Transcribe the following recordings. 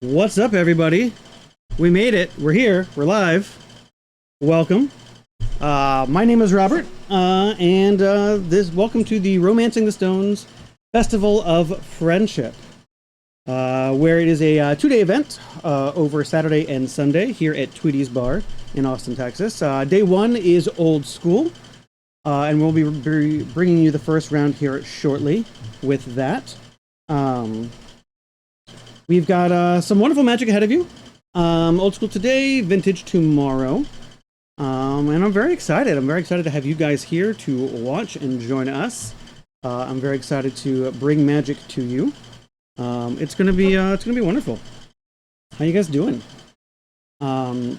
What's up, everybody? We made it. We're here. We're live. Welcome. My name is Robert, and welcome to the Romancing the Stones Festival of Friendship, where it is a two-day event over Saturday and Sunday here at Tweety's Bar in Austin, Texas. Day one is Old School, and we'll be bringing you the first round here shortly with that. We've got some wonderful Magic ahead of you. Old School today, Vintage tomorrow. And I'm very excited. I'm very excited to have you guys here to watch and join us. I'm very excited to bring Magic to you. It's gonna be wonderful. How you guys doing?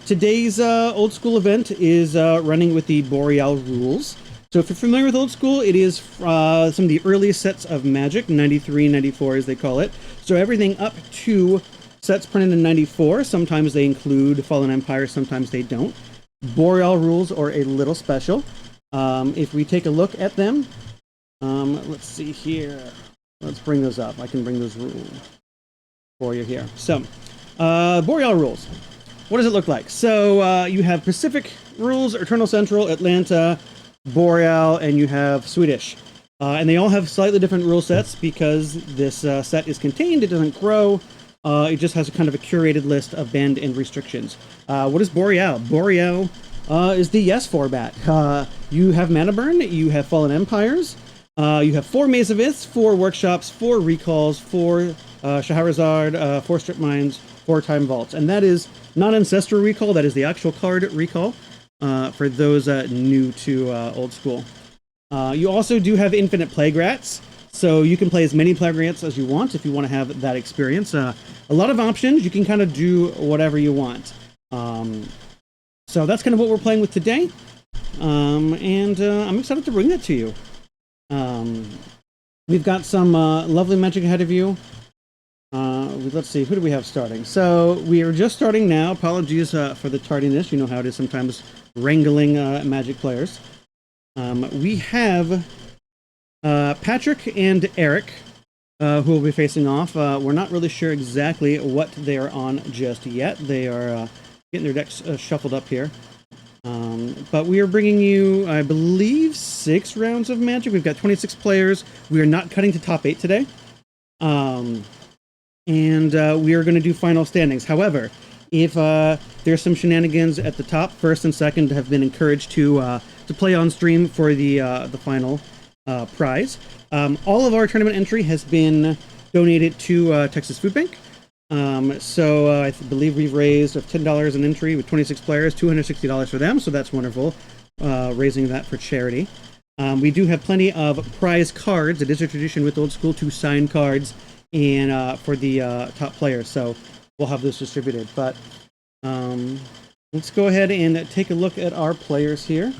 Today's Old School event is running with the Boreal rules. So if you're familiar with Old School, it is some of the earliest sets of Magic, 93, 94 as they call it. So everything up to sets printed in 94. Sometimes they include Fallen Empire, sometimes they don't. Boreal rules are a little special. If we take a look at them, let's see here. Let's bring those up. I can bring those rules for you here. So, Boreal rules. What does it look like? So you have Pacific rules, Eternal Central, Atlanta, Boreal, and you have Swedish. And they all have slightly different rule sets because this set is contained, it doesn't grow. It just has a kind of a curated list of banned and restrictions. What is Boreal? Boreal is the yes format. You have Mana Burn, you have Fallen Empires, you have 4 Maze of Iths, 4 Workshops, 4 Recalls, 4 Shahrazad, 4 Strip Mines, 4 Time Vaults. And that is not Ancestral Recall, that is the actual card recall for those new to Old School. You also do have Infinite Plague Rats. So you can play as many Plague Rats as you want if you want to have that experience. A lot of options. You can kind of do whatever you want. So that's kind of what we're playing with today. And I'm excited to bring that to you. We've got some lovely Magic ahead of you. Let's see, who do we have starting? So we are just starting now. Apologies for the tardiness. You know how it is sometimes wrangling Magic players. We have Patrick and Eric, who will be facing off. We're not really sure exactly what they are on just yet. They are getting their decks shuffled up here. But we are bringing you, I believe, 6 rounds of Magic. We've got 26 players. We are not cutting to top 8 today. And we are going to do final standings. However, if there's some shenanigans at the top, first and second have been encouraged to play on stream for the final prize. All of our tournament entry has been donated to Texas Food Bank. So I believe we've raised $10 an entry with 26 players, $260 for them. So that's wonderful, raising that for charity. We do have plenty of prize cards. It is a tradition with Old School to sign cards and for the top players. So we'll have those distributed. But let's go ahead and take a look at our players here.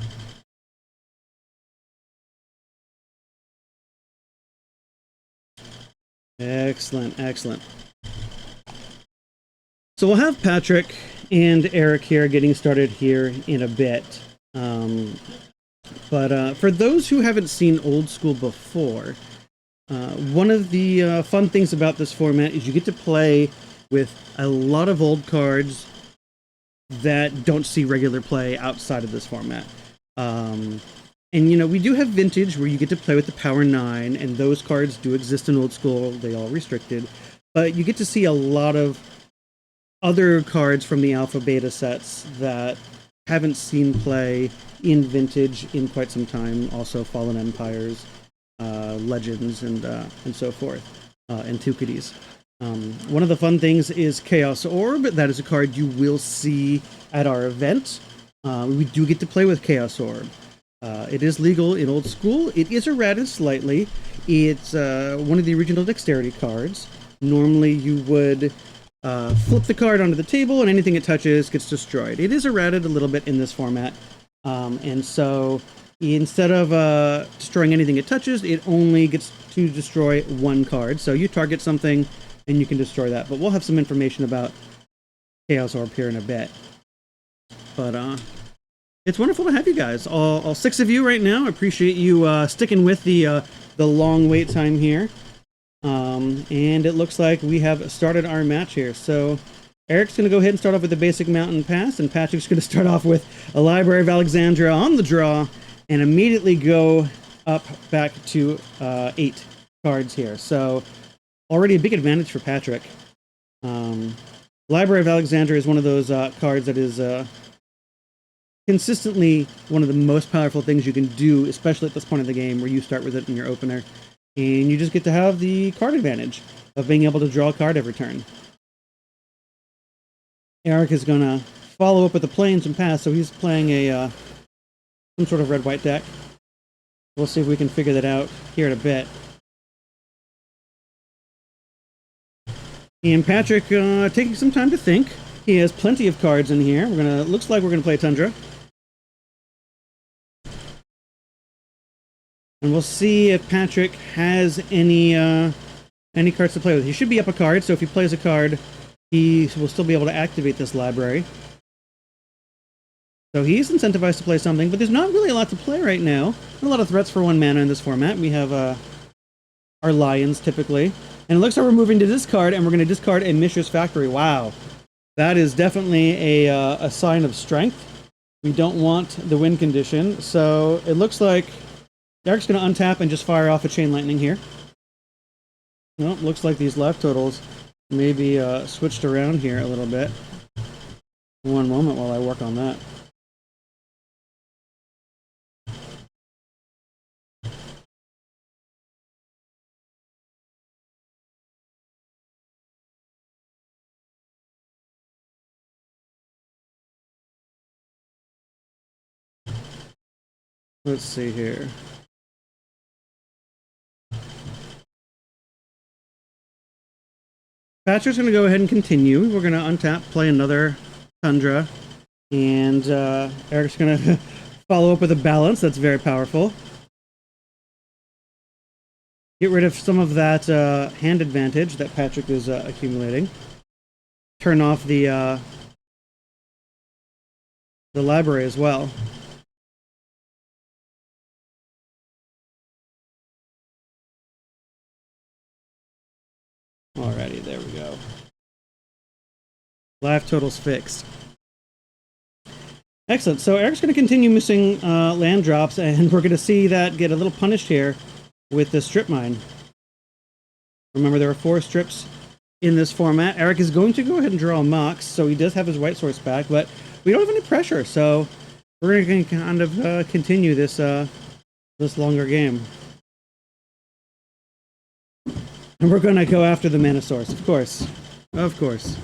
Excellent, excellent. So we'll have Patrick and Eric here getting started here in a bit. But for those who haven't seen Old School before, one of the fun things about this format is you get to play with a lot of old cards that don't see regular play outside of this format. And, you know, we do have Vintage where you get to play with the Power 9, and those cards do exist in Old School. They all restricted. But you get to see a lot of other cards from the Alpha Beta sets that haven't seen play in Vintage in quite some time. Also Fallen Empires, Legends, and so forth, and Antiquities. One of the fun things is Chaos Orb. That is a card you will see at our event. We do get to play with Chaos Orb. It is legal in Old School. It is errated slightly. It's one of the original Dexterity cards. Normally you would flip the card onto the table and anything it touches gets destroyed. It is errated a little bit in this format. And so instead of destroying anything it touches, it only gets to destroy 1 card. So you target something and you can destroy that. But we'll have some information about Chaos Orb here in a bit. But it's wonderful to have you guys, all 6 of you right now. I appreciate you sticking with the long wait time here. And it looks like we have started our match here. So Eric's going to go ahead and start off with the basic mountain pass, and Patrick's going to start off with a Library of Alexandria on the draw, and immediately go up back to 8 cards here. So already a big advantage for Patrick. Library of Alexandria is one of those cards that is consistently one of the most powerful things you can do, especially at this point of the game where you start with it in your opener. And you just get to have the card advantage of being able to draw a card every turn. Eric is going to follow up with the plains and pass, so he's playing a some sort of red-white deck. We'll see if we can figure that out here in a bit. And Patrick taking some time to think. He has plenty of cards in here. Looks like we're gonna play Tundra. And we'll see if Patrick has any cards to play with. He should be up a card, so if he plays a card, he will still be able to activate this library. So he's incentivized to play something, but there's not really a lot to play right now. Not a lot of threats for 1 mana in this format. We have our lions, typically. And it looks like we're moving to discard, and we're going to discard a Mishra's Factory. Wow. That is definitely a sign of strength. We don't want the win condition, so it looks like Eric's going to untap and just fire off a Chain Lightning here. Well, looks like these life totals may be switched around here a little bit. One moment while I work on that. Let's see here. Patrick's going to go ahead and continue. We're going to untap, play another Tundra, and Eric's going to follow up with a balance. That's very powerful. Get rid of some of that hand advantage that Patrick is accumulating. Turn off the library as well. Alrighty, there we go. Life totals fixed. Excellent. So Eric's going to continue missing land drops, and we're going to see that get a little punished here with the strip mine. Remember, there are 4 strips in this format. Eric is going to go ahead and draw a Mox, so he does have his white source back, but we don't have any pressure, so we're going to kind of continue this this longer game. And we're going to go after the mana source, of course. Of course.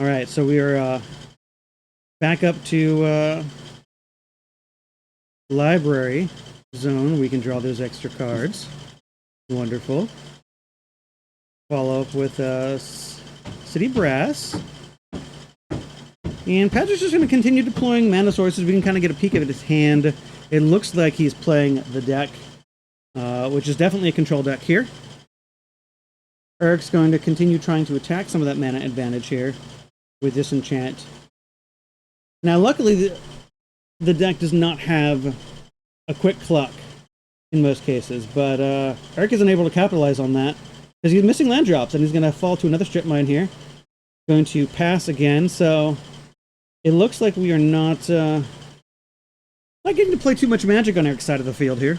Alright, so we are back up to library zone. We can draw those extra cards. Wonderful. Follow up with City Brass. And Patrick's just going to continue deploying mana sources. We can kind of get a peek at his hand. It looks like he's playing the deck, which is definitely a control deck here. Eric's going to continue trying to attack some of that mana advantage here with Disenchant. Now, luckily, the deck does not have a quick cluck in most cases, but Eric isn't able to capitalize on that because he's missing land drops, and he's going to fall to another strip mine here. Going to pass again, so it looks like we are not getting to play too much Magic on Eric's side of the field here.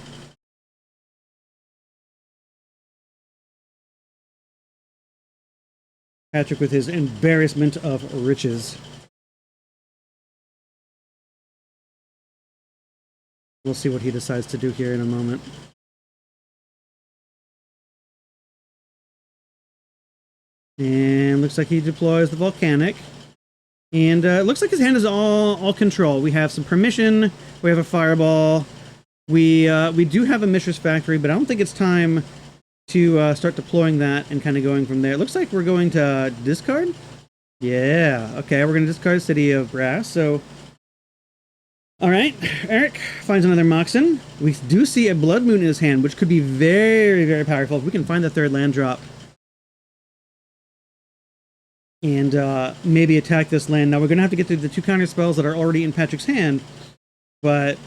Patrick with his embarrassment of riches. We'll see what he decides to do here in a moment. And looks like he deploys the Volcanic. And it looks like his hand is all control. We have some permission. We have a Fireball. We do have a Mishra's Factory, but I don't think it's time to start deploying that and kind of going from there. It looks like we're going to discard. Yeah, okay, we're going to discard City of Brass. So, all right, Eric finds another Moxen. We do see a Blood Moon in his hand, which could be very, very powerful if we can find the 3rd land drop. And maybe attack this land. Now we're going to have to get through the 2 counter spells that are already in Patrick's hand, but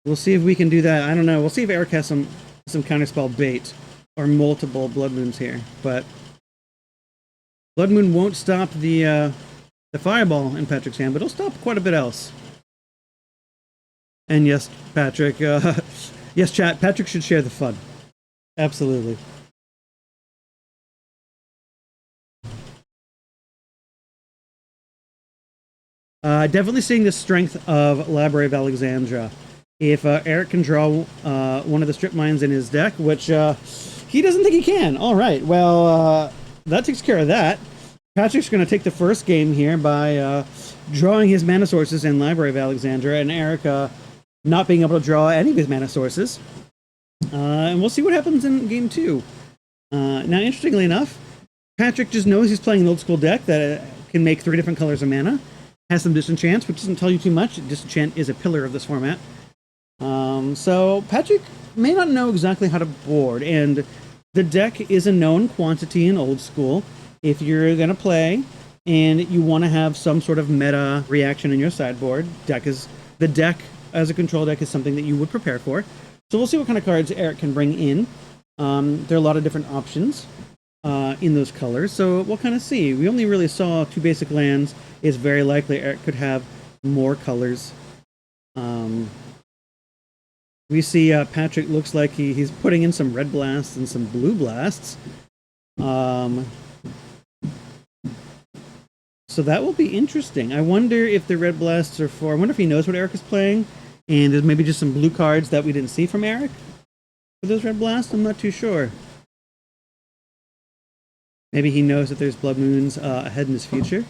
We'll see if we can do that. I don't know. We'll see if Eric has some counterspell bait or multiple Blood Moons here. But Blood Moon won't stop the fireball in Patrick's hand, but it'll stop quite a bit else. And yes, Patrick, yes, chat, Patrick should share the fun. Absolutely. Definitely seeing the strength of Library of Alexandria. If Eric can draw one of the strip mines in his deck, which he doesn't think he can. All right, well, that takes care of that. Patrick's going to take the first game here by drawing his mana sources in Library of Alexandria, and Eric not being able to draw any of his mana sources. And we'll see what happens in game 2. Now, interestingly enough, Patrick just knows he's playing an old school deck that can make 3 different colors of mana. Has some disenchants, which doesn't tell you too much. Disenchant is a pillar of this format. So Patrick may not know exactly how to board, and the deck is a known quantity in old school. If you're going to play and you want to have some sort of meta reaction in your sideboard, the deck as a control deck is something that you would prepare for. So we'll see what kind of cards Eric can bring in. There are a lot of different options in those colors, so we'll kind of see. We only really saw 2 basic lands. It's very likely Eric could have more colors. We see Patrick looks like he's putting in some red blasts and some blue blasts. So that will be interesting. I wonder if the red blasts are for... I wonder if he knows what Eric is playing, and there's maybe just some blue cards that we didn't see from Eric for those red blasts. I'm not too sure. Maybe he knows that there's Blood Moons ahead in his future.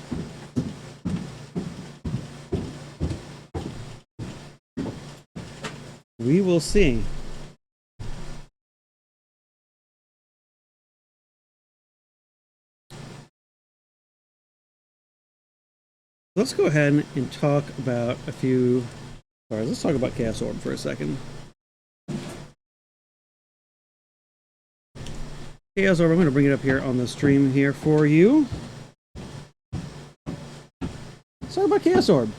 We will see. Let's go ahead and talk about a few cards. Let's talk about Chaos Orb for a second. Chaos Orb, I'm going to bring it up here on the stream here for you. Let's talk about Chaos Orb.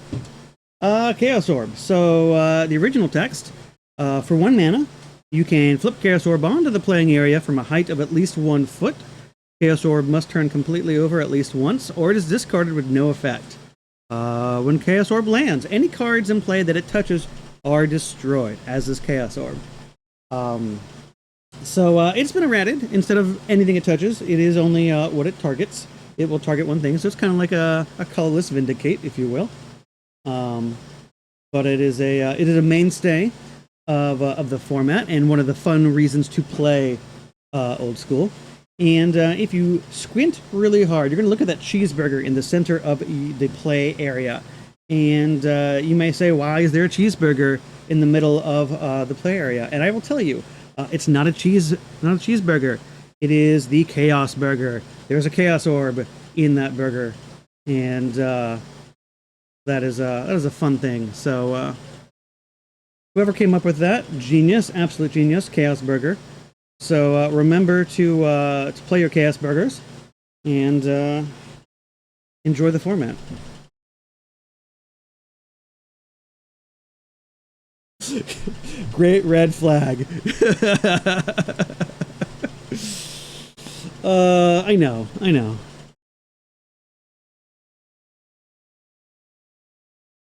Chaos Orb. So, the original text, for 1 mana, you can flip Chaos Orb onto the playing area from a height of at least 1 foot. Chaos Orb must turn completely over at least once, or it is discarded with no effect. When Chaos Orb lands, any cards in play that it touches are destroyed, as is Chaos Orb. So it's been errated. Instead of anything it touches, it is only what it targets. It will target one thing, so it's kind of like a colorless Vindicate, if you will. But it is a mainstay of the format, and one of the fun reasons to play old school. And if you squint really hard, you're going to look at that cheeseburger in the center of the play area. And you may say, why is there a cheeseburger in the middle of the play area? And I will tell you, it's not a cheeseburger. It is the Chaos Burger. There's a Chaos Orb in that burger. And that is a fun thing. So whoever came up with that, genius, absolute genius, Chaos Burger. So remember to play your Chaos Burgers and enjoy the format. Great red flag. I know.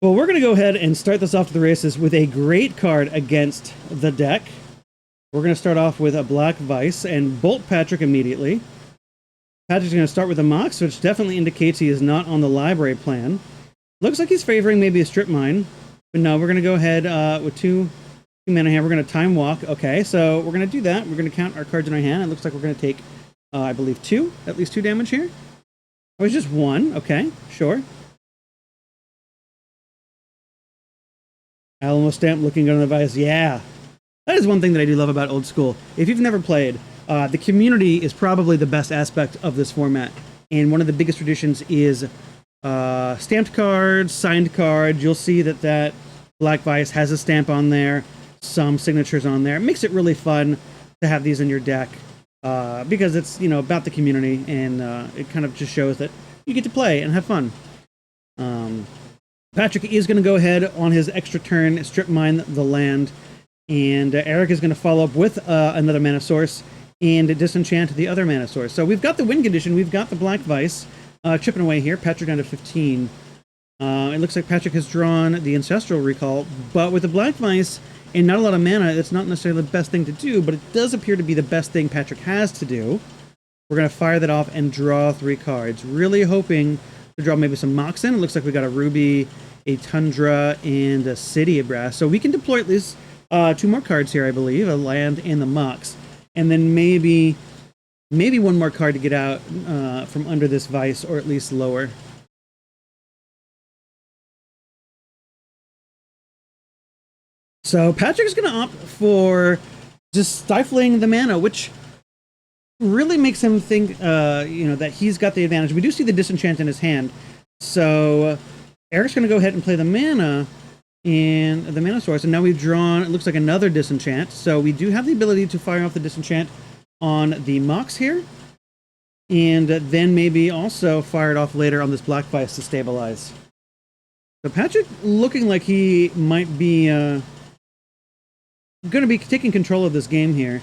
Well, we're going to go ahead and start this off to the races with a great card against the deck. We're going to start off with a Black Vice and bolt Patrick immediately. Patrick's going to start with a Mox, which definitely indicates he is not on the library plan. Looks like he's favoring maybe a Strip Mine. But no, we're going to go ahead with 2 mana here. We're going to Time Walk. Okay, so we're going to do that. We're going to count our cards in our hand. It looks like we're going to take, I believe, at least 2 damage here. Or it's just 1. Okay, sure. Alamo Stamp looking on the device. Yeah. That is one thing that I do love about old school. If you've never played, the community is probably the best aspect of this format. And one of the biggest traditions is stamped cards, signed cards. You'll see that Black Vice has a stamp on there, some signatures on there. It makes it really fun to have these in your deck because it's, about the community, and it kind of just shows that you get to play and have fun. Patrick is going to go ahead on his extra turn, strip mine the land, and Eric is going to follow up with another mana source and disenchant the other mana source. So we've got the win condition, we've got the Black Vice chipping away here. Patrick down to 15. It looks like Patrick has drawn the Ancestral Recall, but with the Black Vice and not a lot of mana, it's not necessarily the best thing to do, but it does appear to be the best thing Patrick has to do. We're going to fire that off and draw 3 cards. Really hoping to draw maybe some Moxen. It looks like we got a Ruby, a Tundra, and a City of Brass. So we can deploy at least 2 more cards here, I believe, a land and the Mox. And then maybe one more card to get out from under this Vice, or at least lower. So Patrick's going to opt for just stifling the mana, which really makes him think, that he's got the advantage. We do see the disenchant in his hand. So Eric's going to go ahead and play the mana and the mana source. And now we've drawn, it looks like another disenchant. So we do have the ability to fire off the disenchant on the Mox here. And then maybe also fire it off later on this Black Vice to stabilize. So Patrick looking like he might be going to be taking control of this game here.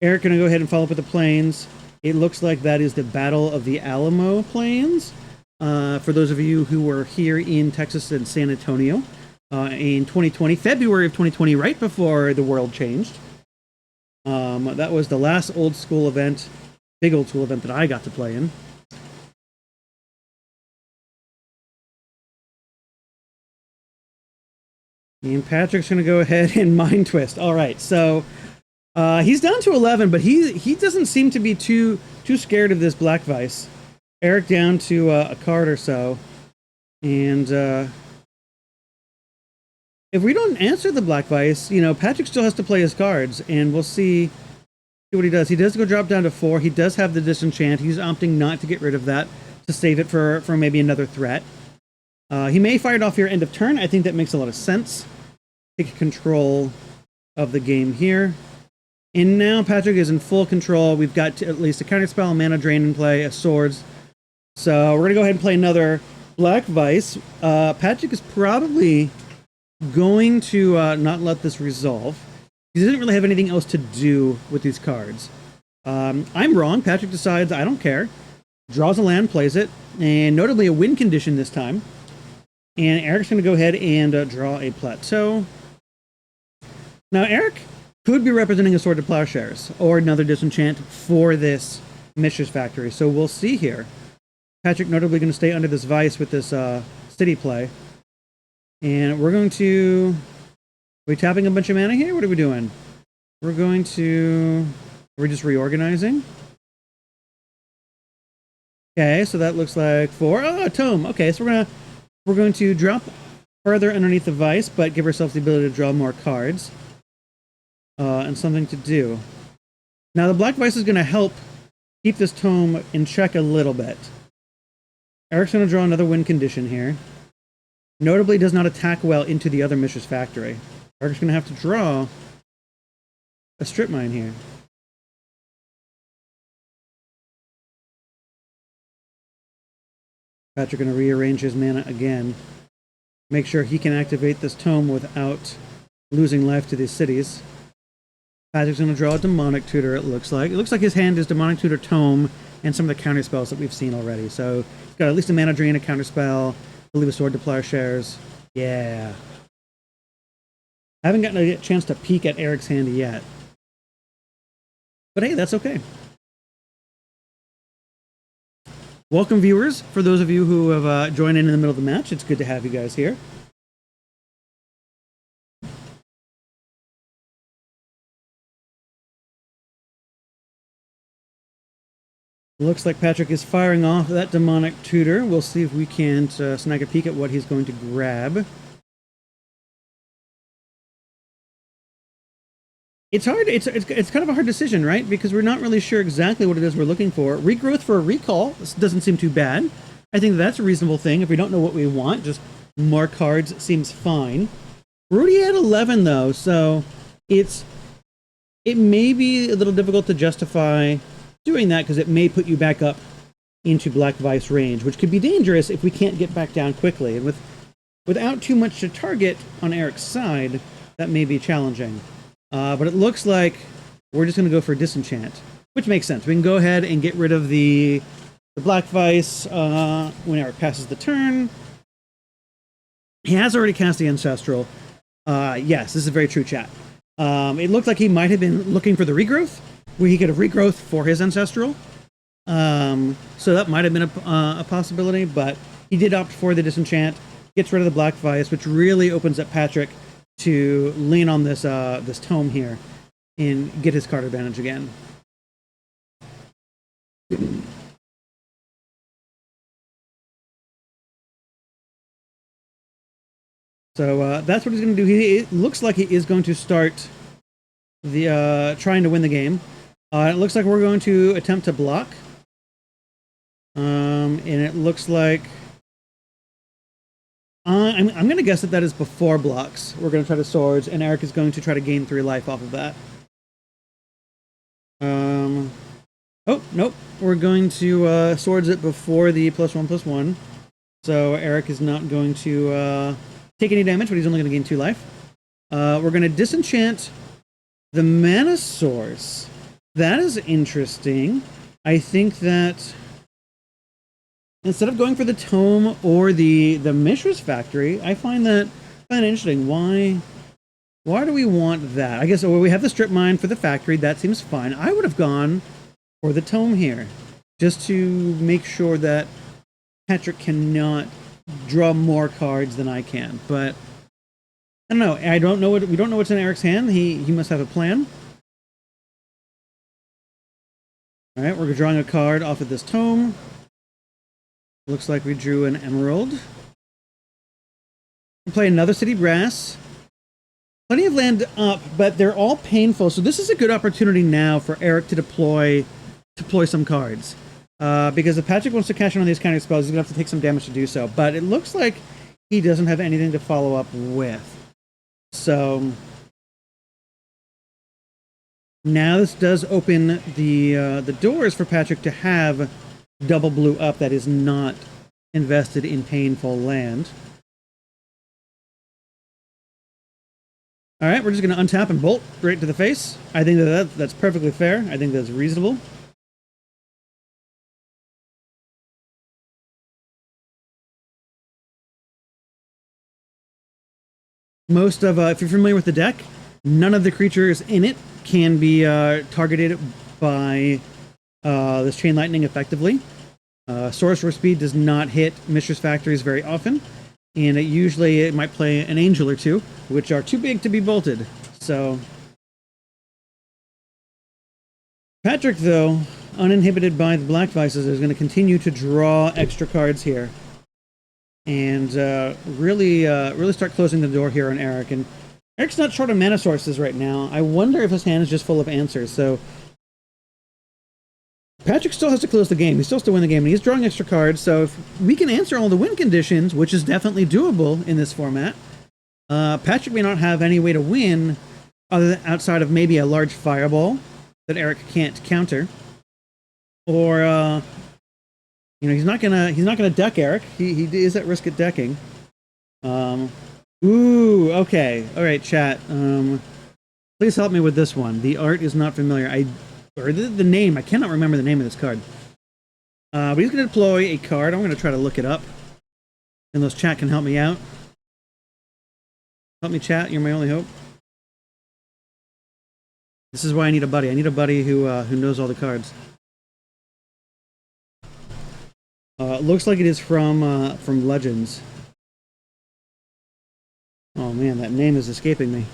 Eric going to go ahead and follow up with the Plains. It looks like that is the Battle of the Alamo Plains. For those of you who were here in Texas and San Antonio in 2020, February of 2020, right before the world changed. That was the last old school event, big old school event that I got to play in. And Patrick's going to go ahead and Mind Twist. All right, so he's down to 11, but he doesn't seem to be too scared of this Black Vice. Eric down to a card or so. And if we don't answer the Black Vice, Patrick still has to play his cards, and we'll see what he does. He does go drop down to 4. He does have the Disenchant. He's opting not to get rid of that, to save it for maybe another threat. He may fire it off here end of turn. I think that makes a lot of sense. Take control of the game here. And now Patrick is in full control. We've got at least a counterspell, a mana drain in play, a swords. So we're going to go ahead and play another Black Vice. Patrick is probably going to not let this resolve. He doesn't really have anything else to do with these cards. I'm wrong. Patrick decides, I don't care. Draws a land, plays it, and notably a win condition this time. And Eric's going to go ahead and draw a Plateau. Now, Eric could be representing a Sword to Plowshares or another disenchant for this Mishra's Factory. So we'll see here. Patrick notably going to stay under this Vice with this City play. And we're going to... Are we tapping a bunch of mana here? What are we doing? We're going to... Are we just reorganizing? Okay, so that looks like 4. Oh, a Tome. Okay, so we're going to drop further underneath the Vice, but give ourselves the ability to draw more cards. And something to do. Now, the Black Vice is going to help keep this Tome in check a little bit. Eric's going to draw another win condition here. Notably, does not attack well into the other Mishra's Factory. Eric's going to have to draw a strip mine here. Patrick going to rearrange his mana again. Make sure he can activate this Tome without losing life to these cities. Patrick's going to draw a Demonic Tutor, it looks like. It looks like his hand is Demonic Tutor, Tome, and some of the counter spells that we've seen already. So he's got at least a Mana Drain, a counter spell, I believe a Sword to Plowshares. Yeah. I haven't gotten a chance to peek at Eric's hand yet. But hey, that's okay. Welcome, viewers. For those of you who have joined in the middle of the match, it's good to have you guys here. Looks like Patrick is firing off that Demonic Tutor. We'll see if we can't snag a peek at what he's going to grab. It's hard. It's kind of a hard decision, right? Because we're not really sure exactly what it is we're looking for. Regrowth for a recall. This doesn't seem too bad. I think that's a reasonable thing. If we don't know what we want, just more cards seems fine. We're already at 11, though, so it may be a little difficult to justify doing that because it may put you back up into Black Vice range, which could be dangerous if we can't get back down quickly. And with without too much to target on Eric's side, that may be challenging. But it looks like we're just going to go for Disenchant, which makes sense. We can go ahead and get rid of the Black Vice when Eric passes the turn. He has already cast the Ancestral. Yes, this is very true, chat. It looked like he might have been looking for the Regrowth, where he could have Regrowth for his Ancestral. So that might have been a possibility, but he did opt for the Disenchant, gets rid of the Black Vice, which really opens up Patrick to lean on this this tome here and get his card advantage again. So that's what he's going to do. It looks like he is going to start the trying to win the game. It looks like we're going to attempt to block. And it looks like I'm going to guess that is before blocks. We're going to try to swords, and Eric is going to try to gain 3 life off of that. Oh, nope. We're going to swords it before the +1/+1. So Eric is not going to take any damage, but he's only going to gain 2 life. We're going to disenchant the mana source. That is interesting. I think that instead of going for the tome or the Mishra's Factory, I find that interesting. Why do we want that? I guess we have the strip mine for the factory. That seems fine. I would have gone for the tome here, just to make sure that Patrick cannot draw more cards than I can. But I don't know. We don't know what's in Eric's hand. He must have a plan. All right, we're drawing a card off of this tome. Looks like we drew an emerald. We'll play another city brass. Plenty of land up, but they're all painful. So this is a good opportunity now for Eric to deploy some cards. Because if Patrick wants to cash in on these counter spells, he's going to have to take some damage to do so. But it looks like he doesn't have anything to follow up with. So now this does open the doors for Patrick to have double blue up that is not invested in painful land. All right, we're just going to untap and bolt right to the face. I think that's perfectly fair. I think that's reasonable. Most of, if you're familiar with the deck, none of the creatures in it can be targeted by this Chain Lightning effectively. Sorcerer Speed does not hit Mishra's Factories very often, and it might play an Angel or two, which are too big to be bolted. So Patrick, though, uninhibited by the Black Vices, is going to continue to draw extra cards here, and really start closing the door here on Eric. And Eric's not short of mana sources right now. I wonder if his hand is just full of answers. So Patrick still has to close the game. He still has to win the game, and he's drawing extra cards. So if we can answer all the win conditions, which is definitely doable in this format, Patrick may not have any way to win outside of maybe a large fireball that Eric can't counter, or he's not gonna deck Eric. He is at risk at decking. Ooh, okay, all right, chat. Please help me with this one. The art is not familiar. Or the name, I cannot remember the name of this card. But he's going to deploy a card. I'm going to try to look it up. And those chat can help me out. Help me, chat. You're my only hope. This is why I need a buddy. I need a buddy who knows all the cards. Looks like it is from Legends. Oh man, that name is escaping me.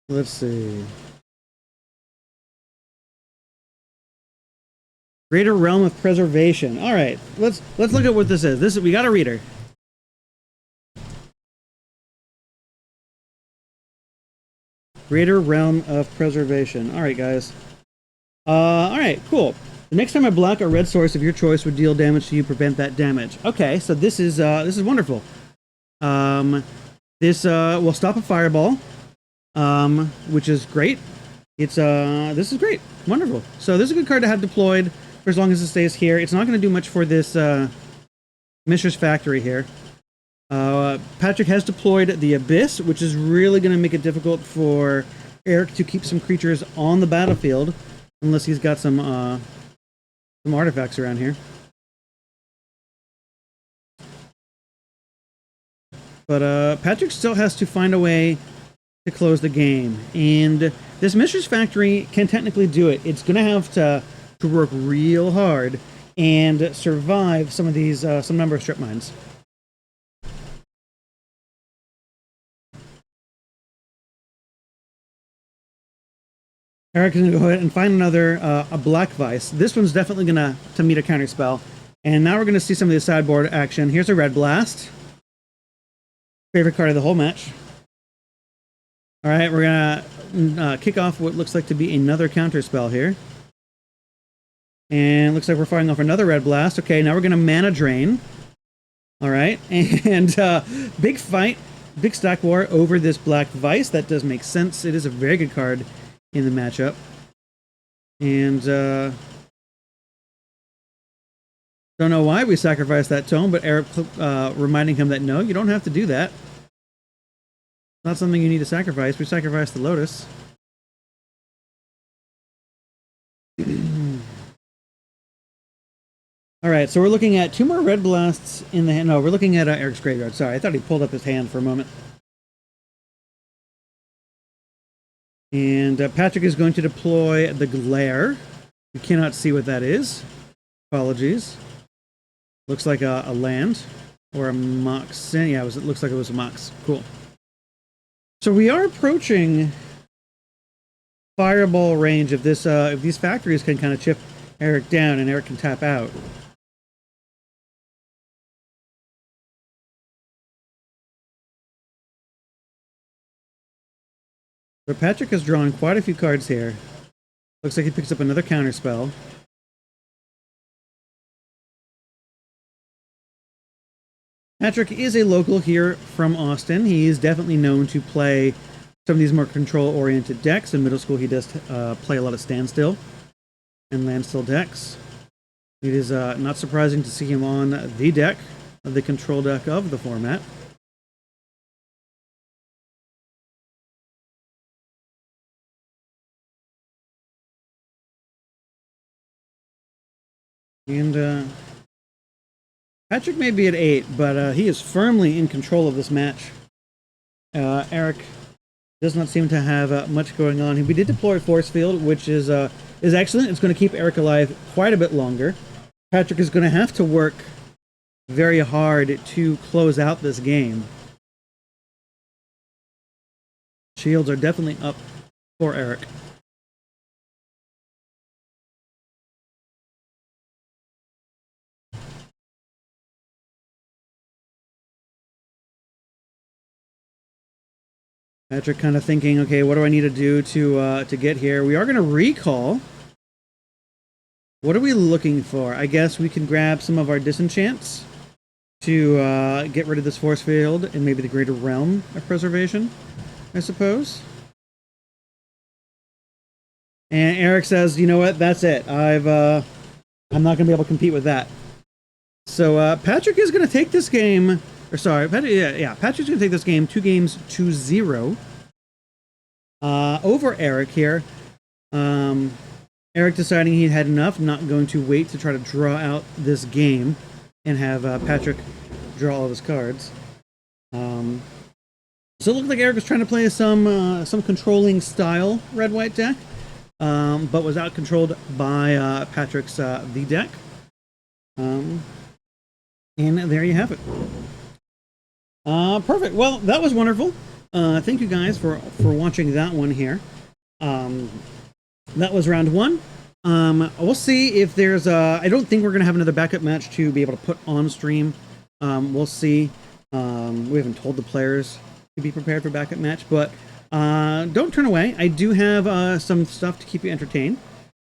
Let's see. Greater Realm of Preservation. All right, let's look at what this is. We got a reader. Greater Realm of Preservation. All right, guys. All right, cool. The next time a black or red source of your choice would deal damage to you, prevent that damage. Okay, so this is wonderful. This will stop a fireball. Which is great. It's this is great, wonderful. So this is a good card to have deployed for as long as it stays here. It's not going to do much for this Mishra's Factory here. Patrick has deployed the Abyss, which is really going to make it difficult for Eric to keep some creatures on the battlefield, unless he's got some artifacts around here. But Patrick still has to find a way to close the game, and this Mishra's Factory can technically do it. It's going to have to work real hard and survive some of these some number of strip mines. Eric is going to go ahead and find another a Black Vice. This one's definitely going to meet a counter spell. And now we're going to see some of the sideboard action. Here's a Red Blast. Favorite card of the whole match. All right, we're going to kick off what looks like to be another counter spell here. And looks like we're firing off another Red Blast. Okay, now we're going to Mana Drain. All right, and big fight, big stack war over this Black Vice. That does make sense. It is a very good card in the matchup. And don't know why we sacrificed that tome, but Eric reminding him that no, you don't have to do that. Not something you need to sacrifice. We sacrificed the Lotus. All right, so we're looking at 2 more Red Blasts in the hand. No, we're looking at Eric's graveyard. Sorry, I thought he pulled up his hand for a moment. And Patrick is going to deploy the Glare. You cannot see what that is. Apologies. Looks like a land or a Mox. Yeah, it looks like it was a Mox. Cool. So we are approaching Fireball range if these factories can kind of chip Eric down and Eric can tap out. So Patrick has drawn quite a few cards here. Looks like he picks up another counter spell. Patrick is a local here from Austin. He is definitely known to play some of these more control-oriented decks. In middle school, he does play a lot of Standstill and Landstill decks. It is not surprising to see him on the deck, the control deck of the format. And Patrick may be at 8, but he is firmly in control of this match. Eric does not seem to have much going on. We did deploy Force Field, which is excellent. It's going to keep Eric alive quite a bit longer. Patrick is going to have to work very hard to close out this game. Shields are definitely up for Eric. Patrick kind of thinking, okay, what do I need to do to get here? We are going to recall. What are we looking for? I guess we can grab some of our disenchants to get rid of this force field and maybe the greater realm of preservation, I suppose. And Eric says, you know what? That's it. I'm not going to be able to compete with that. So Patrick is going to take this game. Or sorry, Patrick's going to take this game 2-0 over Eric here. Eric deciding he had enough, not going to wait to try to draw out this game and have Patrick draw all of his cards. So it looked like Eric was trying to play some controlling style red-white deck, but was out-controlled by Patrick's V deck. And there you have it. Perfect. Well, that was wonderful. Thank you guys for watching that one here. That was round 1. We'll see if there's I don't think we're going to have another backup match to be able to put on stream. We'll see. We haven't told the players to be prepared for backup match, but don't turn away. I do have some stuff to keep you entertained.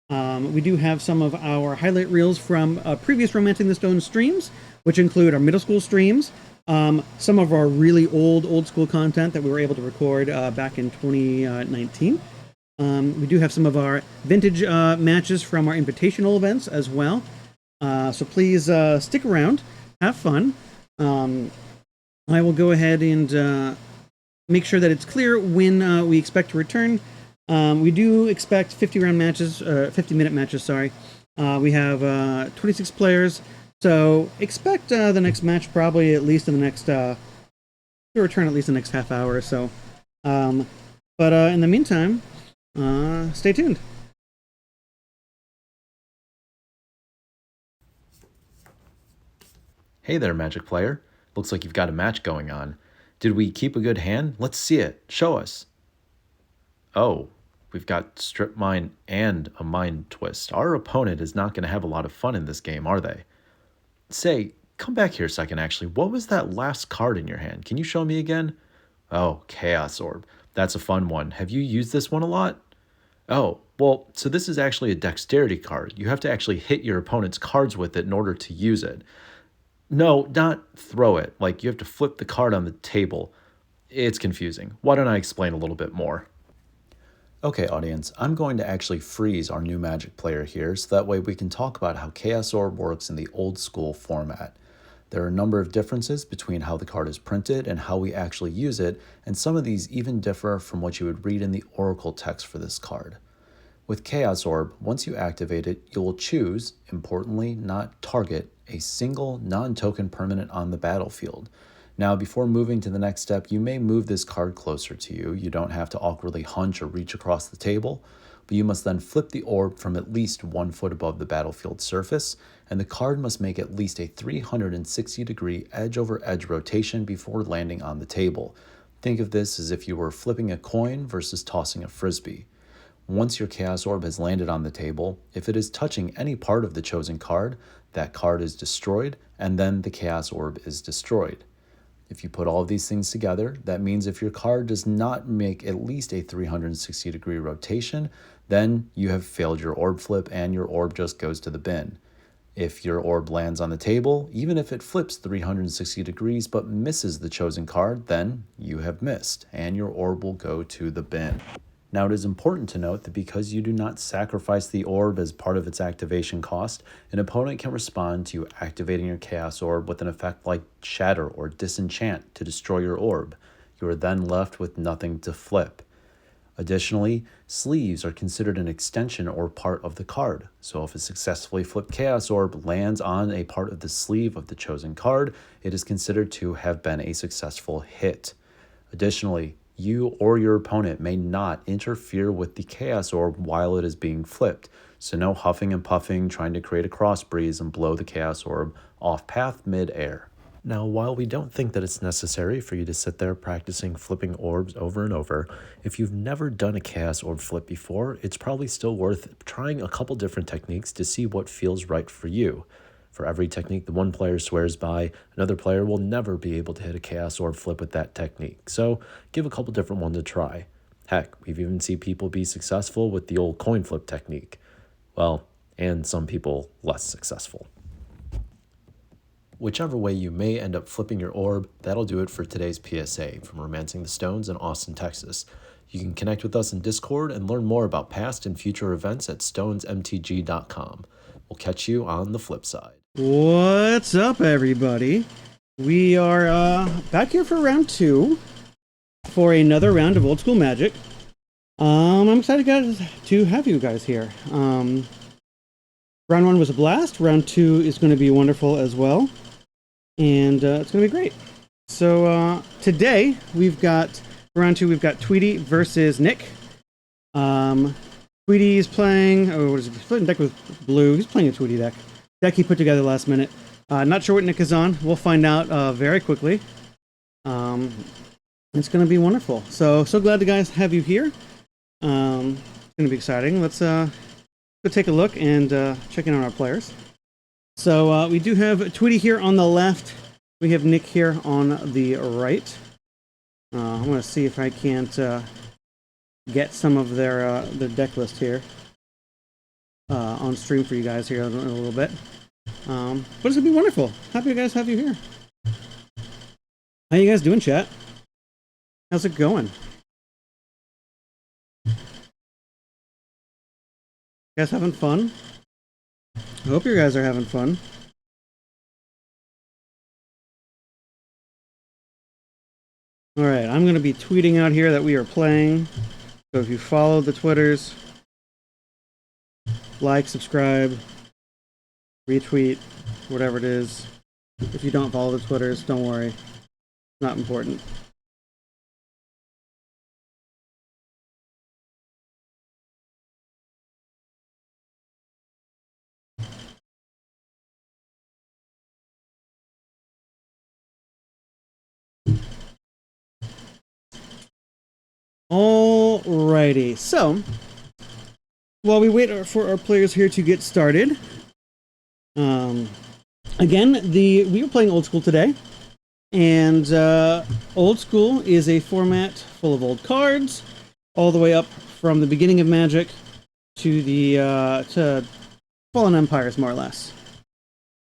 We do have some of our highlight reels from previous Romancing the Stone streams, which include our middle school streams, some of our really old school content that we were able to record back in 2019. We do have some of our vintage matches from our invitational events as well. So please stick around, have fun. I will go ahead and make sure that it's clear when we expect to return. We do expect 50-round matches, 50-minute matches, sorry. We have 26 players, so expect the next match probably at least in the next, to return at least the next half hour or so. But in the meantime, stay tuned. Hey there, Magic player. Looks like you've got a match going on. Did we keep a good hand? Let's see it. Show us. Oh, we've got Strip Mine and a Mind Twist. Our opponent is not going to have a lot of fun in this game, are they? Say, come back here a second, actually. What was that last card in your hand? Can you show me again? Oh, Chaos Orb. That's a fun one. Have you used this one a lot? Oh, well, so this is actually a dexterity card. You have to actually hit your opponent's cards with it in order to use it. No, not throw it. Like, you have to flip the card on the table. It's confusing. Why don't I explain a little bit more? Okay, audience, I'm going to actually freeze our new Magic player here so that way we can talk about how Chaos Orb works in the old school format. There are a number of differences between how the card is printed and how we actually use it, and some of these even differ from what you would read in the Oracle text for this card. With Chaos Orb, once you activate it, you will choose, importantly, not target, a single non-token permanent on the battlefield. Now, before moving to the next step, you may move this card closer to you. You don't have to awkwardly hunch or reach across the table, but you must then flip the orb from at least 1 foot above the battlefield surface, and the card must make at least a 360-degree edge-over-edge rotation before landing on the table. Think of this as if you were flipping a coin versus tossing a frisbee. Once your Chaos Orb has landed on the table, if it is touching any part of the chosen card, that card is destroyed, and then the Chaos Orb is destroyed. If you put all of these things together, that means if your card does not make at least a 360-degree rotation, then you have failed your orb flip and your orb just goes to the bin. If your orb lands on the table, even if it flips 360 degrees but misses the chosen card, then you have missed, and your orb will go to the bin. Now, it is important to note that because you do not sacrifice the orb as part of its activation cost, an opponent can respond to you activating your Chaos Orb with an effect like Shatter or Disenchant to destroy your orb. You are then left with nothing to flip. Additionally, sleeves are considered an extension or part of the card, so if a successfully flipped Chaos Orb lands on a part of the sleeve of the chosen card, it is considered to have been a successful hit. Additionally, you or your opponent may not interfere with the Chaos Orb while it is being flipped, so no huffing and puffing trying to create a cross breeze and blow the Chaos Orb off path mid-air. Now, while we don't think that it's necessary for you to sit there practicing flipping orbs over and over, if you've never done a Chaos Orb flip before, it's probably still worth trying a couple different techniques to see what feels right for you. For every technique the one player swears by, another player will never be able to hit a Chaos Orb flip with that technique, so give a couple different ones a try. Heck, we've even seen people be successful with the old coin flip technique. Well, and some people less successful. Whichever way you may end up flipping your orb, that'll do it for today's PSA from Romancing the Stones in Austin, Texas. You can connect with us in Discord and learn more about past and future events at stonesmtg.com. We'll catch you on the flip side. What's up, everybody? We are back here for round 2 for another round of Old School Magic. I'm excited, guys, to have you guys here. Round 1 was a blast. Round 2 is going to be wonderful as well, and it's going to be great. So today we've got round 2. We've got Tweety versus Nick. Tweety is playing. Oh, what is it? He's playing deck with blue. He's playing a Tweety deck he put together last minute. Not sure what Nick is on. We'll find out very quickly. It's going to be wonderful. So glad to guys have you here. It's going to be exciting. Let's go take a look and check in on our players. So we do have Tweety here on the left. We have Nick here on the right. I'm going to see if I can't get some of their deck list here on stream for you guys here in a little bit. But it's going to be wonderful. Happy you guys have you here. How you guys doing, chat? How's it going? You guys having fun? I hope you guys are having fun. Alright, I'm going to be tweeting out here that we are playing. So if you follow the Twitters, like, subscribe, retweet, whatever it is. If you don't follow the Twitters, don't worry. It's not important. Alrighty, so while we wait for our players here to get started, again, we were playing Old School today, and Old School is a format full of old cards, all the way up from the beginning of Magic to the to Fallen Empires, more or less.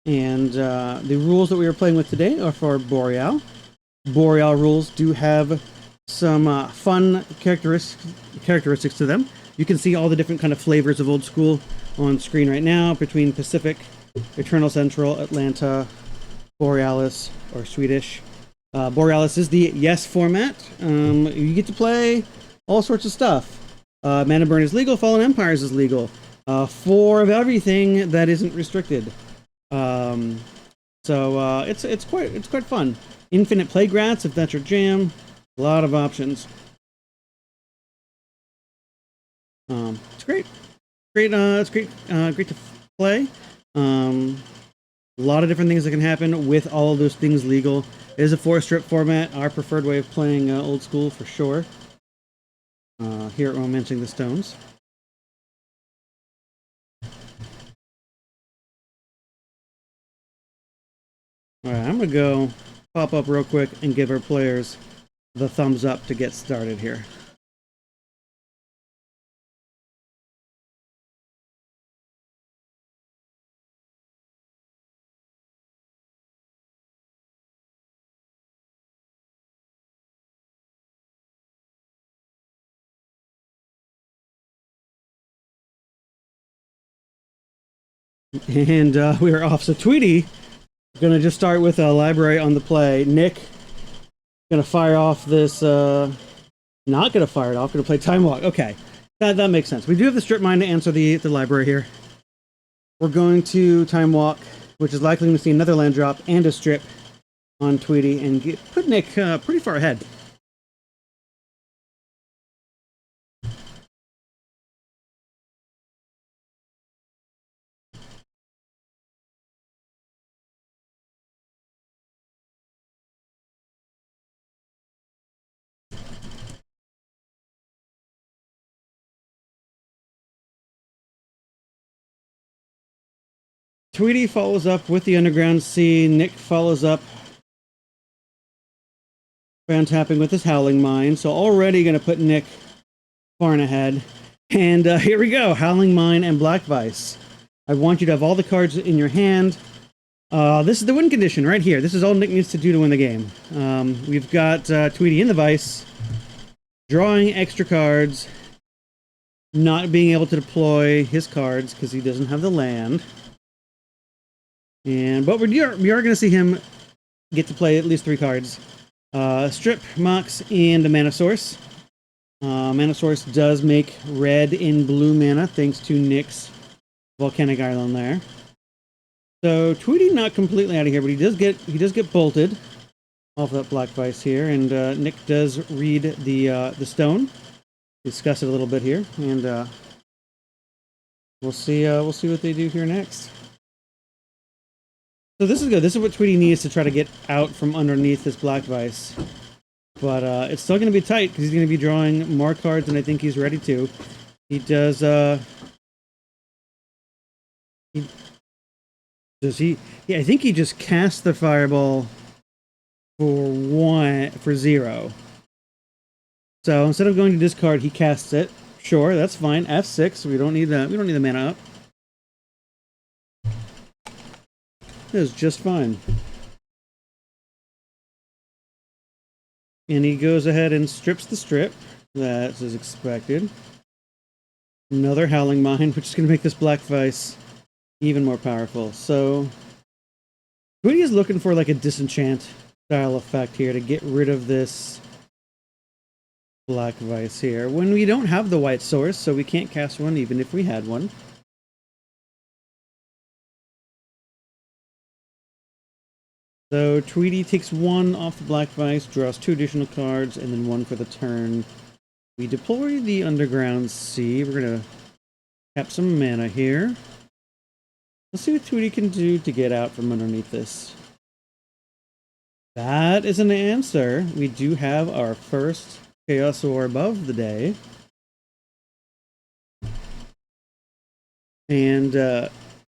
And the rules that we were playing with today are for Boreal. Boreal rules do have some fun characteristics to them. You can see all the different kind of flavors of Old School on screen right now between Pacific, Eternal Central, Atlanta, Borealis, or Swedish. Borealis is the yes format. You get to play all sorts of stuff. Mana Burn is legal. Fallen Empires is legal. Four of everything that isn't restricted. So it's quite fun. Infinite Playgrounds, if that's your jam. A lot of options. It's great. It's great to play. A lot of different things that can happen with all of those things legal. It is a 4-strip format, our preferred way of playing Old School for sure. Here at Romancing the Stones. Alright, I'm gonna go pop up real quick and give our players the thumbs up to get started here. And we are off. So Tweety gonna just start with a library on the play. Nick gonna fire off this. Not gonna fire it off. Gonna play Time Walk. Okay, that makes sense. We do have the strip mine to answer the library here. We're going to Time Walk, which is likely to see another land drop and a strip on Tweety and put Nick pretty far ahead. Tweety follows up with the Underground Sea. Nick follows up ground tapping with his Howling Mine. So already going to put Nick far and ahead. And here we go. Howling Mine and Black Vice. I want you to have all the cards in your hand. This is the win condition right here. This is all Nick needs to do to win the game. We've got Tweety in the Vice. Drawing extra cards. Not being able to deploy his cards because he doesn't have the land. But we are going to see him get to play at least 3 cards. Strip, Mox, and a Mana Source. Mana Source does make red in blue mana thanks to Nick's Volcanic Island there. So Tweety not completely out of here, but he does get bolted off that Black Vice here, and Nick does read the stone. Discuss it a little bit here, and we'll see what they do here next. So this is good. This is what Tweety needs to try to get out from underneath this Black Vice. But it's still going to be tight because he's going to be drawing more cards than I think he's ready to. He does. Yeah, I think he just cast the Fireball for 0. So instead of going to discard, he casts it. Sure, that's fine. F6. We don't need that. We don't need the mana up. Is just fine. And he goes ahead and strips the strip. That's as expected. Another Howling Mine, which is going to make this Black Vice even more powerful. So, Tweety is looking for like a disenchant style effect here to get rid of this Black Vice here. When we don't have the white source, so we can't cast one even if we had one. So Tweety takes one off the Black Vice, draws 2 additional cards, and then 1 for the turn. We deploy the Underground Sea. We're going to tap some mana here. Let's see what Tweety can do to get out from underneath this. That is an answer. We do have our first Chaos Orb of the day. And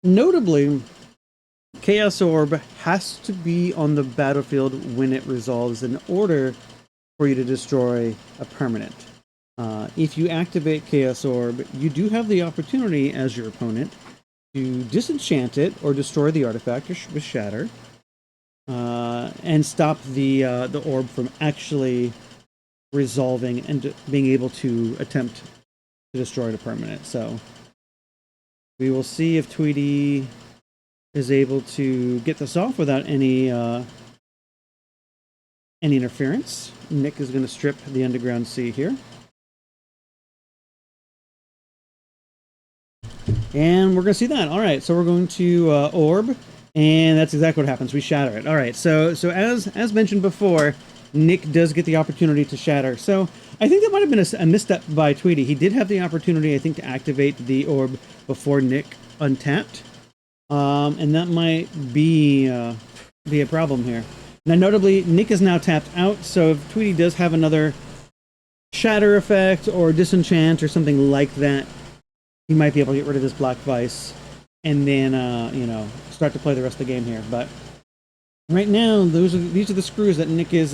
notably, Chaos Orb has to be on the battlefield when it resolves in order for you to destroy a permanent. If you activate Chaos Orb, you do have the opportunity as your opponent to disenchant it or destroy the artifact with Shatter, and stop the orb from actually resolving and being able to attempt to destroy the permanent. So we will see if Tweety is able to get this off without any interference. Nick is going to strip the Underground Sea here. And we're going to see that. All right, so we're going to Orb, and that's exactly what happens. We shatter it. All right, so as mentioned before, Nick does get the opportunity to shatter. So I think that might have been a misstep by Tweety. He did have the opportunity, I think, to activate the Orb before Nick untapped. And that might be a problem here. Now, notably, Nick is now tapped out, so if Tweety does have another shatter effect or disenchant or something like that, he might be able to get rid of this Black Vice and then, start to play the rest of the game here. But right now, these are the screws that Nick is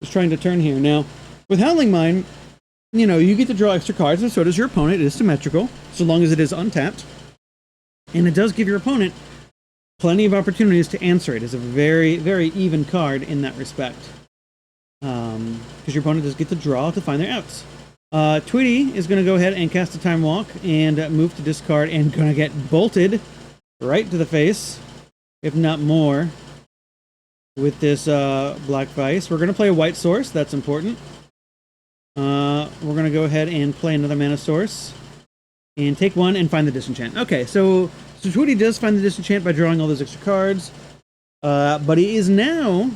trying to turn here. Now, with Howling Mine, you get to draw extra cards, and so does your opponent. It is symmetrical, so long as it is untapped. And it does give your opponent plenty of opportunities to answer it. It's a very, very even card in that respect. Because your opponent does get to draw to find their outs. Tweety is going to go ahead and cast a Time Walk and move to discard, and going to get bolted right to the face, if not more, with this Black Vice. We're going to play a white source. That's important. We're going to go ahead and play another mana source and take one and find the disenchant. Okay, so Tweety does find the disenchant by drawing all those extra cards, but he is now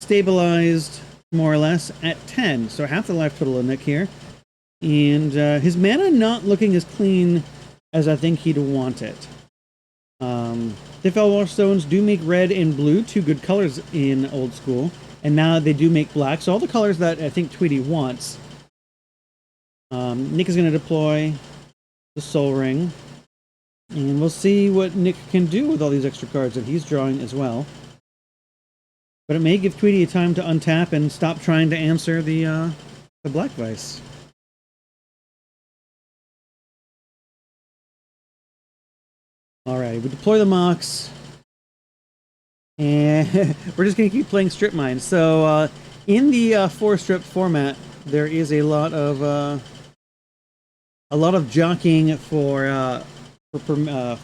stabilized more or less at 10, so half the life total of Nick here. And his mana not looking as clean as I think he'd want it. The Fellwar Stones do make red and blue, 2 good colors in Old School, and now they do make black, so all the colors that I think Tweety wants. Nick is going to deploy the Soul Ring, and we'll see what Nick can do with all these extra cards that he's drawing as well. But it may give Tweety a time to untap and stop trying to answer the Black Vice. Alright, we deploy the Mox, and we're just going to keep playing Strip Mine. So, in the 4-strip format, there is a lot of jockeying for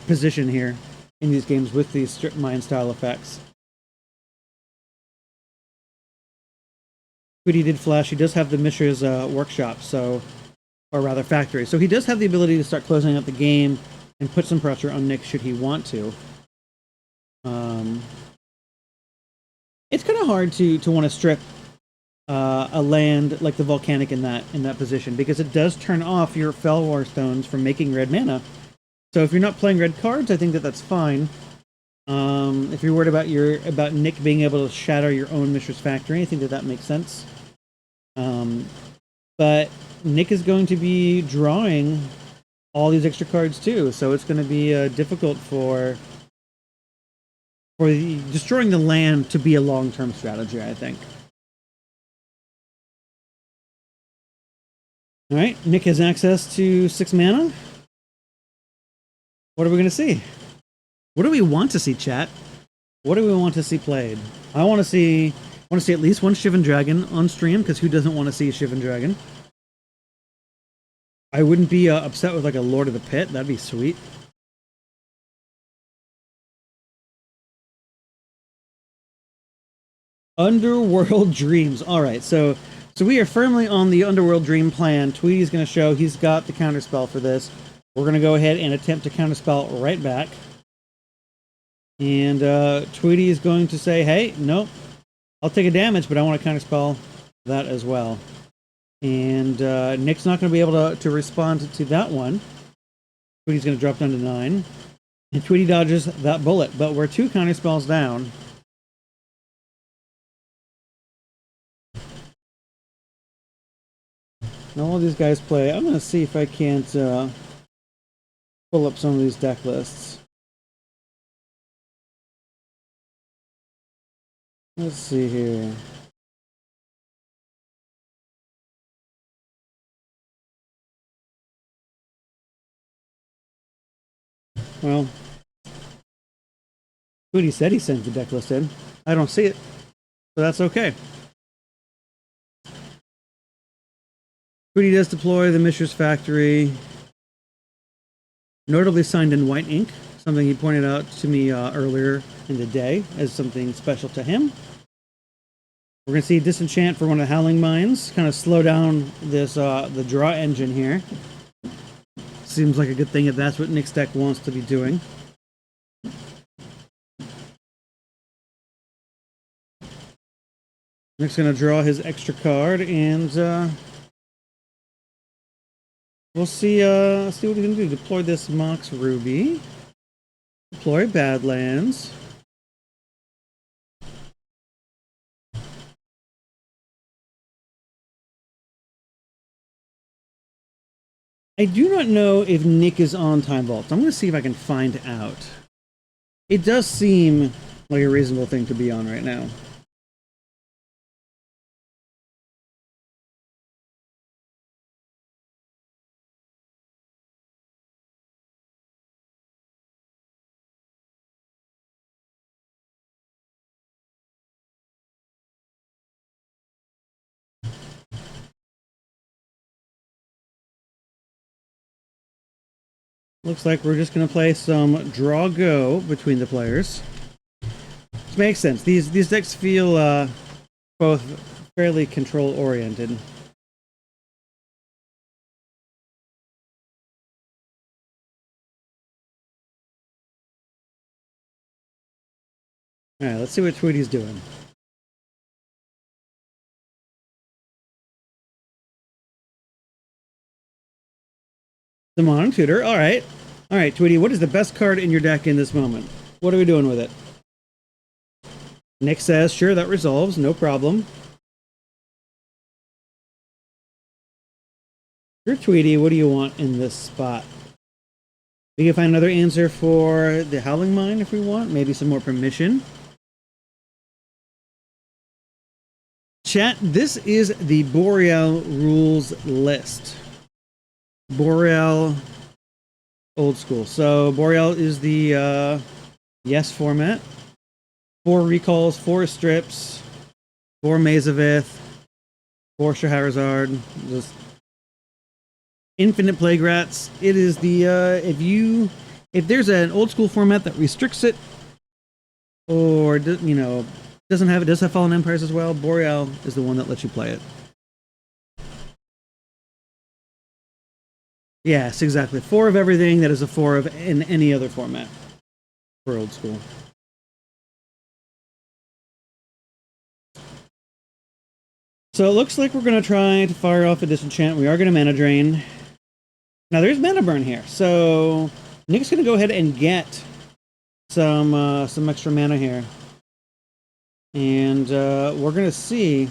position here in these games with these Strip Mine style effects. Tweety did flash. He does have the Mishra's workshop, or rather factory. So he does have the ability to start closing out the game and put some pressure on Nick should he want to. It's kind of hard to want to strip a land like the Volcanic in that position, because it does turn off your Fellwar Stones from making red mana. So if you're not playing red cards, I think that's fine. If you're worried about Nick being able to shatter your own Mishra's Factory, I think that makes sense. But Nick is going to be drawing all these extra cards too, so it's going to be difficult for destroying the land to be a long-term strategy, I think. All right, Nick has access to 6 mana. What are we going to see? What do we want to see, chat? What do we want to see played? I want to see at least one Shivan Dragon on stream, because who doesn't want to see Shivan Dragon? I wouldn't be upset with like a Lord of the Pit. That'd be sweet. Underworld Dreams. All right, so we are firmly on the Underworld Dream plan. Tweety's going to show he's got the counterspell for this. We're going to go ahead and attempt to counterspell right back. And Tweety is going to say, hey, nope, I'll take a damage, but I want to counterspell that as well. And Nick's not going to be able to respond to that one. Tweety's going to drop down to 9. And Tweety dodges that bullet, but we're 2 counterspells down. Now all these guys play. I'm going to see if I can't pull up some of these deck lists. Let's see here. Well, Tweety said he sent the deck list in. I don't see it, so that's okay. Tweety does deploy the Mishra's Factory. Notably signed in white ink, something he pointed out to me earlier in the day as something special to him. We're going to see Disenchant for one of the Howling Mines, kind of slow down this the draw engine here. Seems like a good thing if that's what Nick's deck wants to be doing. Nick's going to draw his extra card, and we'll see what he's going to do. Deploy this Mox Ruby. Deploy Badlands. I do not know if Nick is on Time Vault. I'm going to see if I can find out. It does seem like a reasonable thing to be on right now. Looks like we're just going to play some draw go between the players. Which makes sense. These decks feel both fairly control oriented. All right, let's see what Tweety's doing. The Modern Tutor. All right, Tweety. What is the best card in your deck in this moment? What are we doing with it? Nick says, sure, that resolves, no problem. Sure, Tweety, what do you want in this spot? We can find another answer for the Howling Mine if we want. Maybe some more permission. Chat, this is the Boreal rules list. Boreal old school. So Boreal is the yes format. 4 recalls, 4 strips, 4 Mazavith, 4 Shahrazard, just infinite Plague Rats. It is the if there's an old school format that restricts it, or does have Fallen Empires as well, Boreal is the one that lets you play it. Yes, exactly. 4 of everything that is a 4 of in any other format for old school. So it looks like we're going to try to fire off a Disenchant. We are going to Mana Drain. Now there's Mana Burn here, so Nick's going to go ahead and get some extra mana here. And we're going to see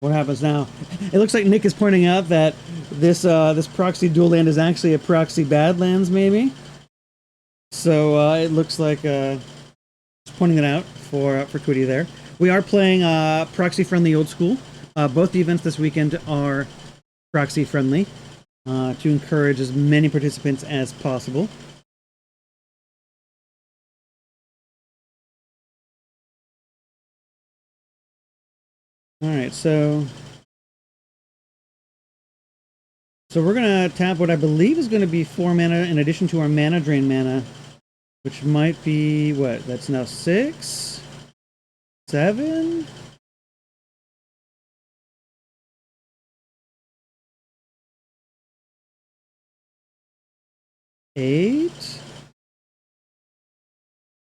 what happens now. It looks like Nick is pointing out that this proxy dual land is actually a proxy Badlands, maybe. So it looks like just pointing it out for Tweety there. We are playing proxy friendly old school. Both the events this weekend are proxy friendly to encourage as many participants as possible. All right, so So we're going to tap what I believe is going to be 4 mana in addition to our mana drain mana, which might be, what? That's now 6? 7? Eight?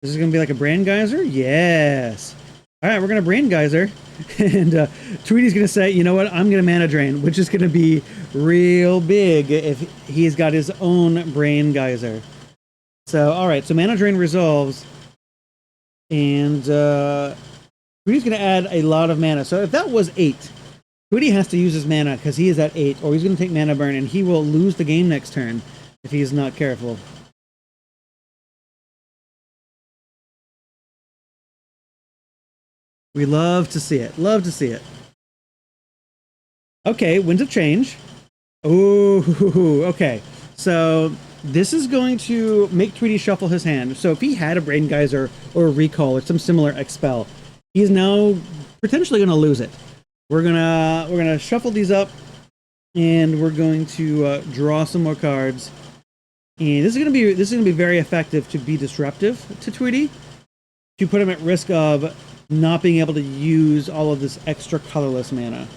This is going to be like a Brain Geyser? Yes. All right, we're going to Brain Geyser. And Tweety's going to say, you know what? I'm going to Mana Drain, which is going to be real big if he's got his own Brain Geyser. So, all right. So Mana Drain resolves. And Tweety's going to add a lot of mana. So if that was 8, Tweety has to use his mana because he is at 8, or he's going to take Mana Burn, and he will lose the game next turn if he's not careful. We love to see it. Love to see it. Okay, Winds of Change. Ooh, okay. So this is going to make Tweety shuffle his hand. So if he had a Brain Geyser or a Recall or some similar Expel, he's now potentially going to lose it. We're gonna shuffle these up, and we're going to draw some more cards. And this is gonna be very effective to be disruptive to Tweety, to put him at risk of not being able to use all of this extra colorless mana.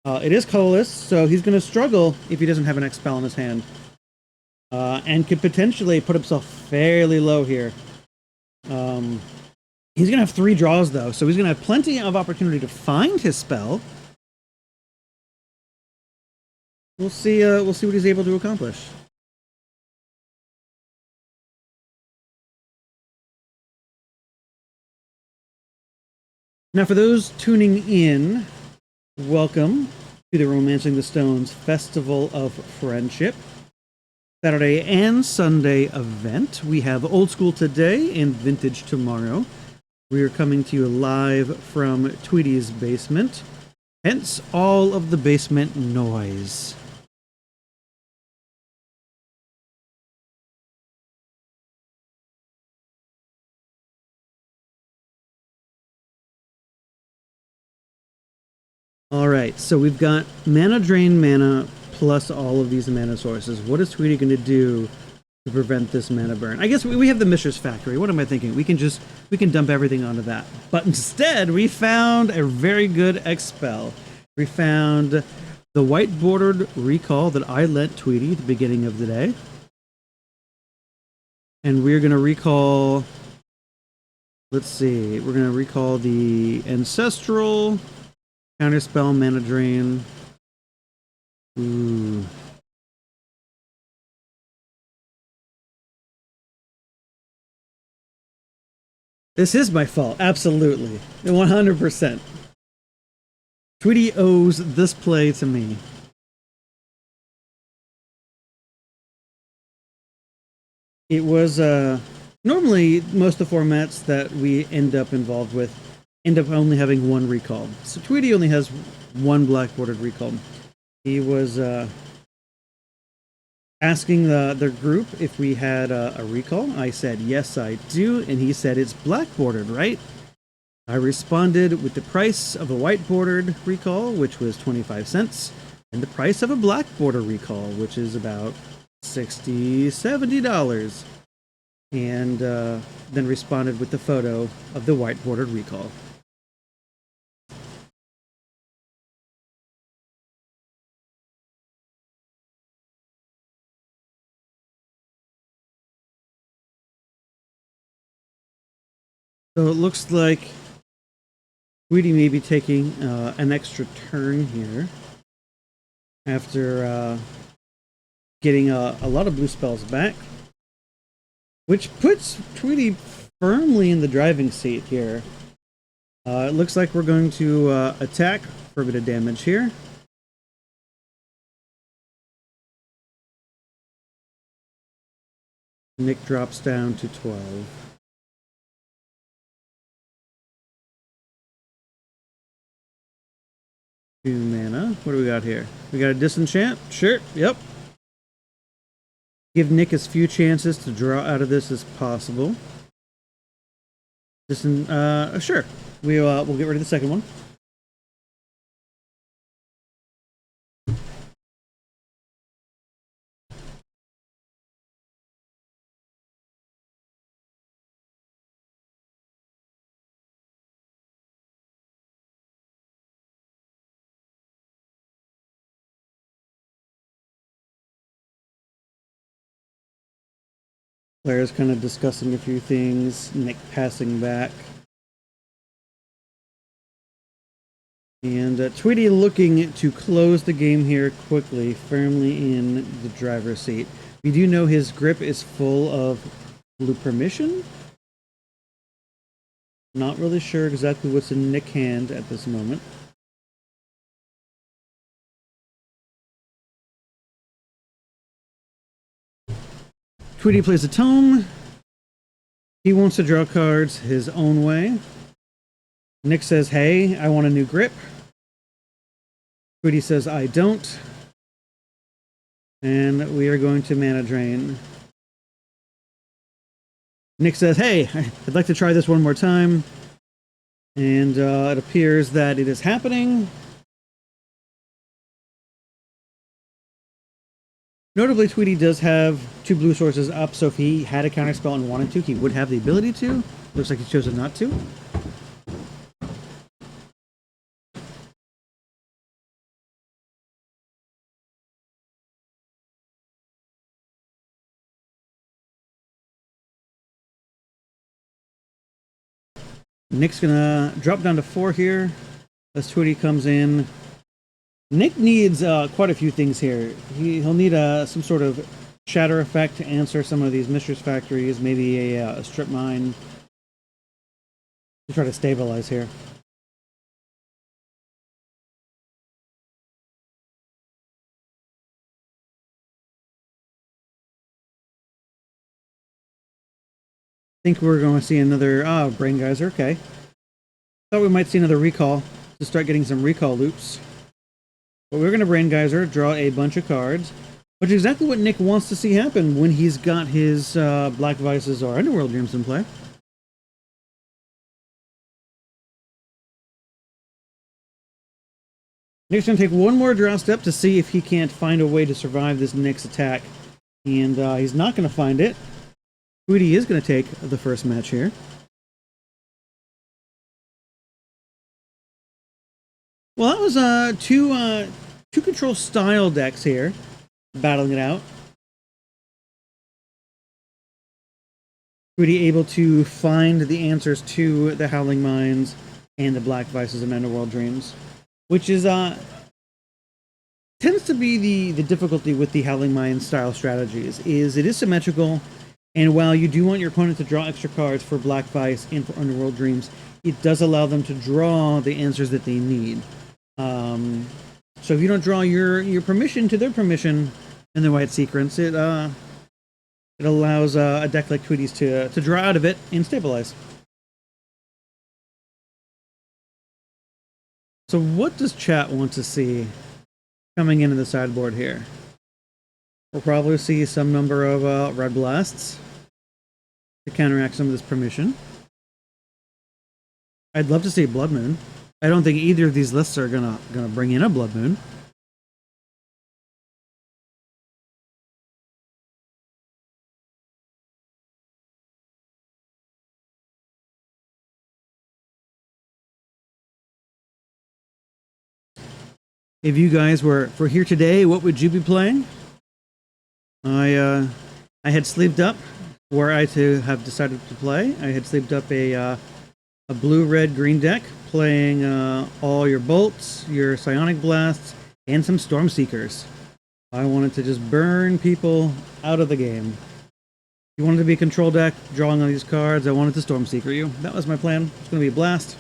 It is colorless, so he's going to struggle if he doesn't have an Expel in his hand. And could potentially put himself fairly low here. He's going to have 3 draws, though, so he's going to have plenty of opportunity to find his spell. We'll see what he's able to accomplish. Now, for those tuning in, welcome to the Romancing the Stones Festival of Friendship. Saturday and Sunday event. We have Old School today and Vintage tomorrow. We are coming to you live from Tweety's basement, hence all of the basement noise. All right, so we've got Mana Drain mana plus all of these mana sources. What is Tweety going to do to prevent this mana burn? I guess we have the Mishra's Factory. What am I thinking? We can dump everything onto that. But instead, we found a very good Expel. We found the white bordered Recall that I lent Tweety at the beginning of the day. And we're going to recall, let's see, we're going to recall the Ancestral, Counterspell, Mana Drain. Ooh. This is my fault, absolutely. 100%. Tweety owes this play to me. It was, normally most of the formats that we end up involved with end up only having 1 recall. So Tweety only has 1 black bordered recall. He was asking the group if we had a recall. I said, yes, I do. And he said, it's black bordered, right? I responded with the price of a white bordered recall, which was 25 cents, and the price of a black border recall, which is about $60, $70. And then responded with the photo of the white bordered recall. So it looks like Tweety may be taking an extra turn here after getting a lot of blue spells back, which puts Tweety firmly in the driving seat here. It looks like we're going to attack for a bit of damage here. Nick drops down to 12. Two mana. What do we got here? We got a disenchant? Sure. Yep. Give Nick as few chances to draw out of this as possible. Sure. We'll get rid of the second one. Players kind of discussing a few things. Nick passing back. And Tweety looking to close the game here quickly, firmly in the driver's seat. We do know his grip is full of blue permission. Not really sure exactly what's in Nick's hand at this moment. Tweety plays a tome. He wants to draw cards his own way. Nick says, hey, I want a new grip. Tweety says, I don't. And we are going to mana drain. Nick says, hey, I'd like to try this one more time. And it appears that it is happening. Notably, Tweety does have 2 blue sources up, so if he had a counterspell and wanted to, he would have the ability to. Looks like he's chosen not to. Nick's gonna drop down to 4 here as Tweety comes in. Nick needs quite a few things here. He'll need some sort of shatter effect to answer some of these Mistress Factories, maybe a strip mine to try to stabilize here. I think we're going to see another Brain Geyser. Okay. Thought we might see another recall to start getting some recall loops. But we're going to Brain Geyser, draw a bunch of cards, which is exactly what Nick wants to see happen when he's got his Black Vices or Underworld Dreams in play. Nick's going to take one more draw step to see if he can't find a way to survive this next attack. And he's not going to find it. Tweety is going to take the first match here. Well, that was two control style decks here, battling it out. Tweety able to find the answers to the Howling Mines and the Black Vices and Underworld Dreams, which is tends to be the difficulty with the Howling Mines style strategies. Is it is symmetrical, and while you do want your opponent to draw extra cards for Black Vice and for Underworld Dreams, it does allow them to draw the answers that they need. So if you don't draw your permission to their permission in the white sequence, it allows a deck like Tweety's to draw out of it and stabilize. So what does chat want to see coming into the sideboard here? We'll probably see some number of Red Blasts to counteract some of this permission. I'd love to see Blood Moon. I don't think either of these lists are gonna bring in a Blood Moon. If you guys were here today, what would you be playing? I had sleeved up were I to have decided to play. I had sleeved up a blue, red, green deck, playing all your bolts, your psionic blasts, and some storm seekers. I wanted to just burn people out of the game. You wanted to be a control deck, drawing all these cards. I wanted to storm seeker you. That was my plan. It's going to be a blast.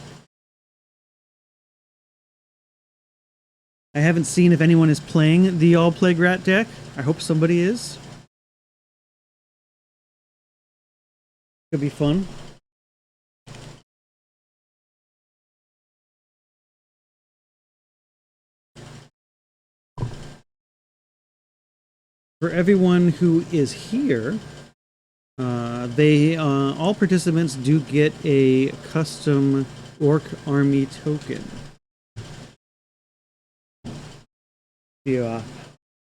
I haven't seen if anyone is playing the All Plague Rat deck. I hope somebody is. Could be fun. For everyone who is here, all participants do get a custom Orc Army token. You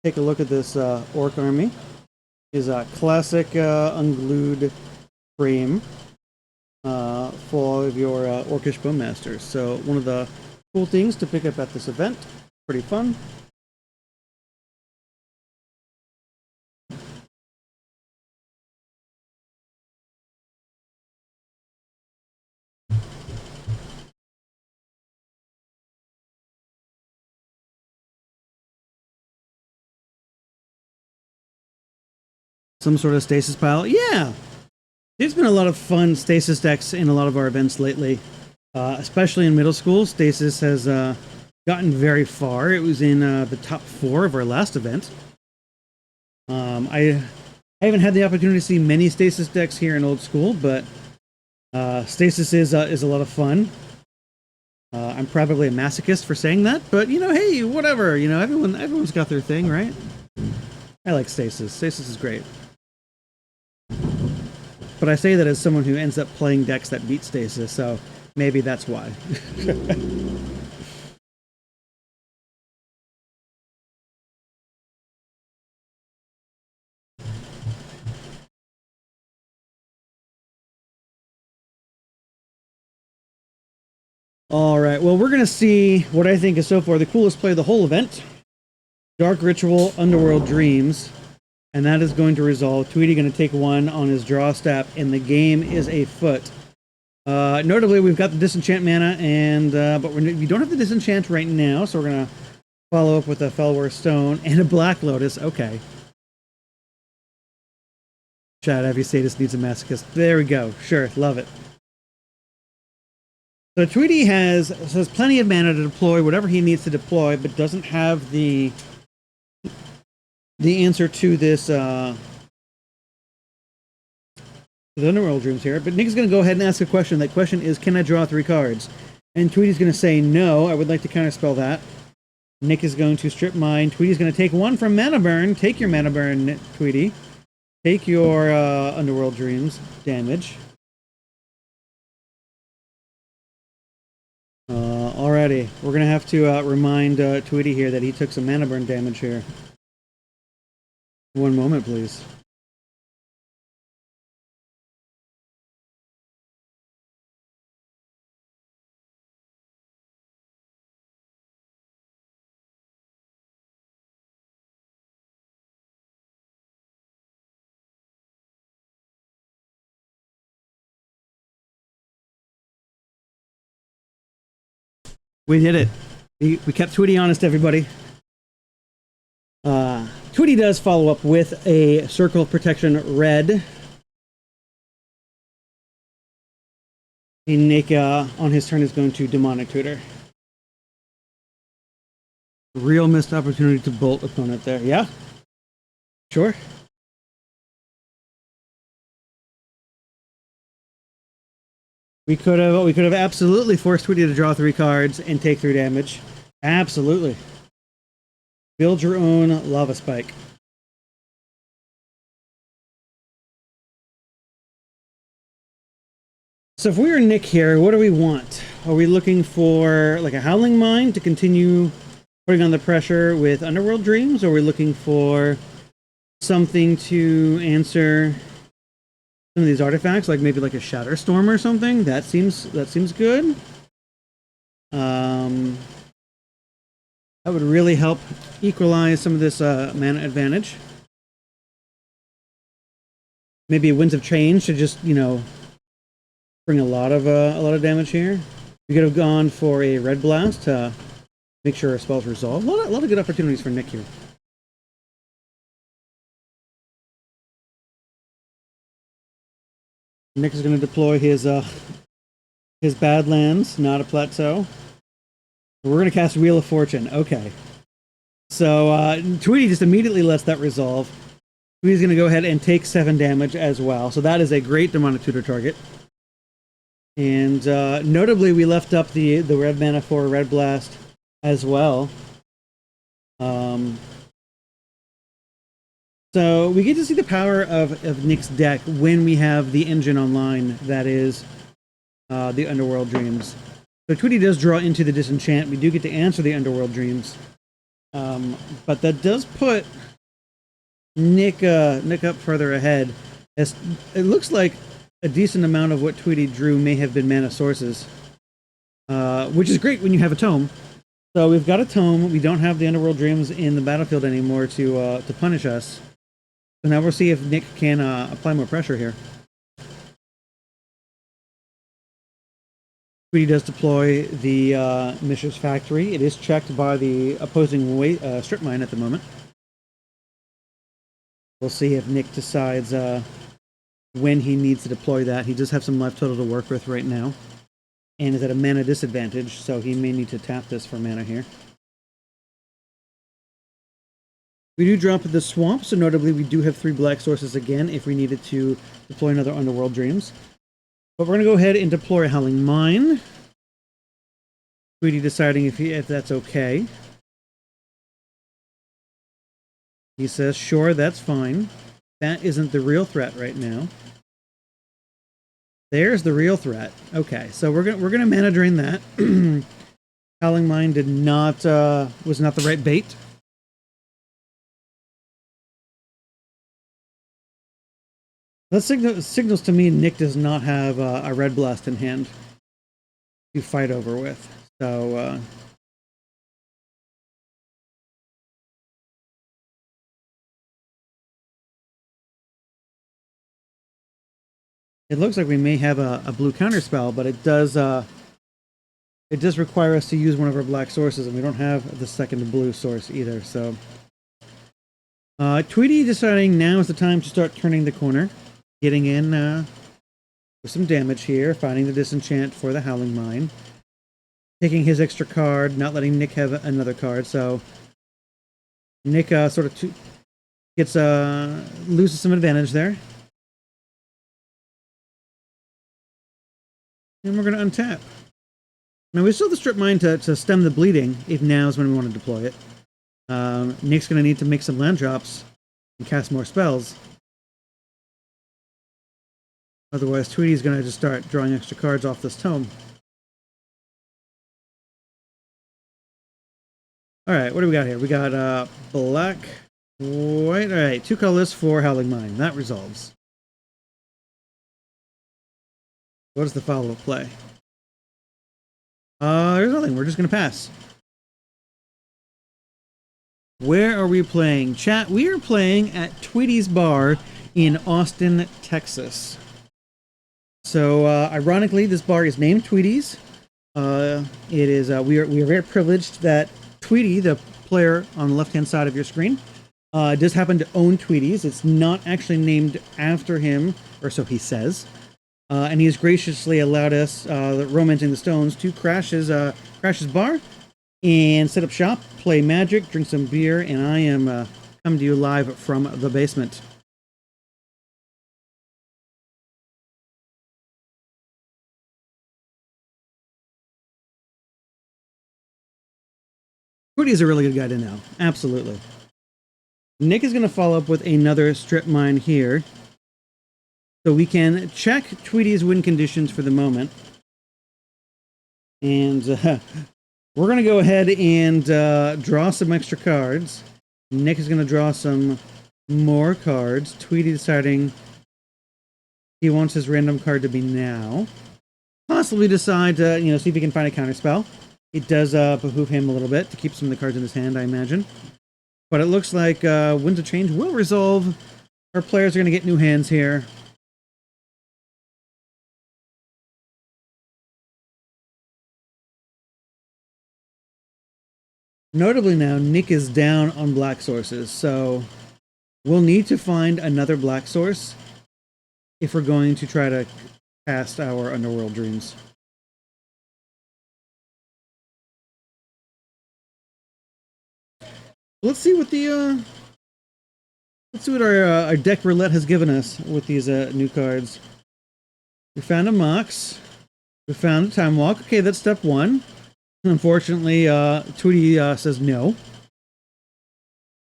take a look at this Orc Army. Is a classic unglued frame for all of your Orcish Bowmasters. So one of the cool things to pick up at this event. Pretty fun. Some sort of stasis pile. Yeah! There's been a lot of fun stasis decks in a lot of our events lately. Especially in middle school, stasis has gotten very far. It was in the top 4 of our last event. I haven't had the opportunity to see many stasis decks here in old school, but stasis is a lot of fun. I'm probably a masochist for saying that, but you know, hey, whatever. You know, everyone's got their thing, right? I like stasis. Stasis is great. But I say that as someone who ends up playing decks that beat stasis, so maybe that's why. All right, well, we're going to see what I think is so far the coolest play of the whole event. Dark Ritual, Underworld Dreams. And that is going to resolve. Tweety going to take 1 on his draw step, and the game is afoot. Notably, we've got the disenchant mana, and but we don't have the disenchant right now, so we're going to follow up with a Felwar Stone and a Black Lotus. Okay. Chad, Heavy Sadist needs a masochist. There we go. Sure, love it. So Tweety has plenty of mana to deploy whatever he needs to deploy, but doesn't have the answer to this the Underworld Dreams here. But Nick is going to go ahead and ask a question. That question is, can I draw 3 cards? And Tweety's going to say no. I would like to counterspell that. Nick is going to strip mine. Tweety's going to take 1 from Mana Burn. Take your Mana Burn, Tweety. Take your Underworld Dreams damage. Alrighty. We're going to have to remind Tweety here that he took some Mana Burn damage here. 1 moment, please. We did it. We kept Tweety honest, everybody. Tweety does follow up with a Circle of Protection red. And Nick, on his turn, is going to Demonic Tutor. Real missed opportunity to bolt opponent there. Yeah? Sure. We could have absolutely forced Tweety to draw 3 cards and take 3 damage. Absolutely. Build your own Lava Spike. So if we were Nick here, what do we want? Are we looking for like a Howling Mine to continue putting on the pressure with Underworld Dreams? Or are we looking for something to answer some of these artifacts, like maybe like a Shatter Storm or something? That seems good. That would really help equalize some of this mana advantage. Maybe a Winds of Change to just, you know, bring a lot of damage here. We could have gone for a Red Blast to make sure our spells resolve. A lot of good opportunities for Nick here. Nick is going to deploy his Badlands, not a Plateau. We're going to cast Wheel of Fortune. Okay. So Tweety just immediately lets that resolve. Tweety's going to go ahead and take 7 damage as well. So that is a great Demonic Tutor target. And notably, we left up the red mana for Red Blast as well. So we get to see the power of Nick's deck when we have the engine online, that is the Underworld Dreams. So Tweety does draw into the Disenchant. We do get to answer the Underworld Dreams. But that does put Nick up further ahead. As it looks like a decent amount of what Tweety drew may have been mana sources, which is great when you have a tome. So we've got a tome. We don't have the Underworld Dreams in the battlefield anymore to punish us. So now we'll see if Nick can apply more pressure here. Tweety does deploy the Mishra's Factory. It is checked by the opposing strip mine at the moment. We'll see if Nick decides when he needs to deploy that. He does have some life total to work with right now, and is at a mana disadvantage, so he may need to tap this for mana here. We do drop the swamp, so notably we do have 3 black sources again if we needed to deploy another Underworld Dreams. But we're going to go ahead and deploy Howling Mine. Tweety deciding if that's okay. He says, sure, that's fine. That isn't the real threat right now. There's the real threat. Okay, so we're gonna mana drain that. Howling Mine did not was not the right bait. That signals to me Nick does not have a Red Blast in hand to fight over with. So it looks like we may have a blue counterspell, but it does require us to use one of our black sources, and we don't have the second blue source either. So Tweety deciding now is the time to start turning the corner, getting in with some damage here, finding the disenchant for the Howling Mine, taking his extra card, not letting Nick have another card. So Nick sort of gets loses some advantage there. And we're going to untap. Now, we still have the Strip Mine to stem the bleeding, if now is when we want to deploy it. Nick's going to need to make some land drops and cast more spells. Otherwise, Tweety's going to just start drawing extra cards off this tome. Alright, what do we got here? We got black, white. Alright, 2 colors for Howling Mine. That resolves. What is the follow-up play? There's nothing. We're just going to pass. Where are we playing? Chat, we are playing at Tweety's Bar in Austin, Texas. So, ironically, this bar is named Tweety's. It is, we are very privileged that Tweety, the player on the left-hand side of your screen, does happen to own Tweety's. It's not actually named after him, or so he says. And he has graciously allowed us, Romancing the Stones, to crash his bar and set up shop, play Magic, drink some beer, and I am coming to you live from the basement. Tweety is a really good guy to know. Absolutely. Nick is going to follow up with another Strip Mine here. So we can check Tweety's win conditions for the moment. And we're going to go ahead and draw some extra cards. Nick is going to draw some more cards. Tweety deciding he wants his random card to be now. Possibly decide to, see if he can find a counterspell. It does behoove him a little bit to keep some of the cards in his hand, I imagine. But it looks like Winds of Change will resolve. Our players are going to get new hands here. Notably now, Nick is down on black sources, so we'll need to find another black source if we're going to try to cast our Underworld Dreams. Let's see what our deck roulette has given us with these new cards. We found a Mox. We found a Time Walk. Okay, that's step 1. Unfortunately, Tweety says no.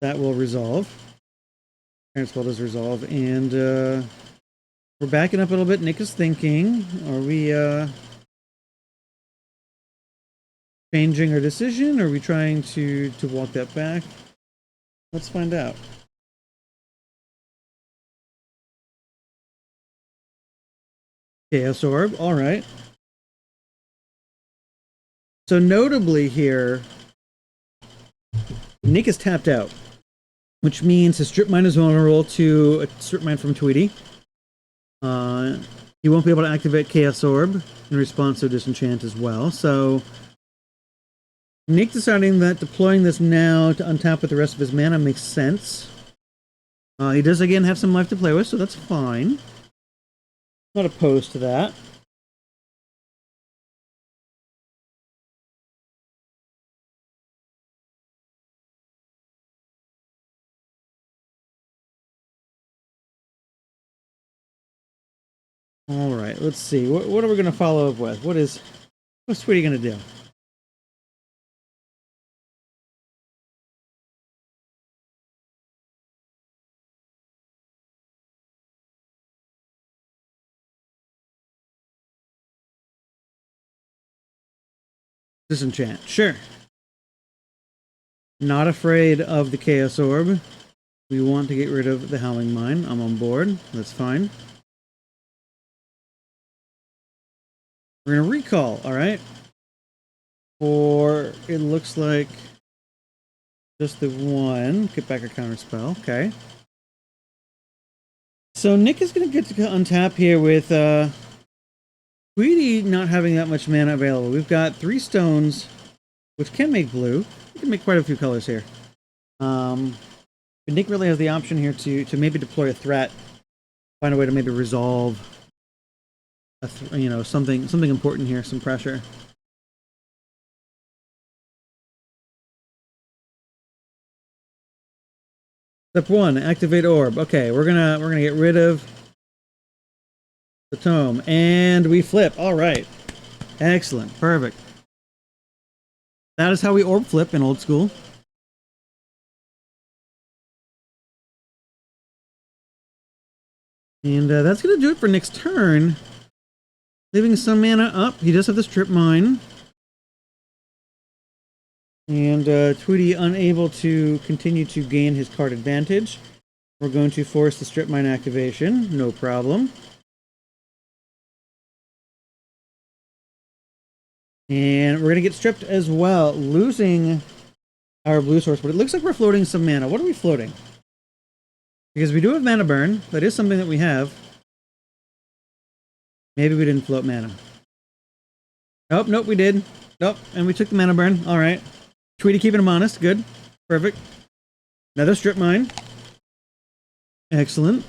That will resolve. Counterspell does resolve, and we're backing up a little bit. Nick is thinking, are we changing our decision? Or are we trying to walk that back? Let's find out. Chaos Orb, alright. So notably here, Nick is tapped out, which means his Strip Mine is vulnerable to a Strip Mine from Tweety. He won't be able to activate Chaos Orb in response to Disenchant as well. So Nick deciding that deploying this now to untap with the rest of his mana makes sense. He does again have some life to play with, so that's fine. Not opposed to that. All right, let's see. What are we going to follow up with? What's Tweety going to do? Disenchant. Sure. Not afraid of the Chaos Orb. We want to get rid of the Howling Mine. I'm on board. That's fine. We're going to recall, alright? Or it looks like just the one. Get back a counter spell. Okay. So Nick is going to get to untap here with Tweety not having that much mana available. We've got 3 stones, which can make blue. We can make quite a few colors here. But Nick really has the option here to maybe deploy a threat, find a way to maybe resolve something important here, some pressure. Step 1, activate orb. Okay, we're gonna get rid of the tome, and we flip. All right, excellent, perfect. That is how we orb flip in old school. And that's gonna do it for Nick's turn. Leaving some mana up. He does have the strip mine. And Tweety unable to continue to gain his card advantage. We're going to force the strip mine activation. No problem. And we're going to get stripped as well, losing our blue source. But it looks like we're floating some mana. What are we floating? Because we do have mana burn. That is something that we have. Maybe we didn't float mana. Oh, nope, we did. Nope, and we took the mana burn. All right. Tweety keeping him honest. Good. Perfect. Another strip mine. Excellent.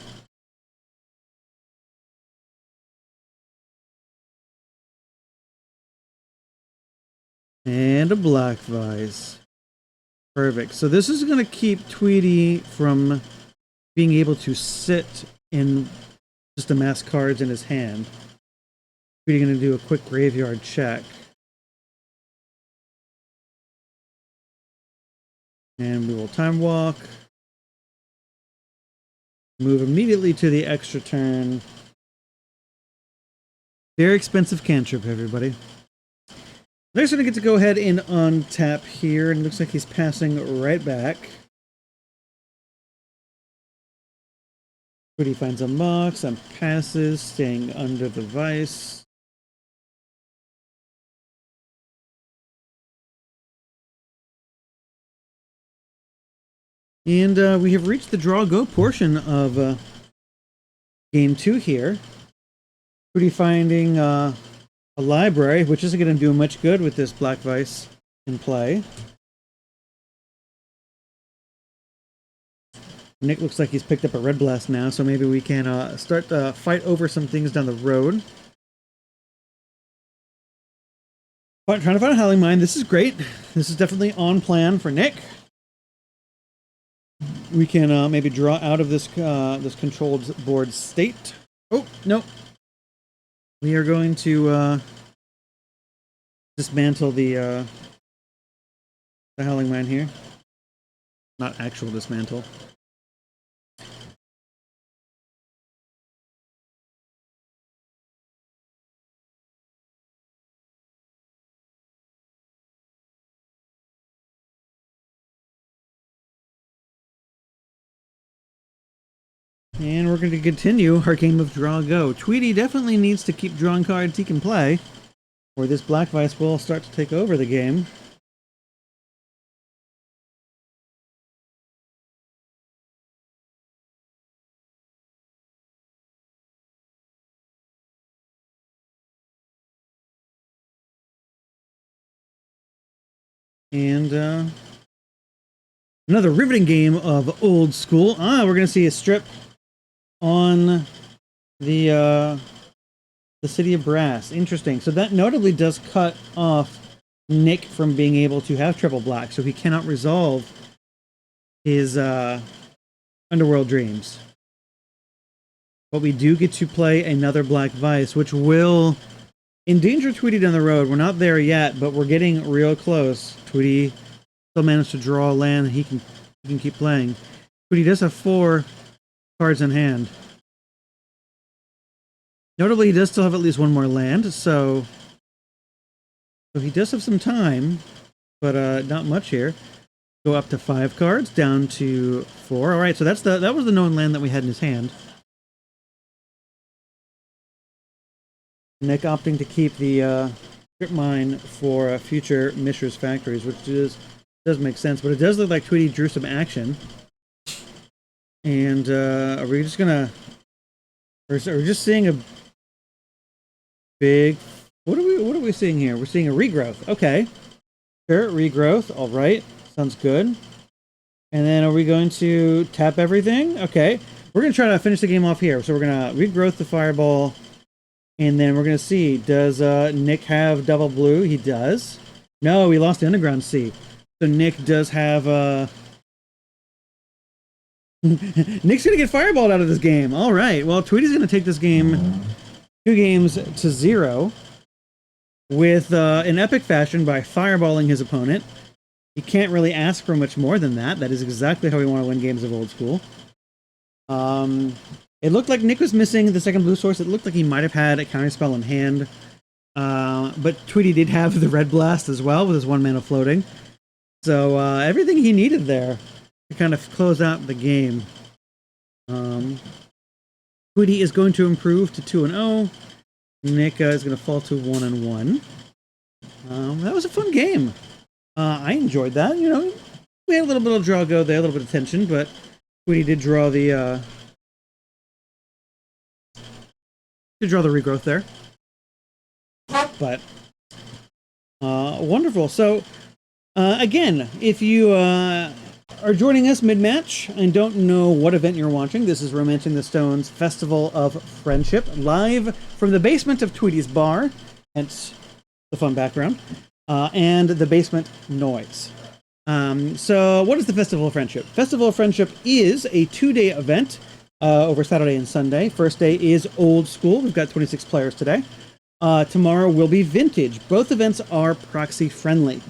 And a black vise. Perfect. So this is going to keep Tweety from being able to sit in just amass cards in his hand. Tweety going to do a quick graveyard check. And we will time walk. Move immediately to the extra turn. Very expensive cantrip, everybody. Next, going to get to go ahead and untap here, and it looks like he's passing right back. Tweety finds a box, and passes, staying under the vice. And we have reached the draw go portion of game 2 here. Tweety finding a library, which isn't going to do much good with this black vice in play. Nick looks like he's picked up a red blast now, so maybe we can start the fight over some things down the road. Trying to find a Howling Mine. This is great. This is definitely on plan for Nick. We can maybe draw out of this this controlled board state. Oh, no. We are going to dismantle the Howling Mine here. Not actual dismantle. And we're going to continue our game of Draw Go. Tweety definitely needs to keep drawing cards he can play, or this Black Vice will start to take over the game. And Another riveting game of Old School. We're gonna see a strip on the City of Brass. Interesting. So that notably does cut off Nick from being able to have triple black, so he cannot resolve his Underworld Dreams. But we do get to play another Black Vice, which will endanger Tweety down the road. We're not there yet, but we're getting real close. Tweety still managed to draw a land he can keep playing. Tweety does have 4 cards in hand. Notably, he does still have at least 1 more land, so he does have some time, but not much here. Go up to 5 cards, down to 4. All right, so that was the known land that we had in his hand. Nick opting to keep the strip mine for future Mishra's factories, which does make sense, but it does look like Tweety drew some action. And are we just gonna? Or are we just seeing a big? What are we seeing here? We're seeing a regrowth. Okay, sure, regrowth. All right, sounds good. And then are we going to tap everything? Okay, we're gonna try to finish the game off here. So we're gonna regrowth the fireball, and then we're gonna see, does Nick have double blue? He does. No, he lost the underground sea. So Nick does have Nick's gonna get fireballed out of this game. All right. Well, Tweety's gonna take this game 2 games to 0 with in epic fashion by fireballing his opponent. You can't really ask for much more than that. That is exactly how we want to win games of Old School. It looked like Nick was missing the second blue source. It looked like he might have had a counterspell in hand. But Tweety did have the red blast as well with his 1 mana floating. So everything he needed there to kind of close out the game. Tweety is going to improve to 2-0. Nick is going to fall to 1-1. That was a fun game. I enjoyed that. You know, we had a little bit of draw go there, a little bit of tension, but Tweety did draw the regrowth there. But wonderful. So again, if you are joining us mid-match and don't know what event you're watching, this is Romancing the Stones Festival of Friendship, live from the basement of Tweety's bar, hence the fun background, and the basement noise. So what is the Festival of Friendship? Festival of Friendship is a 2-day event over Saturday and Sunday. First day is Old School. We've got 26 players today. Tomorrow will be Vintage. Both events are proxy friendly.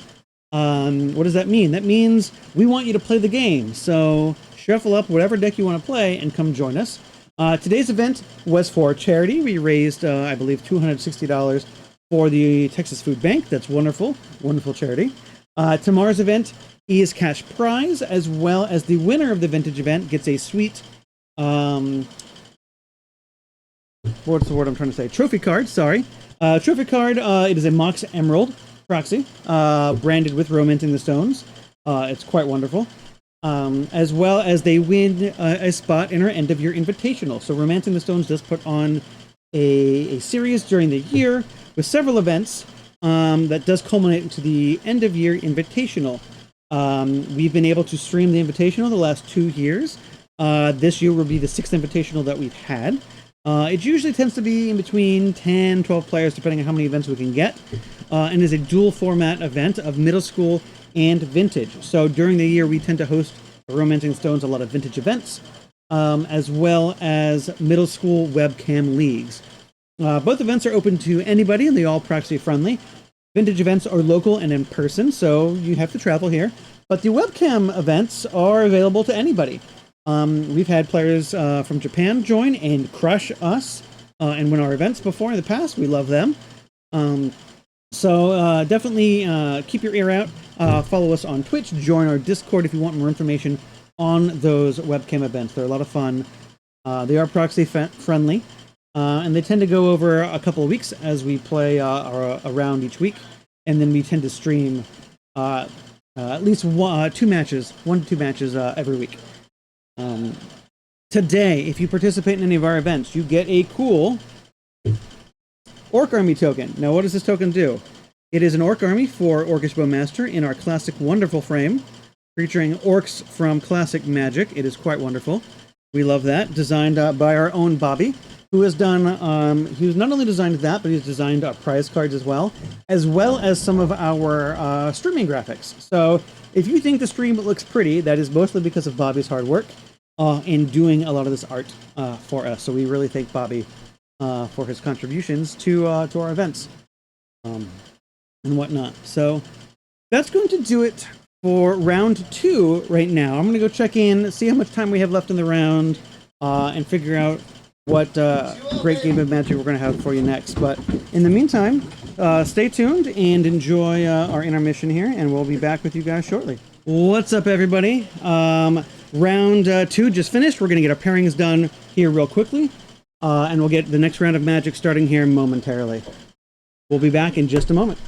What does that mean? That means we want you to play the game. So shuffle up whatever deck you want to play and come join us. Today's event was for charity. We raised, I believe, $260 for the Texas Food Bank. That's wonderful. Wonderful charity. Tomorrow's event is cash prize, as well as the winner of the Vintage event gets a sweet, what's the word I'm trying to say? Trophy card, sorry. Trophy card, it is a Mox Emerald proxy, branded with Romancing the Stones. It's quite wonderful. As well as they win a spot in our end of year invitational. So Romancing the Stones does put on a series during the year with several events that does culminate into the end of year invitational. We've been able to stream the invitational the last 2 years. This year will be the 6th invitational that we've had. It usually tends to be in between 10, 12 players, depending on how many events we can get, and is a dual format event of middle school and vintage. So during the year, we tend to host Romancing Stones a lot of vintage events, as well as middle school webcam leagues. Both events are open to anybody, and they all proxy friendly. Vintage events are local and in person, so you have to travel here. But the webcam events are available to anybody. We've had players from Japan join and crush us and win our events before in the past. We love them. So definitely keep your ear out. Follow us on Twitch. Join our Discord if you want more information on those webcam events. They're a lot of fun. They are proxy friendly. And they tend to go over a couple of weeks as we play around each week. And then we tend to stream at least 1 to 2 matches every week. Today, if you participate in any of our events, you get a cool Orc Army token. Now, what does this token do? It is an Orc Army for Orcish Bowmaster in our classic Wonderful frame. featuring orcs from classic Magic. It is quite wonderful. We love that. Designed by our own Bobby, who has done, he's not only designed that, but he's designed prize cards as well as some of our streaming graphics. So if you think the stream looks pretty, that is mostly because of Bobby's hard work in doing a lot of this art for us. So we really thank Bobby for his contributions to our events and whatnot. So that's going to do it for round 2 right now. I'm going to go check in, see how much time we have left in the round, and figure out what great game of Magic we're going to have for you next. But in the meantime, stay tuned and enjoy our intermission here, and we'll be back with you guys shortly. What's up, everybody? Round 2 just finished. We're going to get our pairings done here real quickly, and we'll get the next round of Magic starting here momentarily. We'll be back in just a moment.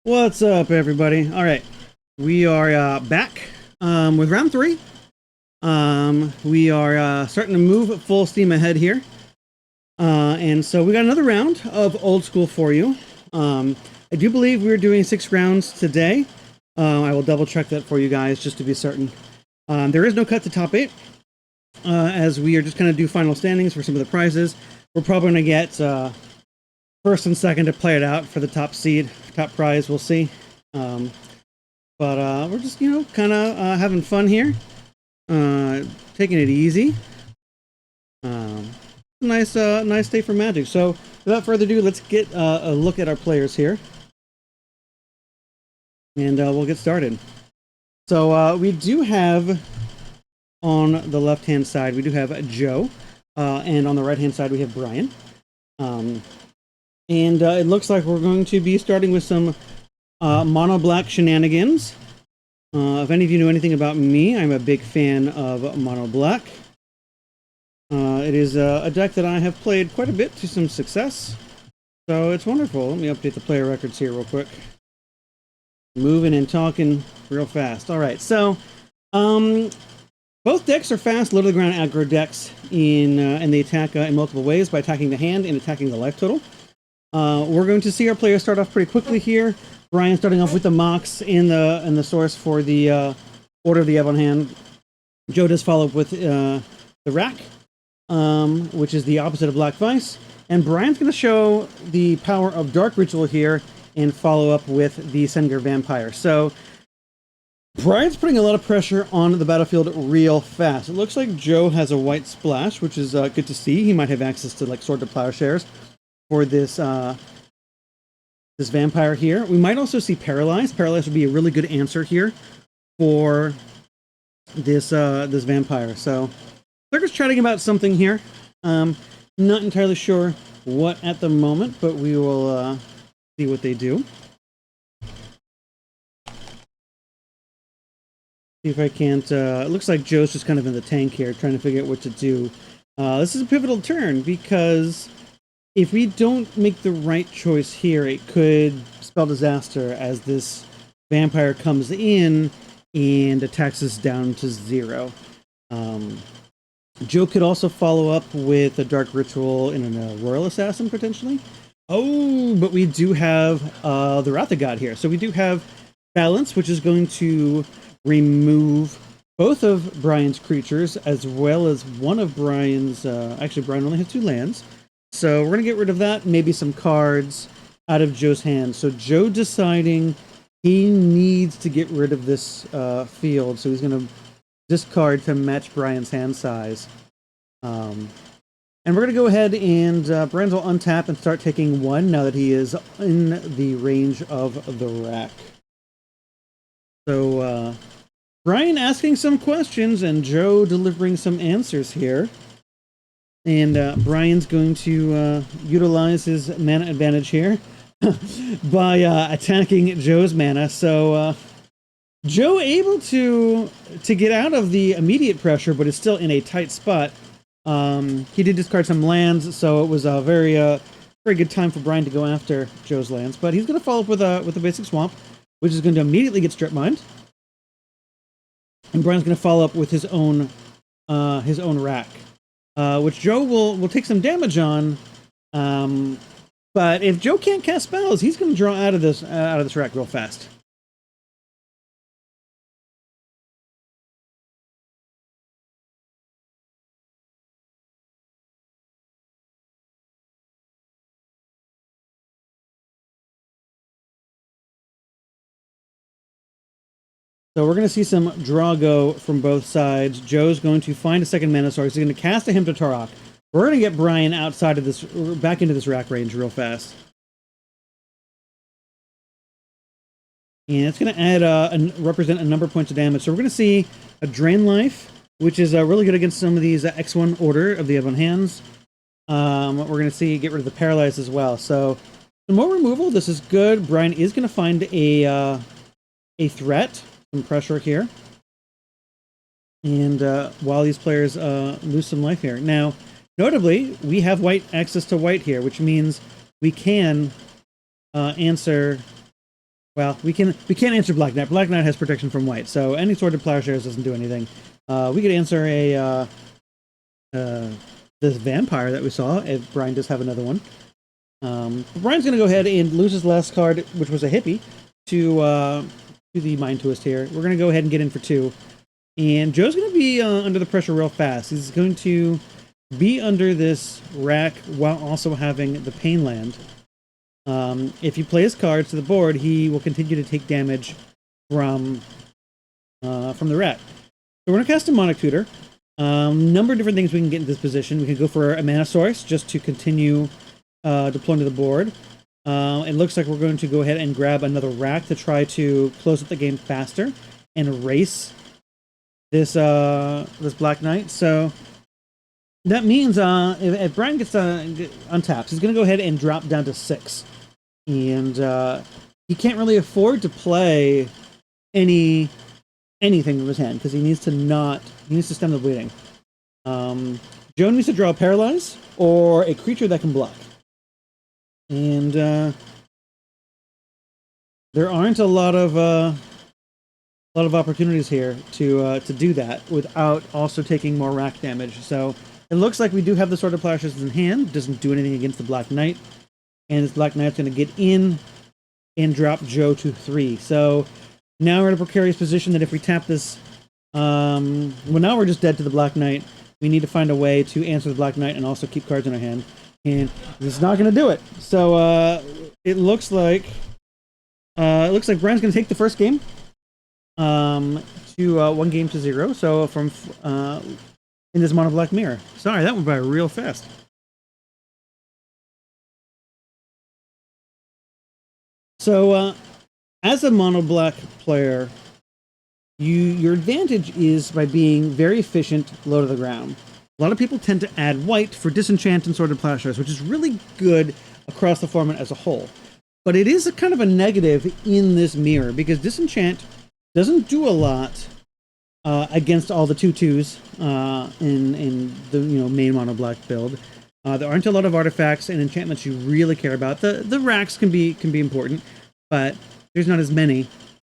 What's up, everybody? All right, we are back with round 3. We are starting to move full steam ahead here, and so we got another round of old school for you. I do believe we're doing 6 rounds today. I will double check that for you guys just to be certain. There is no cut to top 8, as we are just going to do final standings for some of the prizes. We're probably going to get first and second to play it out for the top seed, top prize. We'll see. But we're just, kind of having fun here, taking it easy. Nice day for Magic. So without further ado, let's get a look at our players here, and we'll get started. So we do have on the left-hand side, we do have Joe, and on the right-hand side, we have Brian. And it looks like we're going to be starting with some mono black shenanigans. If any of you know anything about me, I'm a big fan of mono black. It is a deck that I have played quite a bit to some success, so it's wonderful. Let me update the player records here real quick. Moving and talking real fast. All right, so both decks are fast, low to the ground aggro decks, and they attack in multiple ways by attacking the hand and attacking the life total. We're going to see our players start off pretty quickly here. Brian starting off with the Mox in the source for the Order of the Ebon Hand. Joe does follow up with the Rack, which is the opposite of Black Vice. And Brian's going to show the power of Dark Ritual here and follow up with the Senger Vampire. So Brian's putting a lot of pressure on the battlefield real fast. It looks like Joe has a white splash, which is good to see. He might have access to like Sword to Plowshares for this this vampire here. We might also see Paralyzed. Paralyzed would be a really good answer here for this this vampire. So they're just chatting about something here. Not entirely sure what at the moment, but we will see what they do. See if I can't... it looks like Joe's just kind of in the tank here, trying to figure out what to do. This is a pivotal turn, because if we don't make the right choice here, it could spell disaster as this vampire comes in and attacks us down to 0. Joe could also follow up with a Dark Ritual and a Royal Assassin, potentially. Oh, but we do have the Wrath of God here. So we do have Balance, which is going to remove both of Brian's creatures, as well as one of Brian's... actually, Brian only has 2 lands. So we're going to get rid of that, maybe some cards out of Joe's hand. So Joe deciding he needs to get rid of this field, so he's going to discard to match Brian's hand size. And we're going to go ahead and Brian will untap and start taking 1 now that he is in the range of the rack. So Brian asking some questions and Joe delivering some answers here. And Brian's going to utilize his mana advantage here by attacking Joe's mana. So Joe able to get out of the immediate pressure, but is still in a tight spot. He did discard some lands, so it was a very good time for Brian to go after Joe's lands. But he's going to follow up with a basic swamp, which is going to immediately get strip mined. And Brian's going to follow up with his own rack. Which Joe will take some damage on, but if Joe can't cast spells, he's going to draw out of this rack real fast. So we're going to see some draw go from both sides. Joe's going to find a second mana source. He's going to cast a Hymn to Tarok. We're going to get Brian outside of this, back into this rack range real fast. And it's going to add represent a number of points of damage. So we're going to see a Drain Life, which is really good against some of these X1 Order of the Ebon Hands. We're going to see get rid of the Paralyze as well. So some more removal. This is good. Brian is going to find a threat. Some pressure here. And while these players lose some life here. Now, notably, we have white access to white here, which means we can answer... Well, we can't answer Black Knight. Black Knight has protection from white, so any Sword of Plowshares doesn't do anything. We could answer this vampire that we saw, if Brian does have another one. Brian's going to go ahead and lose his last card, which was a hippie, to the Mind Twist here. We're going to go ahead and get in for 2. And Joe's going to be under the pressure real fast. He's going to be under this rack while also having the Pain Land. If he plays cards to the board, he will continue to take damage from the rack. So we're going to cast Demonic Tutor. Number of different things we can get in this position. We can go for a mana source just to continue deploying to the board. It looks like we're going to go ahead and grab another rack to try to close up the game faster and erase this this Black Knight. So that means if Brian gets untapped, he's going to go ahead and drop down to 6. And he can't really afford to play anything from his hand because he needs to stem the bleeding. Joe needs to draw Paralyze or a creature that can block. And there aren't a lot of opportunities here to do that without also taking more rack damage. So it looks like we do have the Sword of Plashers in hand. Doesn't do anything against the Black Knight, and this Black Knight's going to get in and drop Joe to 3. So now we're in a precarious position that if we tap this, well, now we're just dead to the Black Knight. We need to find a way to answer the Black Knight and also keep cards in our hand, and this is not going to do it. So it looks like Brian's going to take the first game. To 1-0. So from in this mono black mirror. Sorry, that went by real fast. So as a mono black player, your advantage is by being very efficient, low to the ground. A lot of people tend to add white for disenchant and Sword of Plowshares, which is really good across the format as a whole. But it is a kind of a negative in this mirror because disenchant doesn't do a lot against all the 2/2s in the main mono black build. There aren't a lot of artifacts and enchantments you really care about. The racks can be important, but there's not as many.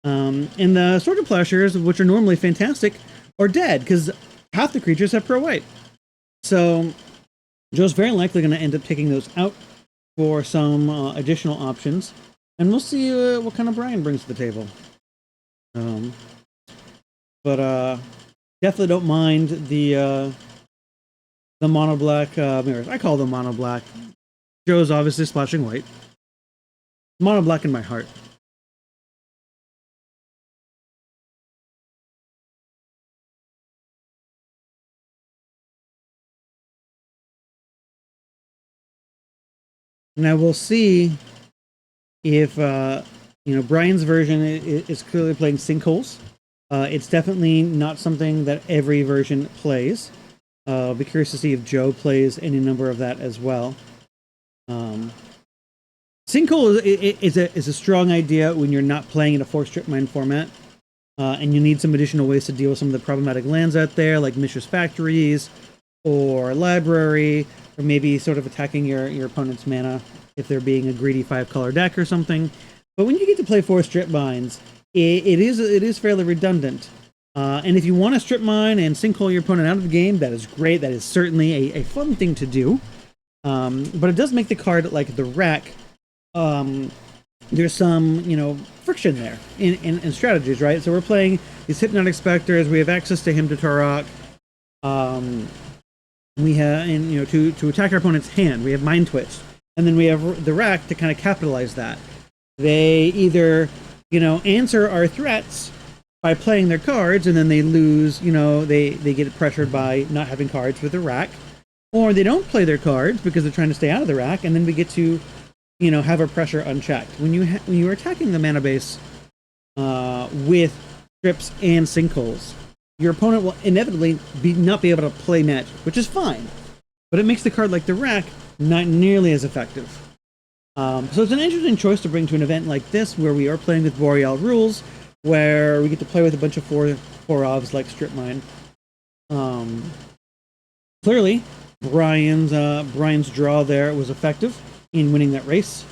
And the Sword of Plowshares, which are normally fantastic, are dead because half the creatures have pro white. So Joe's very likely going to end up taking those out for some additional options, and we'll see what kind of Brian brings to the table. But definitely don't mind the mono black mirrors. I call them mono black. Joe's obviously splashing white. Mono black in my heart. Now we'll see if Brian's version is clearly playing sinkholes. It's definitely not something that every version plays. I'll be curious to see if Joe plays any number of that as well. Sinkhole is a strong idea when you're not playing in a 4-strip mine format, and you need some additional ways to deal with some of the problematic lands out there, like Mishra's Factories, or Library, or maybe sort of attacking your opponent's mana if they're being a greedy 5-color deck or something. But when you get to play 4-strip mines, it is fairly redundant. And if you want to strip mine and sinkhole your opponent out of the game, that is great. That is certainly a fun thing to do. But it does make the card like the rack. There's some, friction there in strategies, right? So we're playing these Hypnotic Specters. We have access to Hymn to Turok. We have, and to attack our opponent's hand, we have Mind Twist, and then we have the rack to kind of capitalize that. They either, answer our threats by playing their cards, and then they lose. They get pressured by not having cards with the rack, or they don't play their cards because they're trying to stay out of the rack, and then we get to have our pressure unchecked. When you're attacking the mana base with strips and sinkholes, your opponent will inevitably not be able to play magic, which is fine, but it makes the card like the rack not nearly as effective. So it's an interesting choice to bring to an event like this, where we are playing with Boreal rules, where we get to play with a bunch of four-ofs like Strip Mine. Clearly, Brian's draw there was effective in winning that race.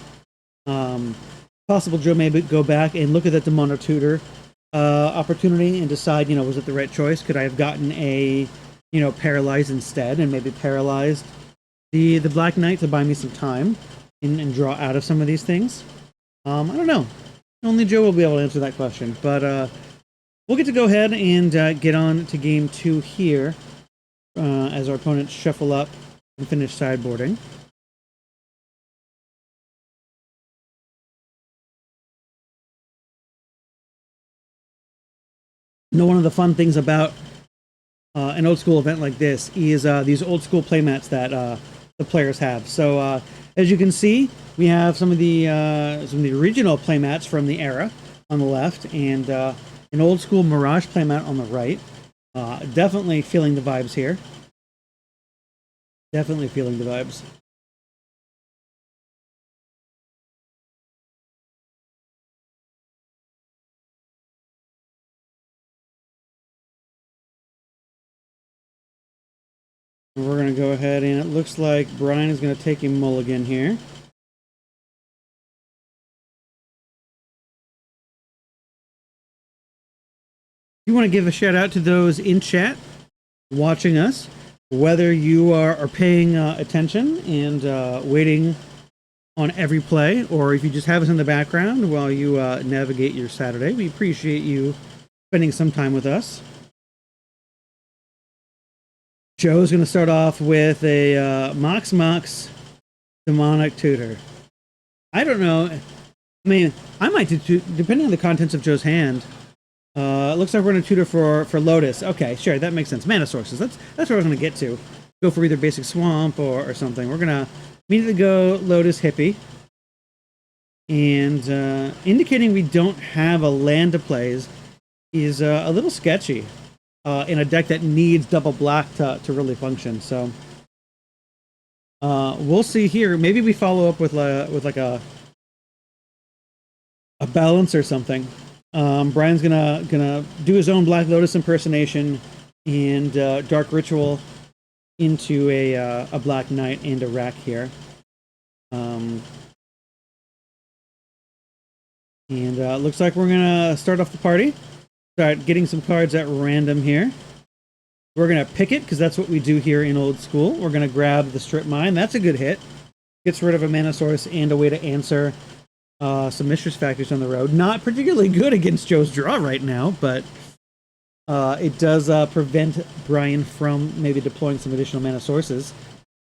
Possible Joe may go back and look at that Demono Tutor opportunity and decide, was it the right choice? Could I have gotten a, Paralyze instead, and maybe paralyzed the Black Knight to buy me some time and draw out of some of these things? I don't know. Only Joe will be able to answer that question. But we'll get to go ahead and get on to game 2 here as our opponents shuffle up and finish sideboarding. One of the fun things about an old school event like this is these old school playmats that the players have. So as you can see, we have some of the original playmats from the era on the left, and an old school Mirage playmat on the right. Definitely feeling the vibes here. Definitely feeling the vibes. We're going to go ahead, and it looks like Brian is going to take a mulligan here. You want to give a shout out to those in chat watching us, whether you are paying attention and waiting on every play, or if you just have us in the background while you navigate your Saturday. We appreciate you spending some time with us. Joe's going to start off with a Mox Demonic Tutor. I don't know. I mean, I might do, depending on the contents of Joe's hand. It looks like we're going to tutor for Lotus. Okay, sure, that makes sense. Mana sources. That's what I was going to get to. Go for either basic swamp or something. We're going to immediately go Lotus Hippie. And indicating we don't have a land to play is a little sketchy in a deck that needs double black to really function. So we'll see here. Maybe we follow up with like a balance or something. Brian's gonna do his own Black Lotus impersonation and Dark Ritual into a Black Knight and a Rack here. And looks like we're gonna start off the party. Start getting some cards at random here. We're gonna pick it because that's what we do here in Old School. We're gonna grab the Strip Mine. That's a good hit. Gets rid of a mana source and a way to answer some Mistress Factories on the road. Not particularly good against Joe's draw right now, but it does prevent Brian from maybe deploying some additional mana sources.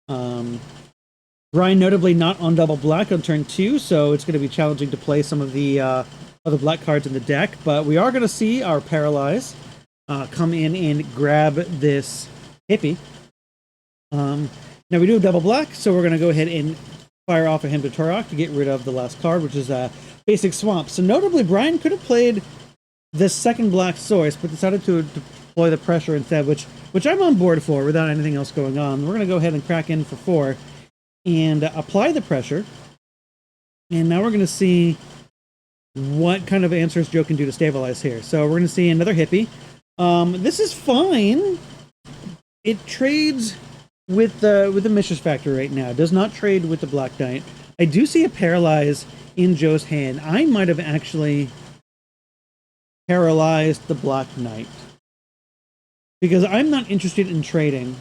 Brian notably not on double black on turn 2, so it's going to be challenging to play some of the other black cards in the deck, but we are going to see our Paralyze come in and grab this Hippie. Now we do have double black, so we're going to go ahead and fire off a Hymn to Torok to get rid of the last card, which is a basic swamp. So notably, Brian could have played the second black source, but decided to deploy the pressure instead, which I'm on board for without anything else going on. We're going to go ahead and crack in for 4 and apply the pressure. And now we're going to see what kind of answers Joe can do to stabilize here. So we're going to see another Hippie. This is fine. It trades with the Mistress Factory right now. It does not trade with the Black Knight. I do see a Paralyze in Joe's hand. I might have actually paralyzed the Black Knight because I'm not interested in trading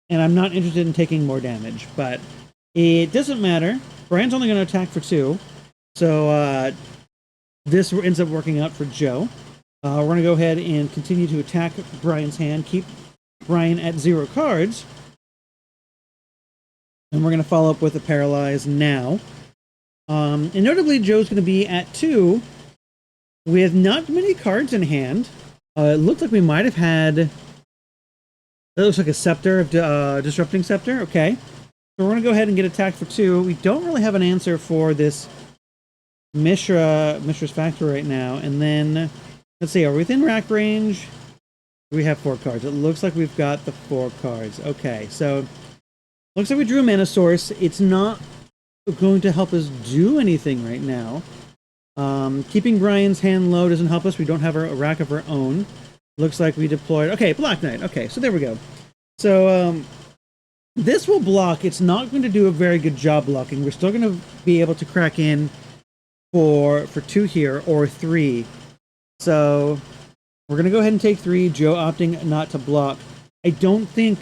and I'm not interested in taking more damage, but it doesn't matter. Brian's only going to attack for 2, so this ends up working out for Joe. We're going to go ahead and continue to attack Brian's hand, keep Brian at 0 cards, and we're going to follow up with a Paralyze now. And notably, Joe's going to be at 2 with not many cards in hand. It looked like we might have had... That looks like a Scepter, Disrupting Scepter. Okay. So we're going to go ahead and get attacked for 2. We don't really have an answer for this Mistress Factory right now. And then, let's see, are we within rack range? We have 4 cards. It looks like we've got the 4 cards. Okay, so looks like we drew a mana source. It's not going to help us do anything right now. Keeping Brian's hand low doesn't help us. We don't have a rack of our own. Looks like we deployed... Okay, Black Knight. Okay, so there we go. So, this will block. It's not going to do a very good job blocking. We're still going to be able to crack in for 2 here, or 3. So, we're going to go ahead and take 3. Joe opting not to block. I don't think,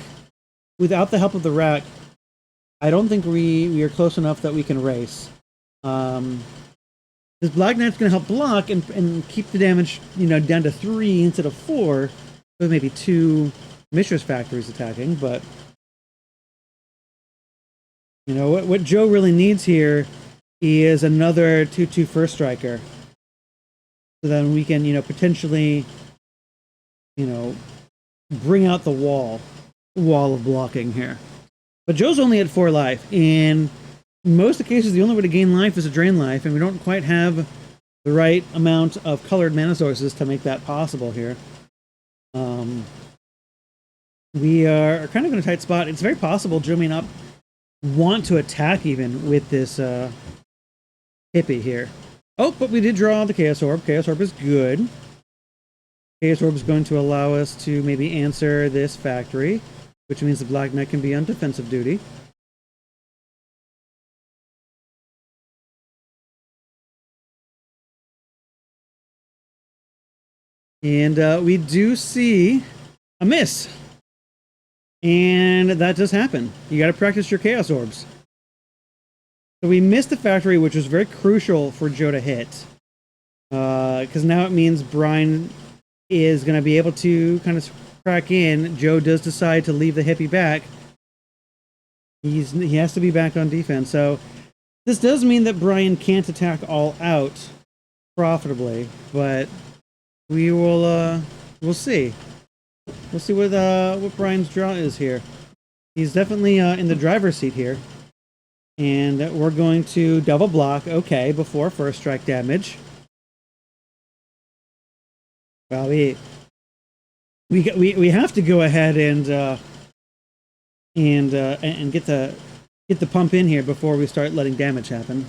without the help of the rack, I don't think we are close enough that we can race. This Black Knight's going to help block and keep the damage, down to 3 instead of 4, with maybe 2 Mistress Factories attacking, but what Joe really needs here is another 2/2 First Striker. So then we can, potentially, bring out the wall of blocking here. But Joe's only at 4 life, and in most of the cases, the only way to gain life is to drain life, and we don't quite have the right amount of colored mana sources to make that possible here. We are kind of in a tight spot. It's very possible Joe may not want to attack even with this Hippie here. Oh, but we did draw the Chaos Orb. Chaos Orb is good. Chaos Orb is going to allow us to maybe answer this factory. which means the Black Knight can be on defensive duty. And we do see a miss. And that does happen. You got to practice your Chaos Orbs. So we missed the factory, which was very crucial for Joe to hit. Because now it means Brian is going to be able to kind of crack in. Joe does decide to leave the hippie back. He has to be back on defense. So this does mean that Brian can't attack all out profitably, but we will we'll see. We'll see what Brian's draw is here. He's definitely in the driver's seat here. And we're going to double block, okay, before first strike damage. Well, we have to go ahead and get the pump in here before we start letting damage happen.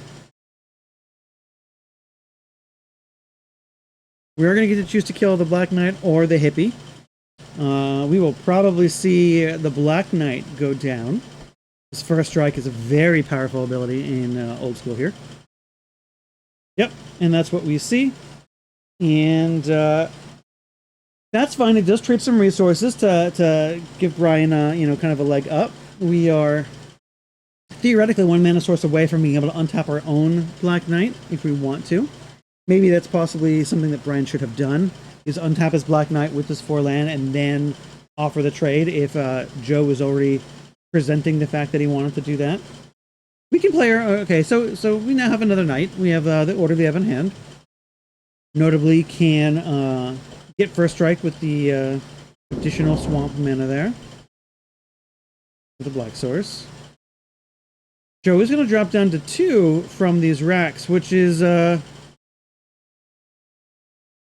We are going to get to choose to kill the Black Knight or the hippie. We will probably see the Black Knight go down. His first strike is a very powerful ability in Old School here. Yep, and that's what we see. And that's fine. It does trade some resources to give Brian, kind of a leg up. We are theoretically one mana source away from being able to untap our own Black Knight if we want to. Maybe that's possibly something that Brian should have done, is untap his Black Knight with his 4 land and then offer the trade if Joe was already presenting the fact that he wanted to do that. We can play our... Okay, so we now have another knight. We have the Order of the Ebon Hand. Notably can get first strike with the additional swamp mana there. With the Black Source. Joe is going to drop down to 2 from these racks, which is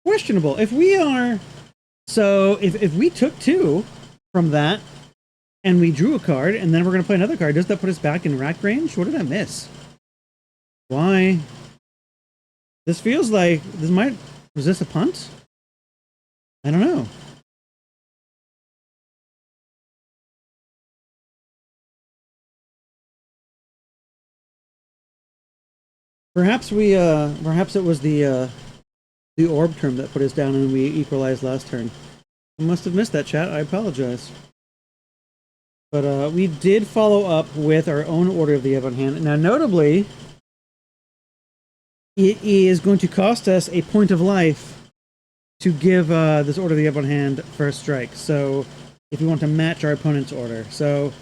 questionable. If we are... So, if we took 2 from that, and we drew a card, and then we're going to play another card, does that put us back in rack range? What did I miss? Why? This feels like... This might... Was this a punt? I don't know. Perhaps perhaps it was the orb term that put us down and we equalized last turn. I must have missed that, chat. I apologize. But we did follow up with our own Order of the Ebon Hand. Now, notably, it is going to cost us a point of life to give this Order of the Ebon Hand first strike. So, if we want to match our opponent's order. So,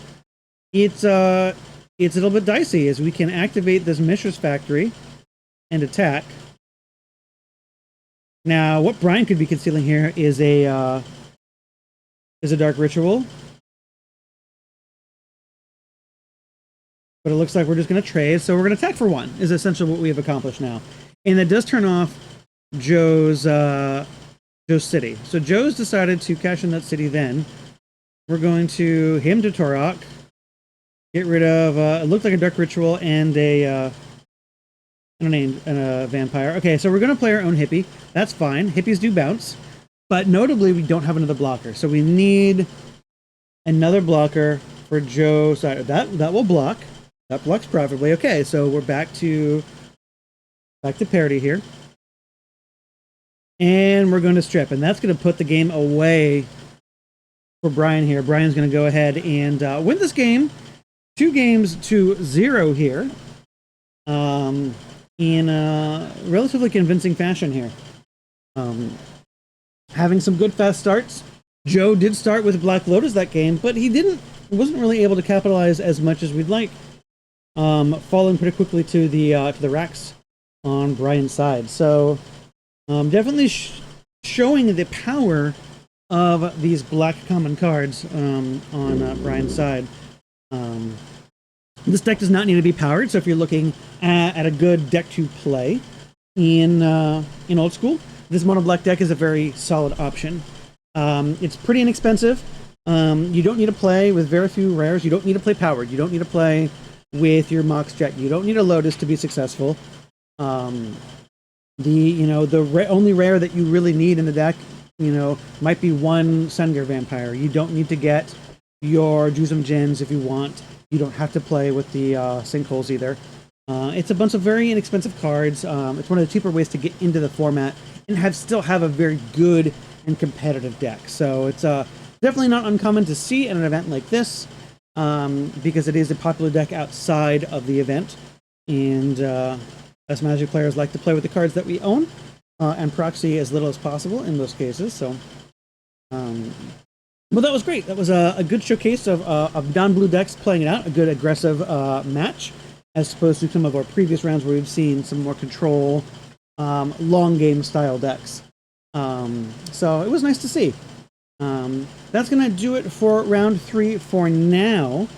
it's a little bit dicey, as we can activate this Mishra's Factory and attack. Now, what Brian could be concealing here is a Dark Ritual. But it looks like we're just going to trade, so we're going to attack for 1, is essentially what we have accomplished now. And that does turn off Joe's city. So Joe's decided to cash in that city then. We're going to him to Torok. Get rid of, it looked like a Dark Ritual and a Vampire. Okay, so we're going to play our own Hippie. That's fine. Hippies do bounce. But notably, we don't have another blocker. So we need another blocker for Joe's side. That will block. That blocks profitably. Okay, so we're back to parity here. And we're going to strip. And that's going to put the game away for Brian here. Brian's going to go ahead and win this game. 2 games to 0 here. In a relatively convincing fashion here. Having some good fast starts. Joe did start with Black Lotus that game, but he wasn't really able to capitalize as much as we'd like. Falling pretty quickly to the racks on Brian's side. So definitely showing the power of these black common cards on Brian's side. This deck does not need to be powered, so if you're looking at a good deck to play in Old School, this mono black deck is a very solid option. It's pretty inexpensive. You don't need to play with very few rares. You don't need to play powered. You don't need to play with your Mox Jet. You don't need a Lotus to be successful. The only rare that you really need in the deck, might be 1 Sungear Vampire. You don't need to get your Jusum Gens if you want. You don't have to play with the sinkholes either. It's a bunch of very inexpensive cards. It's one of the cheaper ways to get into the format and still have a very good and competitive deck. So it's definitely not uncommon to see at an event like this, because it is a popular deck outside of the event. And us Magic players like to play with the cards that we own and proxy as little as possible in those cases. So, well, that was great. That was a good showcase of non-blue decks playing it out, a good aggressive match, as opposed to some of our previous rounds where we've seen some more control, long game style decks. So it was nice to see. That's going to do it for round 3 for now.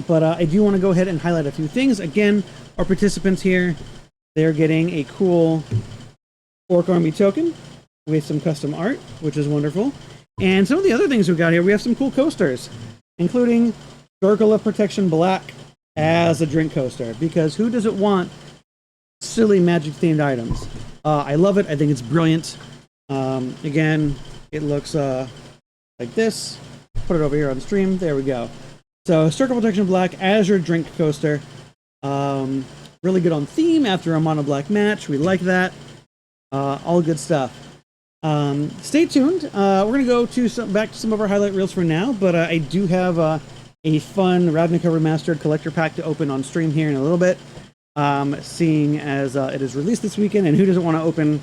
But I do want to go ahead and highlight a few things. Again, our participants here, they're getting a cool Orc Army token with some custom art, which is wonderful. And some of the other things we've got here, we have some cool coasters, including Circle of Protection Black as a drink coaster, because who doesn't want silly Magic-themed items? I love it. I think it's brilliant. Again, it looks like this. Put it over here on stream. There we go. So, Circle Protection Black as your drink coaster. Really good on theme after a mono black match. We like that. All good stuff. Stay tuned. We're going to go to back to some of our highlight reels for now, but I do have a fun Ravnica Remastered collector pack to open on stream here in a little bit, seeing as it is released this weekend, and who doesn't want to open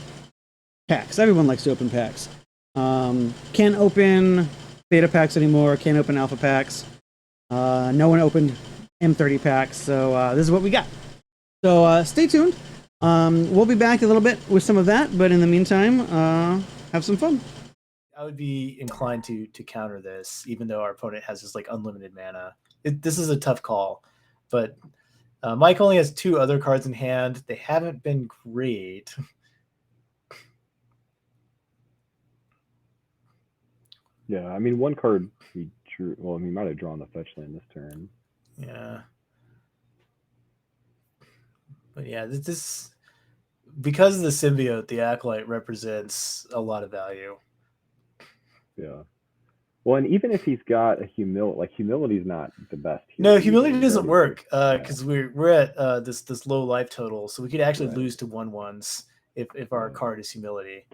packs? Everyone likes to open packs. Can't open beta packs anymore, can't open alpha packs. No one opened M30 packs, so this is what we got. So stay tuned. We'll be back a little bit with some of that, but in the meantime, have some fun. I would be inclined to counter this, even though our opponent has this like unlimited mana. This is a tough call, but Mike only has 2 other cards in hand. They haven't been great. Yeah, I mean, one card he drew. Well, he might have drawn the fetch land this turn. Yeah. But yeah, this because of the symbiote, the Acolyte represents a lot of value. Yeah. Well, and even if he's got a humility, like humility's not the best. No, humility doesn't work because we're at this low life total, so we could actually lose to 1/1s if our card is humility,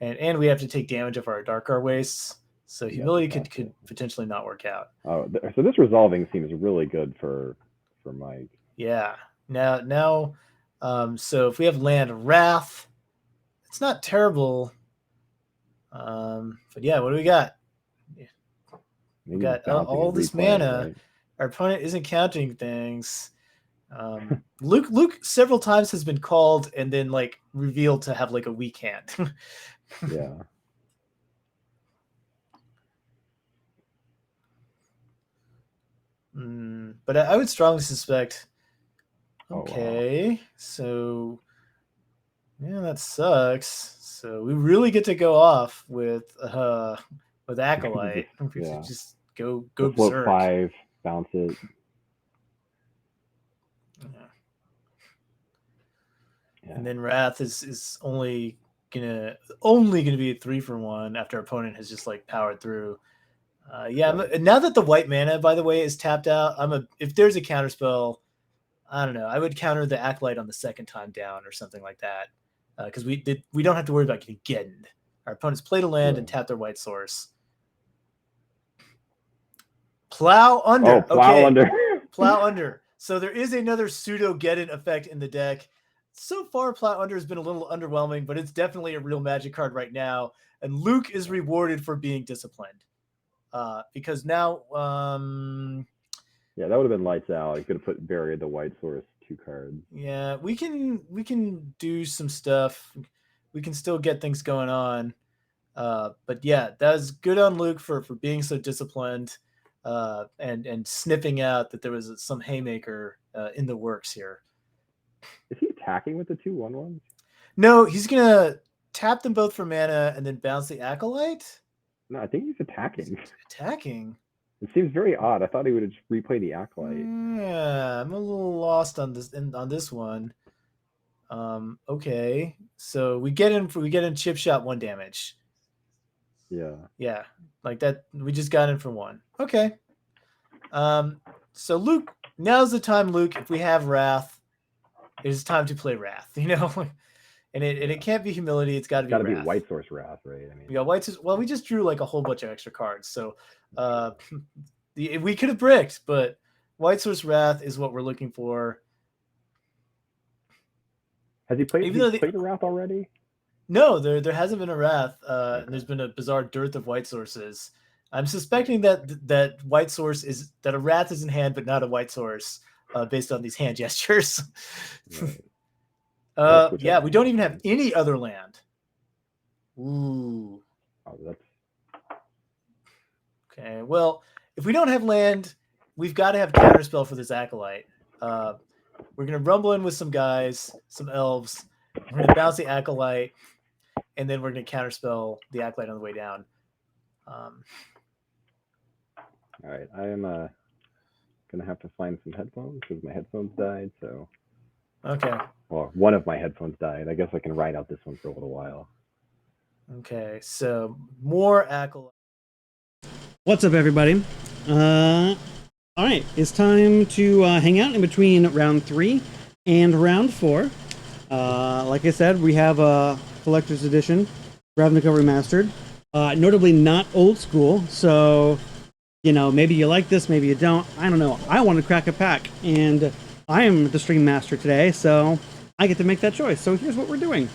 and we have to take damage of our Dark Art wastes. So humility could potentially not work out. Oh, so this resolving seems really good for Mike. Yeah. Now, so if we have land Wrath, it's not terrible. But yeah, what do we got? We got all this mana. Right? Our opponent isn't counting things. Luke several times has been called and then like revealed to have like a weak hand. Yeah. But I would strongly suspect. Okay, wow. So yeah, that sucks. So we really get to go off with Acolyte. Yeah. Just go berserk. 5, bounce it. Yeah. And then Wrath is only gonna be a 3-for-1 after our opponent has just like powered through. Now that the white mana, by the way, is tapped out, if there's a counterspell, I don't know, I would counter the Acolyte on the second time down or something like that, because we don't have to worry about getting Geddoned. Our opponents played a land and tapped their white source. Plow under. Oh, plow under. Plow under. So there is another pseudo Geddon effect in the deck. So far, Plow under has been a little underwhelming, but it's definitely a real Magic card right now. And Luke is rewarded for being disciplined. Because now, yeah, that would have been lights out. You could have buried the white source 2 cards. Yeah, we can do some stuff. We can still get things going on. But yeah, that was good on Luke for being so disciplined, and sniffing out that there was some haymaker in the works here. Is he attacking with the 2/1/1s? No, he's gonna tap them both for mana and then bounce the Acolyte. No, I think he's attacking. Attacking? It seems very odd. I thought he would have replay the Acolyte. Yeah, I'm a little lost on this one. Okay, so we get in chip shot 1 damage. Yeah. Yeah, like that. We just got in for one. Okay. So Luke, now's the time, Luke. If we have Wrath, it is time to play Wrath. You know, and it can't be humility. It's got to be. Got to be Wrath. White Source Wrath, right? I mean, We got White Source. Well, we just drew like a whole bunch of extra cards, so we could have bricked, but White Source Wrath is what we're looking for. has he played? Even though played a Wrath already? No, there hasn't been a Wrath, and there's been a bizarre dearth of White Sources. I'm suspecting that White Source is that a Wrath is in hand, but not a White Source, based on these hand gestures. Right. Yeah, we don't even have any other land. Ooh. Oh, that's Okay. Well, if we don't have land, we've got to have counterspell for this acolyte. We're gonna rumble in with some guys, some elves. We're gonna bounce the acolyte, and then we're gonna counterspell the acolyte on the way down. all right. I am gonna have to find some headphones because my headphones died. So Okay. well, one of my headphones died. I guess I can ride out this one for a little while. Okay. So more acolyte. What's up, everybody? All right, it's time to hang out in between round 3 and round 4. Like I said, we have a collector's edition, Ravnica Remastered. Notably not old school, so, you know, maybe you like this, maybe you don't. I don't know. I want to crack a pack, and I am the stream master today, so I get to make that choice. So here's what we're doing.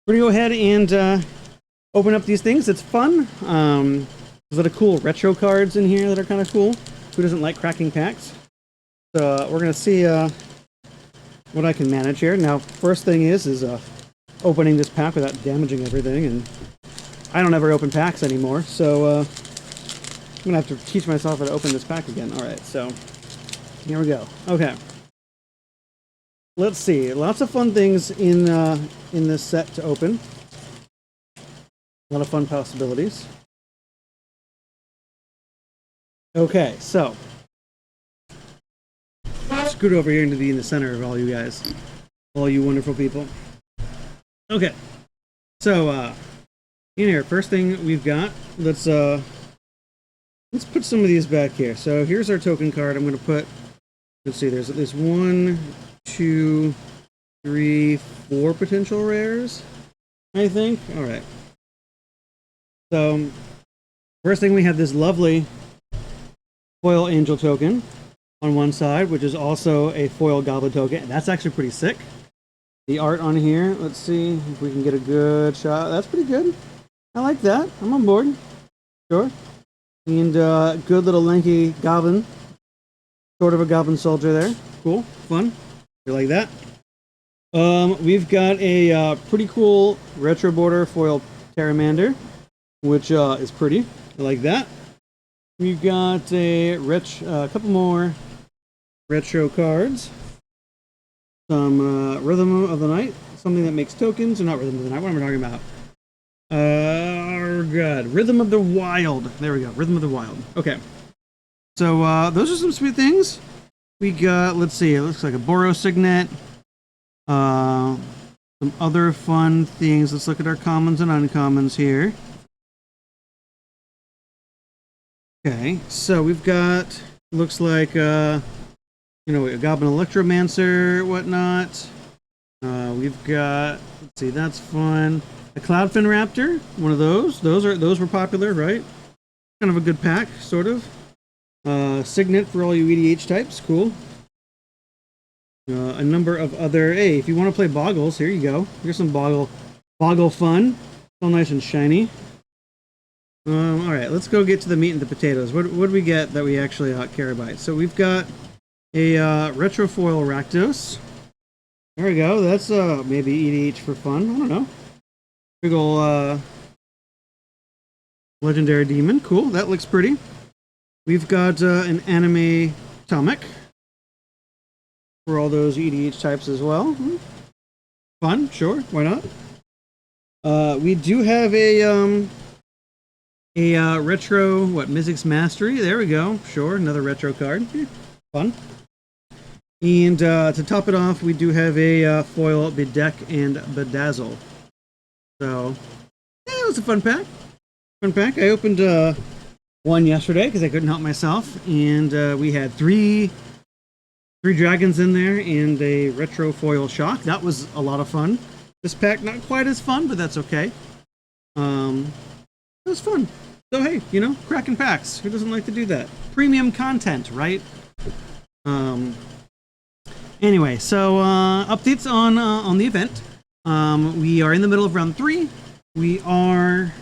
We're going to go ahead and open up these things. It's fun. There's a lot of cool retro cards in here that are kind of cool. Who doesn't like cracking packs? So we're going to see what I can manage here. Now, first thing is opening this pack without damaging everything. And I don't ever open packs anymore, so I'm going to have to teach myself how to open this pack again. All right, so here we go. Okay. Let's see. Lots of fun things in this set to open. A lot of fun possibilities. Okay, so scoot over here to be in the center of all you guys, all you wonderful people. Okay, so in here, first thing we've got, let's put some of these back here. So here's our token card. I'm going to put, let's see, there's 1, 2, 3, 4 potential rares, I think. All right. So first thing, we have this lovely foil angel token on one side, which is also a foil goblin token, and that's actually pretty sick. The art on here, let's see if we can get a good shot. That's pretty good. I like that. I'm on board. Sure. And good little lanky goblin. Sort of a goblin soldier there. Cool. Fun. You like that? We've got a pretty cool retro border foil Pteramander, which is pretty. I like that. We've got a couple more retro cards. Some Rhythm of the Night, something that makes tokens, or not Rhythm of the Night. What am I talking about? Good. Rhythm of the Wild. There we go. Rhythm of the Wild. Okay. So those are some sweet things. We got, let's see, it looks like a Boros Signet. Some other fun things. Let's look at our commons and uncommons here. Okay, so we've got, looks like, a Goblin Electromancer, whatnot. We've got, let's see, that's fun. A Cloudfin Raptor, one of those. Those were popular, right? Kind of a good pack, sort of. Signet for all you EDH types, cool. A number of other, hey, if you want to play Boggles, here you go. Here's some Boggle fun. All nice and shiny. Alright, let's go get to the meat and the potatoes. What do we get that we actually care about? So we've got a Retrofoil Rakdos. There we go. That's maybe EDH for fun. I don't know. Big ol' Legendary Demon. Cool. That looks pretty. We've got an Anime Tomic for all those EDH types as well. Fun. Sure. Why not? We do have a retro, Mizzix Mastery. There we go. Sure, another retro card. Fun. And to top it off, we do have a foil Bedeck and Bedazzle. So, yeah, it was a fun pack. Front pack. I opened one yesterday because I couldn't help myself, and we had three dragons in there and a retro foil shock. That was a lot of fun. This pack not quite as fun, but that's okay. It was fun. So hey, you know, cracking packs. Who doesn't like to do that? Premium content, right? Anyway, so updates on the event. We are in the middle of round 3. We are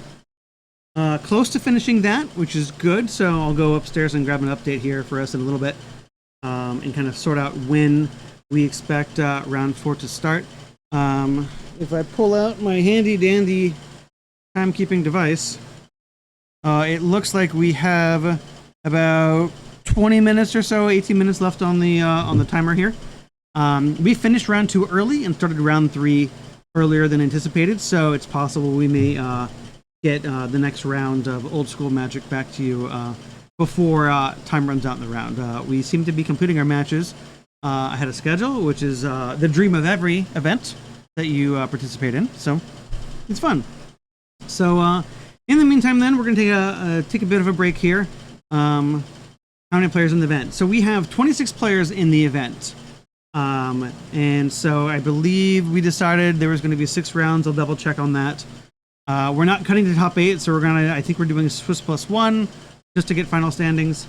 close to finishing that, which is good. So I'll go upstairs and grab an update here for us in a little bit, and kind of sort out when we expect round 4 to start. If I pull out my handy dandy timekeeping device, it looks like we have about 20 minutes or so, 18 minutes left on the timer here. We finished round 2 early and started round 3 earlier than anticipated, so it's possible we may get the next round of old school Magic back to you before time runs out in the round. We seem to be completing our matches ahead of schedule, which is the dream of every event that you participate in, so it's fun. So in the meantime then, we're going to take a bit of a break here. How many players in the event? So we have 26 players in the event. And so I believe we decided there was going to be 6 rounds. I'll double check on that. We're not cutting to top 8, so I think we're doing Swiss plus 1 just to get final standings.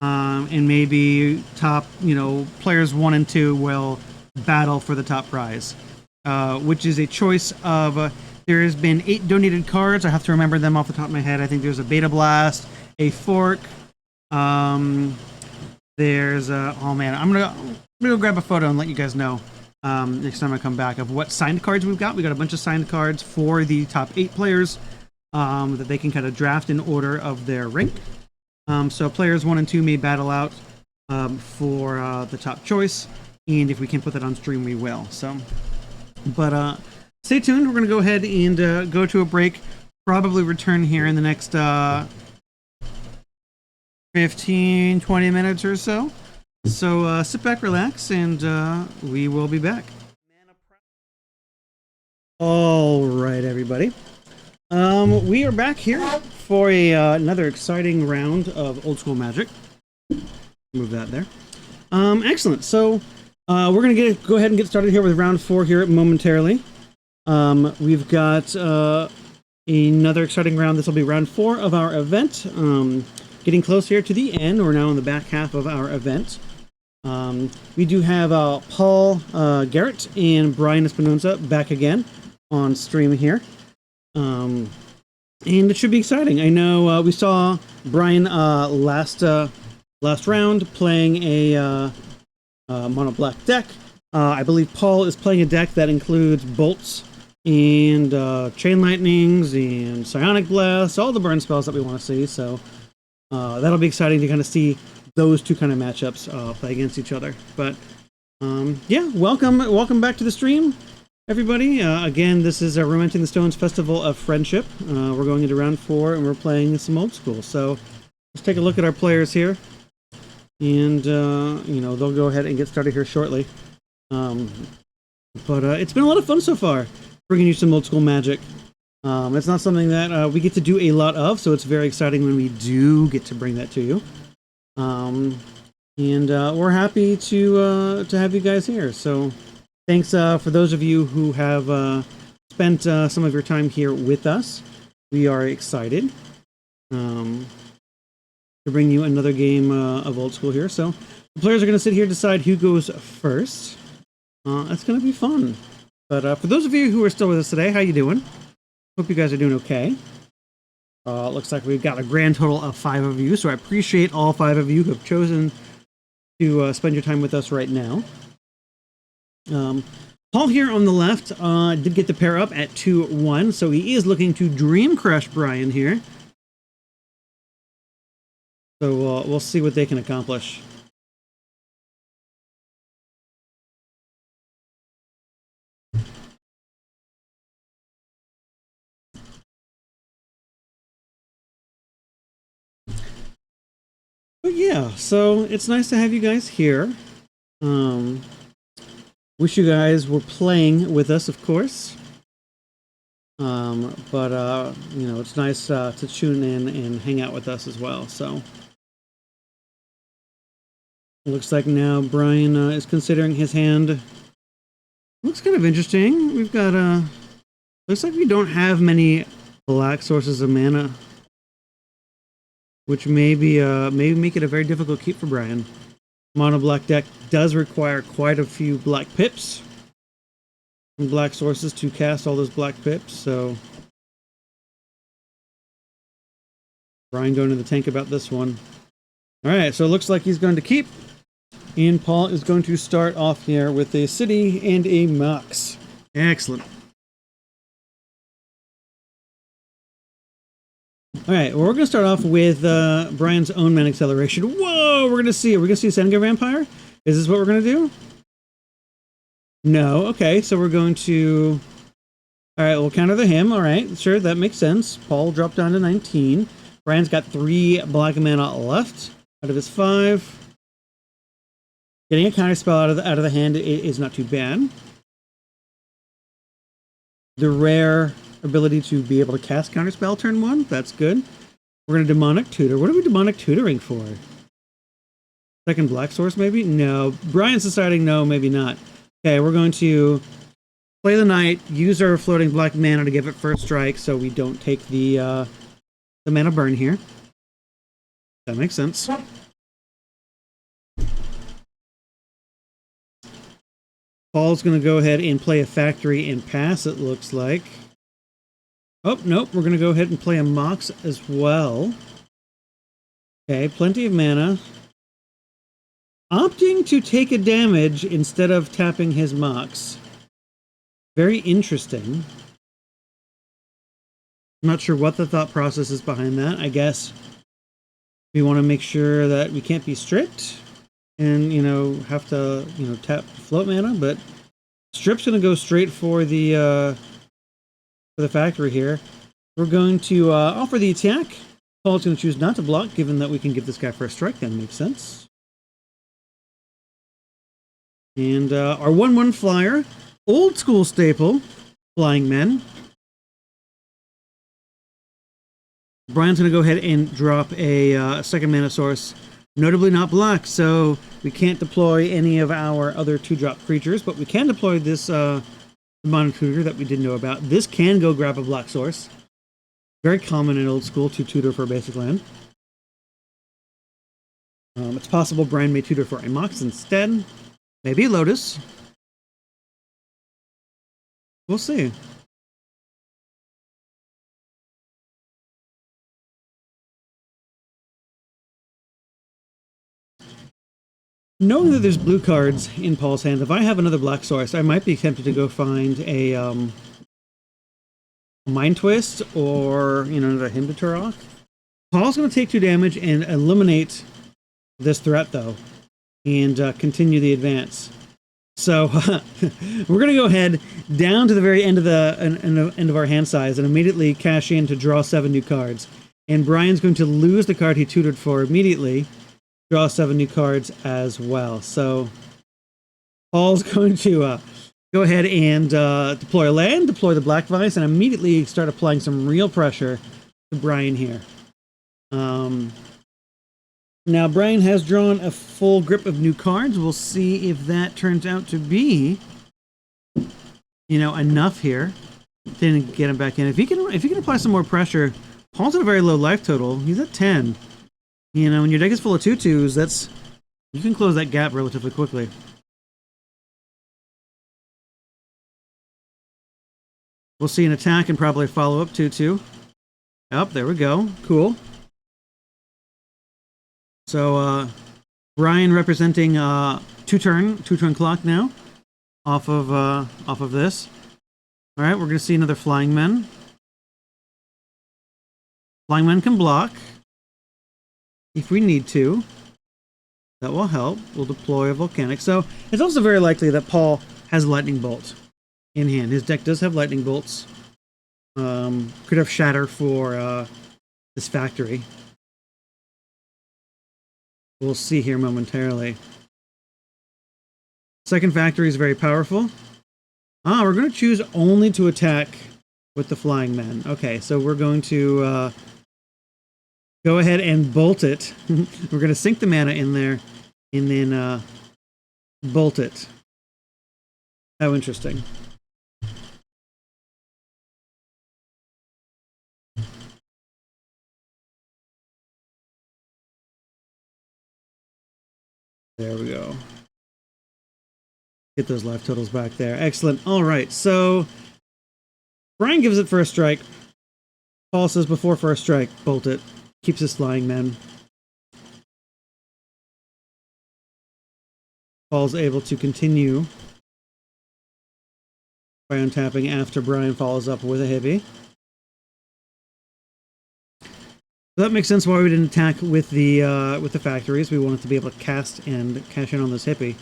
And maybe top, players 1 and 2 will battle for the top prize, which is a choice of, there has been 8 donated cards. I have to remember them off the top of my head. I think there's a Beta Blast, a Fork, there's oh man, I'm gonna go grab a photo and let you guys know next time I come back of what signed cards we've got. We got a bunch of signed cards for the top 8 players that they can kind of draft in order of their rank. So players 1 and 2 may battle out for the top choice, and if we can put that on stream, we will. So, but stay tuned. We're gonna go ahead and go to a break. Probably return here in the next 15-20 minutes or so. So sit back, relax, and we will be back. All right, everybody. We are back here for another exciting round of old school Magic. Move that there. Excellent. So we're going to go ahead and get started here with round 4 here momentarily. We've got another exciting round. This will be round 4 of our event. Getting close here to the end. We're now in the back half of our event. We do have Paul Garrett and Brian Espinoza back again on stream here. And it should be exciting. I know we saw Brian last round playing a mono black deck. I believe Paul is playing a deck that includes bolts and chain lightnings and psionic blasts, all the burn spells that we want to see. So that'll be exciting to kind of see those two kind of matchups play against each other. But yeah, welcome back to the stream, everybody. Again, this is Romancing the Stones Festival of Friendship. We're going into round 4 and we're playing some old school. So let's take a look at our players here, and they'll go ahead and get started here shortly. But it's been a lot of fun so far, bringing you some old school Magic. It's not something that we get to do a lot of, so it's very exciting when we do get to bring that to you. And we're happy to have you guys here. So thanks for those of you who have spent some of your time here with us. We are excited to bring you another game of old school here. So the players are going to sit here and decide who goes first. That's going to be fun. But for those of you who are still with us today, how you doing? Hope you guys are doing okay. Looks like we've got a grand total of 5 of you, so I appreciate all 5 of you who have chosen to spend your time with us right now. Paul here on the left did get the pair up at 2-1, so he is looking to Dream Crush Brian here. So we'll see what they can accomplish. But yeah, so it's nice to have you guys here. Wish you guys were playing with us, of course. But you know, it's nice to tune in and hang out with us as well. So looks like now Brian is considering his hand. Looks kind of interesting. We've got looks like we don't have many black sources of mana, which maybe make it a very difficult keep for Brian. Mono black deck does require quite a few black pips from black sources to cast all those black pips, so Brian going to the tank about this one. Alright, so it looks like he's going to keep. And Paul is going to start off here with a city and a mox. Excellent. Alright, well, we're going to start off with Brian's own mana acceleration. Whoa, we're going to see it. We're going to see Seneca Vampire? Is this what we're going to do? No, okay, so we're going to... Alright, we'll counter the him. Alright, sure, that makes sense. Paul dropped down to 19. Brian's got 3 black mana left out of his 5. Getting a counter spell out of the hand is not too bad. The rare ability to be able to cast counter spell turn 1, that's good. We're going to demonic tutor. What are we demonic tutoring for? Second black source maybe? No. Brian's deciding no, maybe not. Okay, we're going to play the knight, use our floating black mana to give it first strike so we don't take the mana burn here. That makes sense. Paul's going to go ahead and play a factory and pass, it looks like. Oh, nope, we're going to go ahead and play a mox as well. Okay, plenty of mana. Opting to take a damage instead of tapping his mox. Very interesting. I'm not sure what the thought process is behind that. I guess we want to make sure that we can't be stripped and, you know, have to, you know, tap float mana, but Strip's going to go straight for the factory here. We're going to offer the attack. Paul's going to choose not to block, given that we can give this guy first strike. That makes sense. And our 1/1 flyer, old school staple, Flying Men. Brian's going to go ahead and drop a second mana source, notably not black, so we can't deploy any of our other 2-drop creatures, but we can deploy this demonic tutor that we didn't know about. This can go grab a black source. Very common in old school to tutor for a basic land. It's possible Brian may tutor for a mox instead. Maybe Lotus. We'll see. Knowing that there's blue cards in Paul's hand, if I have another black source, I might be tempted to go find a Mind Twist or, you know, another Hymn to Turok. Paul's going to take 2 damage and eliminate this threat, though, and continue the advance. So we're going to go ahead down to the very end of the end of our hand size and immediately cash in to draw 7 new cards. And Brian's going to lose the card he tutored for immediately. Draw 7 new cards as well. So Paul's going to go ahead and deploy a land, deploy the Black Vice, and immediately start applying some real pressure to Brian here. Now, Brian has drawn a full grip of new cards. We'll see if that turns out to be, you know, enough here to get him back in. If he can apply some more pressure, Paul's at a very low life total. He's at 10. You know, when your deck is full of 2/2s, you can close that gap relatively quickly. We'll see an attack and probably follow up 2/2. Oh, there we go. Cool. So, Brian representing 2-turn clock now off of this. All right, we're going to see another Flying Men. Flying Men can block if we need to. That will help. We'll deploy a Volcanic. So it's also very likely that Paul has Lightning Bolt in hand. His deck does have Lightning Bolts. Could have Shatter for this factory. We'll see here momentarily. Second factory is very powerful. We're going to choose only to attack with the flying men. Okay, so we're going to go ahead and bolt it. We're going to sink the mana in there and then bolt it. How interesting. There we go. Get those life totals back there. Excellent. All right, so Brian gives it first strike. Paul says before first strike, bolt it. Keeps his flying men. Paul's able to continue by untapping after Brian follows up with a hippie. So that makes sense why we didn't attack with the factories. We wanted to be able to cast and cash in on this hippie.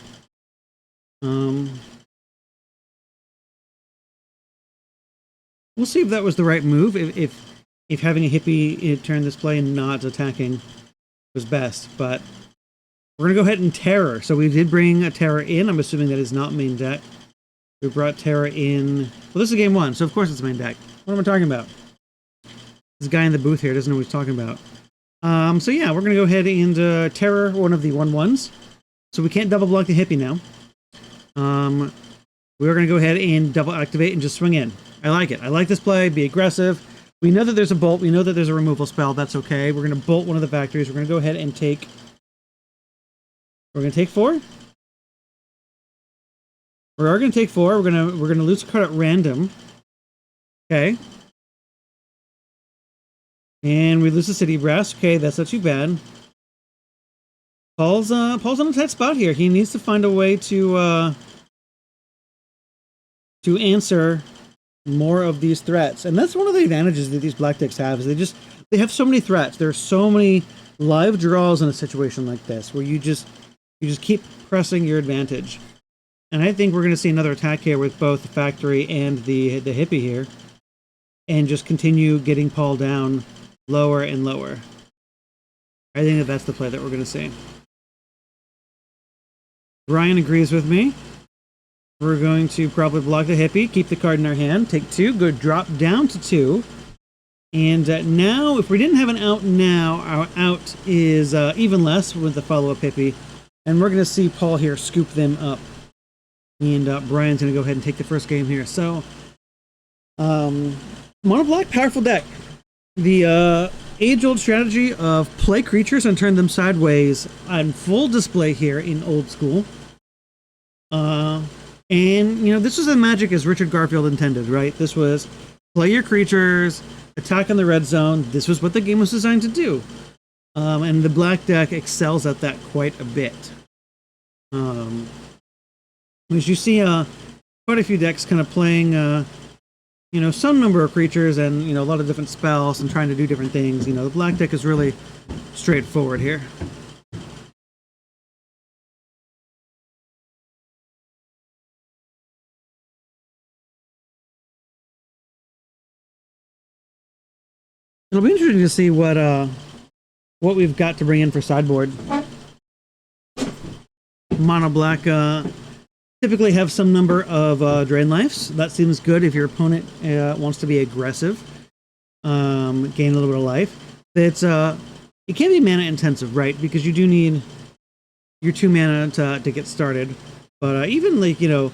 We'll see if that was the right move. If having a hippie turn this play and not attacking was best, but we're gonna go ahead and terror. So we did bring a terror in. I'm assuming that is not main deck. We brought terror in. Well, this is game one, so of course it's main deck. What am I talking about? This guy in the booth here doesn't know what he's talking about. So yeah, we're gonna go ahead and terror one of the 1/1s. So we can't double block the hippie now. We're gonna go ahead and double activate and just swing in. I like it. I like this play. Be aggressive. We know that there's a bolt. We know that there's a removal spell. That's okay. We're gonna bolt one of the factories. We're gonna go ahead and take. We're gonna take 4. We are gonna take 4. We're gonna lose a card at random. Okay. And we lose the city brass. Okay, that's not too bad. Paul's on a tight spot here. He needs to find a way to answer more of these threats. And that's one of the advantages that these black decks have, is they have so many threats. There are so many live draws in a situation like this where you just keep pressing your advantage. And I think we're going to see another attack here with both the factory and the hippie here, and just continue getting Paul down lower and lower. I think that that's the play that we're going to see. Brian agrees with me. We're going to probably block the hippie, keep the card in our hand, take 2, go drop down to 2. And now, if we didn't have an out now, our out is even less with the follow-up hippie. And we're going to see Paul here scoop them up. And Brian's going to go ahead and take the first game here. So, mono black, powerful deck. The age-old strategy of play creatures and turn them sideways on full display here in old school. And, you know, this was as magic as Richard Garfield intended, right? This was play your creatures, attack on the red zone. This was what the game was designed to do. And the black deck excels at that quite a bit. As you see, quite a few decks kind of playing, you know, some number of creatures and, you know, a lot of different spells and trying to do different things. You know, the black deck is really straightforward here. It'll be interesting to see what we've got to bring in for sideboard. Mono black typically have some number of drain lives. That seems good if your opponent wants to be aggressive, gain a little bit of life. It's it can be mana intensive, right? Because you do need your 2 mana to get started. But even like, you know,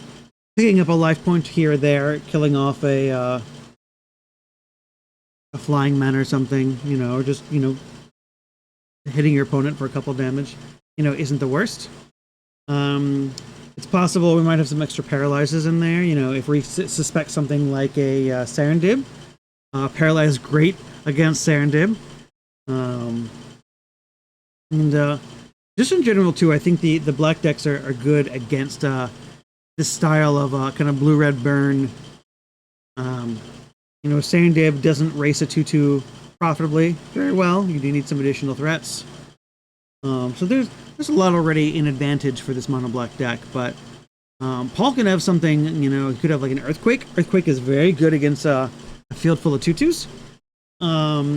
picking up a life point here or there, killing off a flying man or something, you know, or just, you know, hitting your opponent for a couple damage, you know, isn't the worst. It's possible we might have some extra paralyzes in there, you know, if we suspect something like a Serendib. Paralyze great against Serendib. And just in general, too, I think the black decks are good against this style of kind of blue-red burn. You know, Serendib doesn't race a 2/2 profitably very well. You do need some additional threats. So there's a lot already in advantage for this mono black deck, but Paul can have something, you know, he could have like an Earthquake. Earthquake is very good against a field full of 2/2s.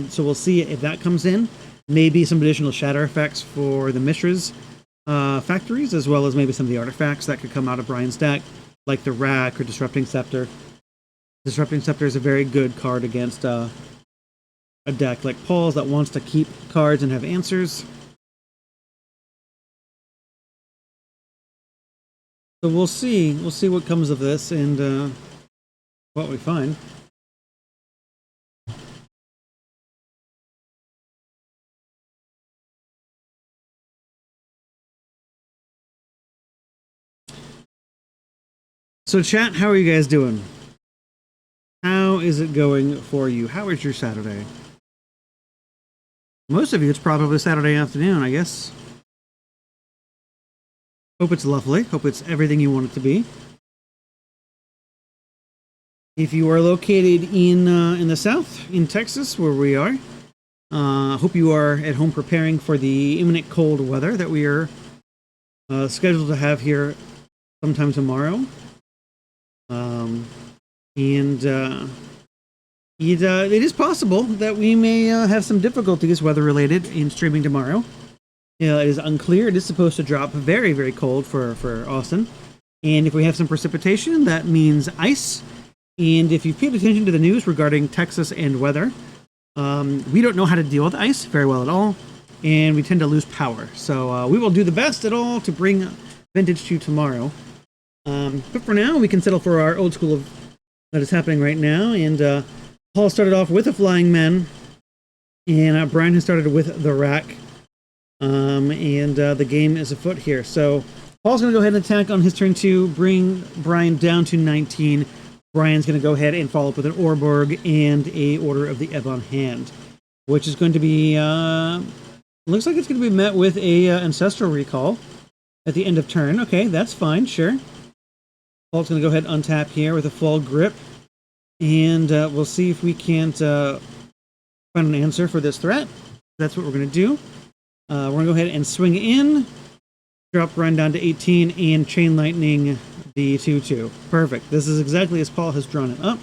So we'll see if that comes in. Maybe some additional shatter effects for the Mishra's factories, as well as maybe some of the artifacts that could come out of Brian's deck, like the Rack or Disrupting Scepter. Disrupting Scepter is a very good card against a deck like Paul's that wants to keep cards and have answers. So we'll see. We'll see what comes of this and what we find. So chat, how are you guys doing? How is it going for you? How is your Saturday? Most of you, it's probably Saturday afternoon, I guess. Hope it's lovely. Hope it's everything you want it to be. If you are located in the South, in Texas, where we are, hope you are at home preparing for the imminent cold weather that we are scheduled to have here sometime tomorrow. It is possible that we may have some difficulties weather-related in streaming tomorrow. It is unclear. It is supposed to drop very, very cold for Austin. And if we have some precipitation, that means ice. And if you've paid attention to the news regarding Texas and weather, we don't know how to deal with ice very well at all. And we tend to lose power. So we will do the best at all to bring vintage to tomorrow. But for now, we can settle for our old school of that is happening right now. And Paul started off with a Flying Men. And Brian has started with the Rack. The game is afoot here. So Paul's going to go ahead and attack on his turn 2, bring Brian down to 19. Brian's going to go ahead and follow up with an Orborg and a Order of the Ebon Hand, which is going to be, looks like it's going to be met with a Ancestral Recall at the end of turn. Okay, that's fine, sure. Paul's going to go ahead and untap here with a Full Grip, and we'll see if we can't find an answer for this threat. That's what we're going to do. We're going to go ahead and swing in, drop Brian down to 18, and Chain Lightning the 2/2. Perfect. This is exactly as Paul has drawn it up.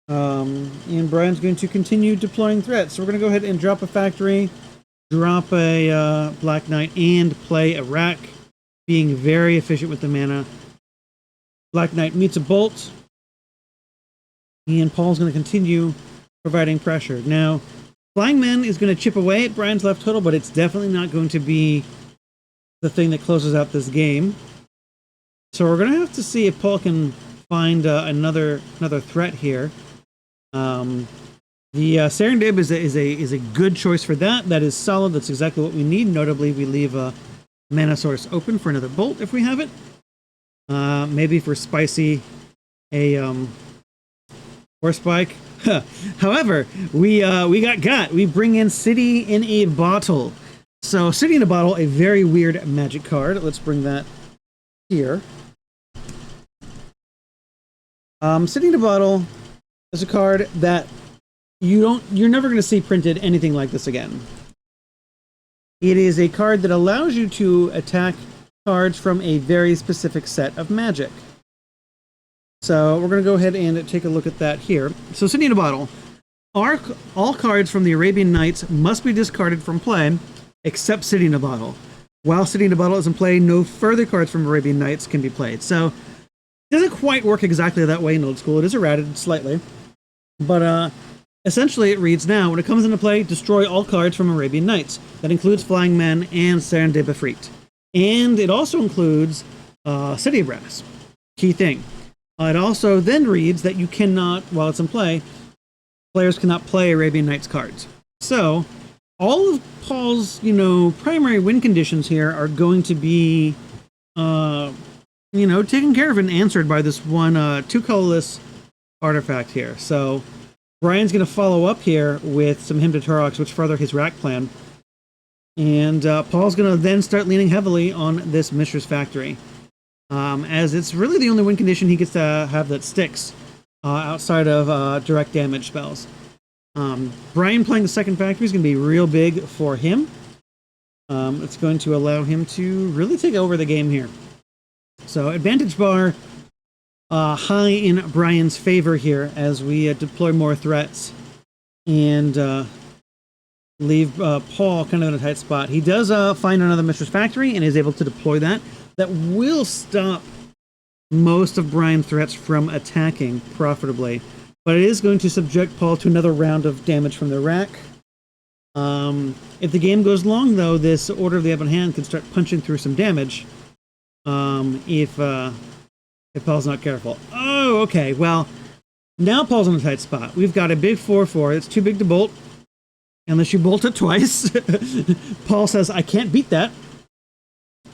And Brian's going to continue deploying threats. So we're going to go ahead and drop a Factory, drop a Black Knight, and play a Rack, being very efficient with the mana. Black Knight meets a Bolt, and Paul's going to continue providing pressure. Now, Flying Men is going to chip away at Brian's left total, but it's definitely not going to be the thing that closes out this game. So we're going to have to see if Paul can find another threat here. The Serendib is a good choice for that. That is solid. That's exactly what we need. Notably, we leave a mana source open for another Bolt if we have it. Maybe for Spicy, a Horse Spike. However, we got. We bring in City in a Bottle. So City in a Bottle, a very weird Magic card. Let's bring that here. City in a Bottle is a card that you're never going to see printed anything like this again. It is a card that allows you to attack cards from a very specific set of Magic. So we're going to go ahead and take a look at that here. So City in a Bottle. All cards from the Arabian Nights must be discarded from play, except City in a Bottle. While City in a Bottle is in play, no further cards from Arabian Nights can be played. So it doesn't quite work exactly that way in Old School. It is errated slightly. But essentially it reads now, when it comes into play, destroy all cards from Arabian Nights. That includes Flying Men and Serendib Efreet. And it also includes City of Brass. Key thing. It also then reads that you cannot, while it's in play, players cannot play Arabian Nights cards. So, all of Paul's, primary win conditions here are going to be, taken care of and answered by this one 2 colorless artifact here. So, Brian's going to follow up here with some Hymn to Taurox, which further his Rack plan. And Paul's going to then start leaning heavily on this Mishra's Factory. As it's really the only win condition he gets to have that sticks outside of direct damage spells. Brian playing the second factory is going to be real big for him. It's going to allow him to really take over the game here. So advantage bar high in Brian's favor here as we deploy more threats and leave Paul kind of in a tight spot. He does find another Mistress Factory and is able to deploy that. That will stop most of Brian's threats from attacking profitably. But it is going to subject Paul to another round of damage from the rack. If the game goes long, though, this Order of the Ebon Hand can start punching through some damage. If Paul's not careful. Oh, okay. Well, now Paul's in a tight spot. We've got a big 4/4. It's too big to bolt. Unless you bolt it twice. Paul says, I can't beat that.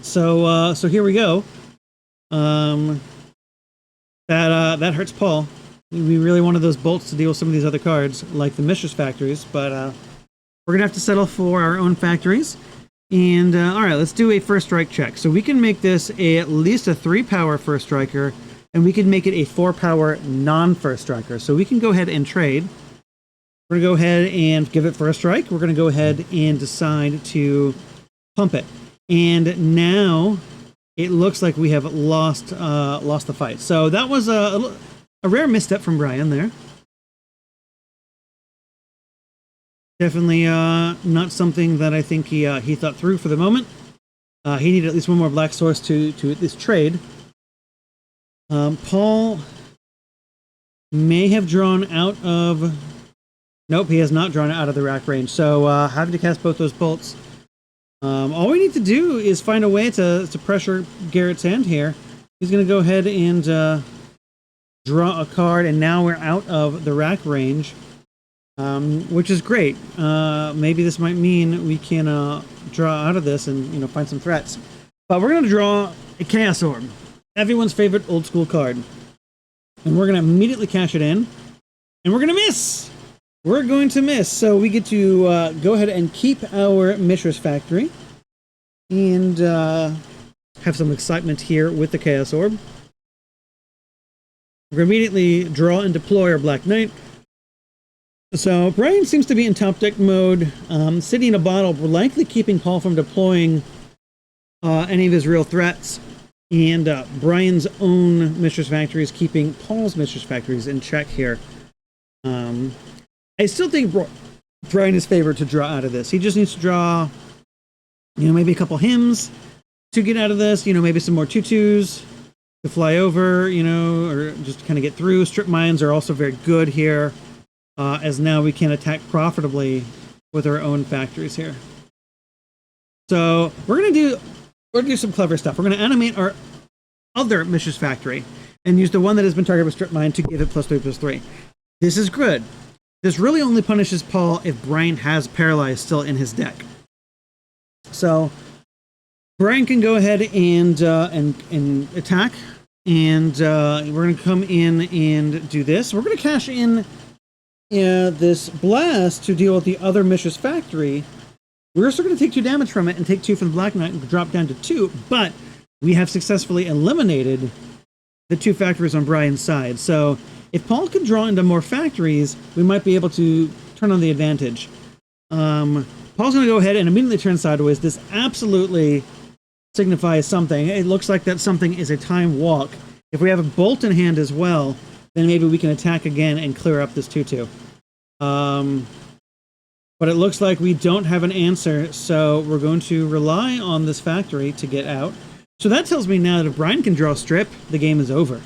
So here we go. That hurts Paul. We really wanted those bolts to deal with some of these other cards, like the Mistress Factories, but we're going to have to settle for our own factories. And, alright, let's do a first strike check. So we can make this at least a 3-power first striker, and we can make it a 4-power non-first striker. So we can go ahead and trade. We're going to go ahead and give it first strike. We're going to go ahead and decide to pump it. And now it looks like we have lost the fight. So that was a rare misstep from Brian there. Definitely not something that I think he thought through for the moment. He needed at least one more black source to at least trade. Paul may have drawn out of... Nope, he has not drawn out of the rack range. So having to cast both those bolts. All we need to do is find a way to pressure Garrett's hand here. He's going to go ahead and draw a card, and now we're out of the rack range. Which is great. Maybe this might mean we can draw out of this and find some threats. But we're going to draw a Chaos Orb, everyone's favorite old school card, and we're going to immediately cash it in, and we're going to miss. We're going to miss. So we get to go ahead and keep our Mistress Factory and have some excitement here with the Chaos Orb. We're going to immediately draw and deploy our Black Knight. So Brian seems to be in top deck mode, sitting in a bottle, likely keeping Paul from deploying any of his real threats. And Brian's own Mistress Factory is keeping Paul's Mistress Factories in check here. I still think Brian is favored to draw out of this. He just needs to draw, maybe a couple hymns to get out of this. Maybe some more tutus to fly over, or just to kind of get through. Strip mines are also very good here. As now we can attack profitably with our own factories here. So we're gonna do some clever stuff. We're gonna animate our other Mistress Factory and use the one that has been targeted with Strip Mine to give it +3/+3. This is good. This really only punishes Paul if Brian has Paralyze still in his deck. So Brian can go ahead and attack, and we're gonna come in and do this. We're gonna cash in this blast to deal with the other Mistress Factory. We're still going to take 2 damage from it and take 2 from the Black Knight and drop down to 2, but we have successfully eliminated the 2 factories on Brian's side. So if Paul can draw into more factories, we might be able to turn on the advantage. Paul's going to go ahead and immediately turn sideways. This absolutely signifies something. It looks like that something is a time walk. If we have a bolt in hand as well, then maybe we can attack again and clear up this 2/2. But it looks like we don't have an answer, so we're going to rely on this factory to get out. So that tells me now that if Brian can draw strip, the game is over.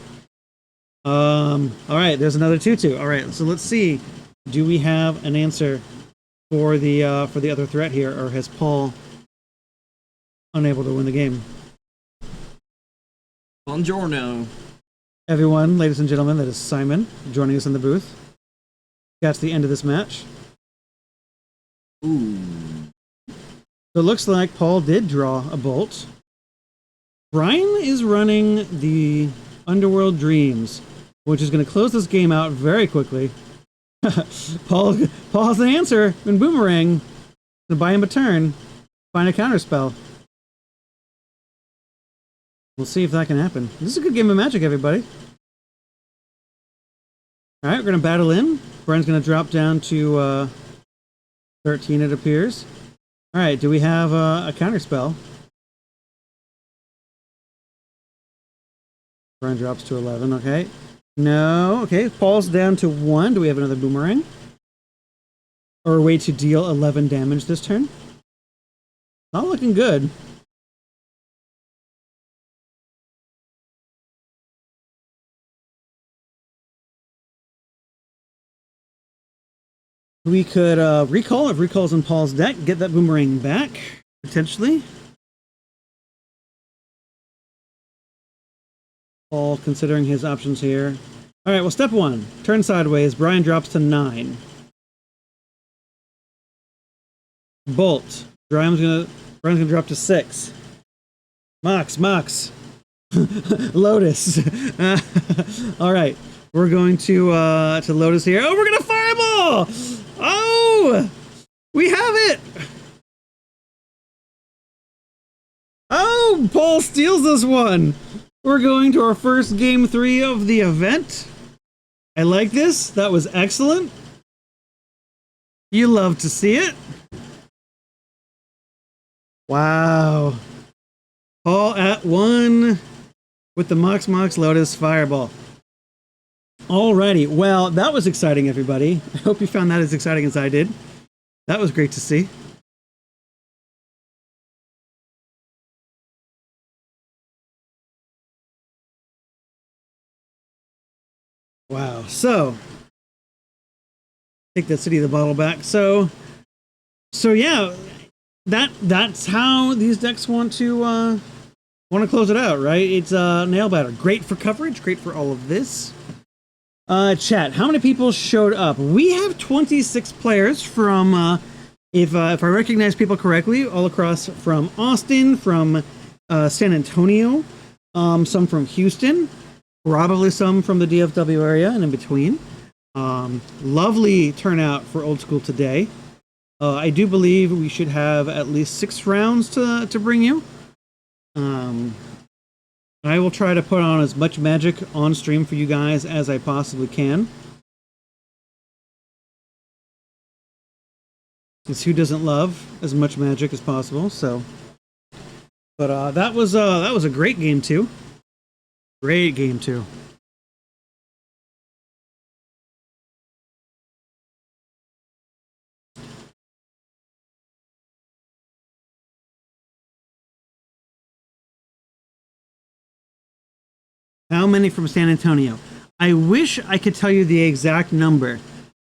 Alright, there's another 2/2. Alright, so let's see. Do we have an answer for the other threat here, or has Paul unable to win the game? Buongiorno. Everyone, ladies and gentlemen, that is Simon joining us in the booth. That's the end of this match. Ooh. So it looks like Paul did draw a bolt. Brian is running the Underworld Dreams, which is going to close this game out very quickly. Paul has an answer in Boomerang. To buy him a turn, find a counterspell. We'll see if that can happen. This is a good game of Magic, everybody. Alright, we're going to battle in. Brian's going to drop down to 13, it appears. Alright, do we have a counterspell? Brian drops to 11, okay. No, okay. Paul's down to 1. Do we have another Boomerang? Or a way to deal 11 damage this turn? Not looking good. We could recall if recall's in Paul's deck, get that boomerang back, potentially. Paul considering his options here. All right, well, step 1, turn sideways. Brian drops to 9. Bolt. Brian's gonna drop to 6. Mox. Lotus. All right, we're going to Lotus here. Oh, we're gonna fireball! Oh, we have it! Oh, Paul steals this one. We're going to our first game 3 of the event. I like this. That was excellent. You love to see it. Wow. Paul at 1 with the Mox Lotus Fireball. Alrighty. Well, that was exciting, everybody. I hope you found that as exciting as I did. That was great to see. Wow. So, take the City of the Bottle back. So yeah, that's how these decks want to close it out, right? It's nail biter. Great for coverage. Great for all of this. Chat. How many people showed up? We have 26 players from, if I recognize people correctly, all across from Austin, from San Antonio, some from Houston. Probably some from the DFW area and in between. Lovely turnout for Old School today. I do believe we should have at least 6 rounds to bring you. I will try to put on as much Magic on stream for you guys as I possibly can. Because who doesn't love as much Magic as possible? So, but that was a great game too. Great game too. How many from San Antonio? I wish I could tell you the exact number.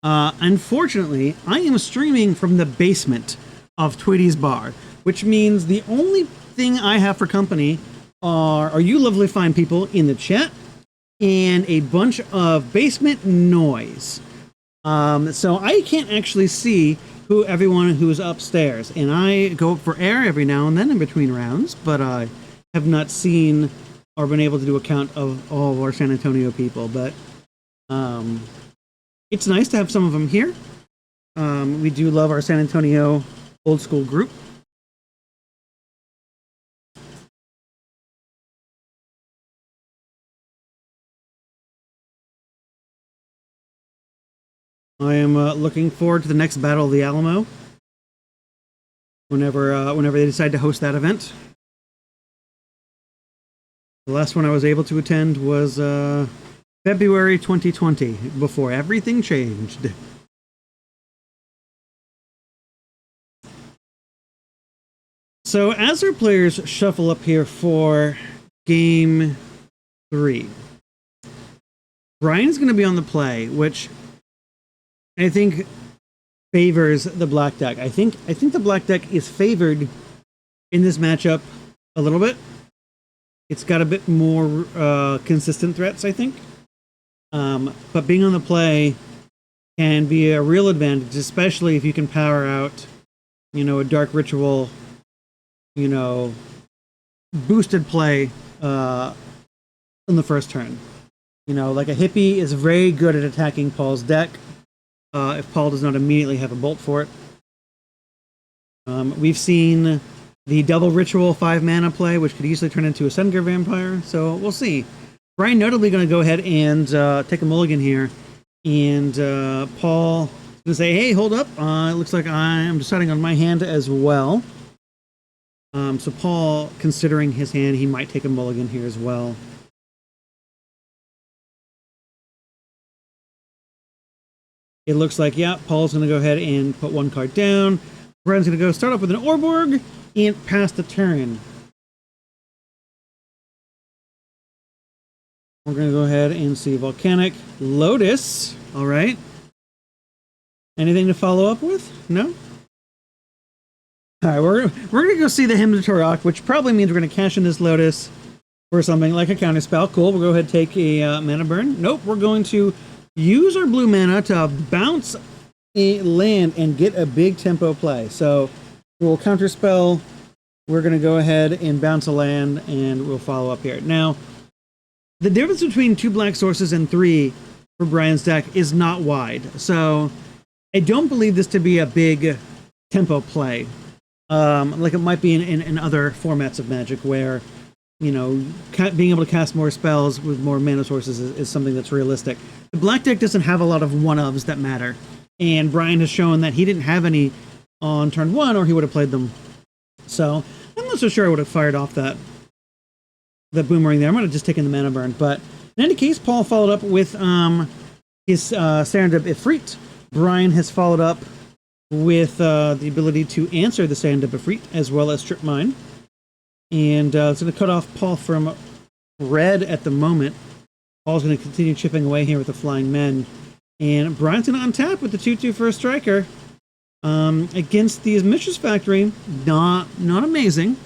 Unfortunately, I am streaming from the basement of Tweety's Bar, which means the only thing I have for company are you lovely fine people in the chat and a bunch of basement noise. So I can't actually see everyone who's upstairs, and I go up for air every now and then in between rounds, but I have not seen or been able to do a count of all of our San Antonio people. But it's nice to have some of them here. We do love our San Antonio Old School group. I am looking forward to the next Battle of the Alamo. Whenever they decide to host that event. The last one I was able to attend was February 2020, before everything changed. So as our players shuffle up here for Game 3, Brian's going to be on the play, which I think favors the black deck. I think the black deck is favored in this matchup a little bit. It's got a bit more consistent threats, I think. But being on the play can be a real advantage, especially if you can power out, a Dark Ritual, boosted play in the first turn. Like a hippie is very good at attacking Paul's deck if Paul does not immediately have a bolt for it. We've seen the double ritual 5 mana play, which could easily turn into a Sungear Vampire, so we'll see. Brian notably going to go ahead and take a mulligan here, and Paul is going to say, hey, hold up, it looks like I am deciding on my hand as well. So Paul, considering his hand, he might take a mulligan here as well. It looks like, yeah, Paul's going to go ahead and put 1 card down. Brian's going to go start off with an Orborg and pass the turn. We're going to go ahead and see Volcanic Lotus. All right. Anything to follow up with? No? Alright, we're gonna go see the Hymn to Turok, which probably means we're gonna cash in this Lotus for something like a counter spell. Cool, we'll go ahead and take a mana burn. Nope, we're going to use our blue mana to bounce a land and get a big tempo play. So we'll counter spell. We're going to go ahead and bounce a land, and we'll follow up here. Now, the difference between 2 black sources and 3 for Brian's deck is not wide. So I don't believe this to be a big tempo play. Like it might be in other formats of Magic where, you know, being able to cast more spells with more mana sources is something that's realistic. The black deck doesn't have a lot of one-ofs that matter. And Brian has shown that he didn't have any on turn 1, or he would have played them. So I'm not so sure I would have fired off that boomerang there. I might have just taken the mana burn. But in any case, Paul followed up with his Serendip Ifrit. Brian has followed up with the ability to answer the Serendip Ifrit, as well as Strip Mine. And it's going to cut off Paul from red at the moment. Paul's going to continue chipping away here with the Flying Men. And Brian's going to untap with the 2/2 for a striker. Against the Mistress Factory, not amazing.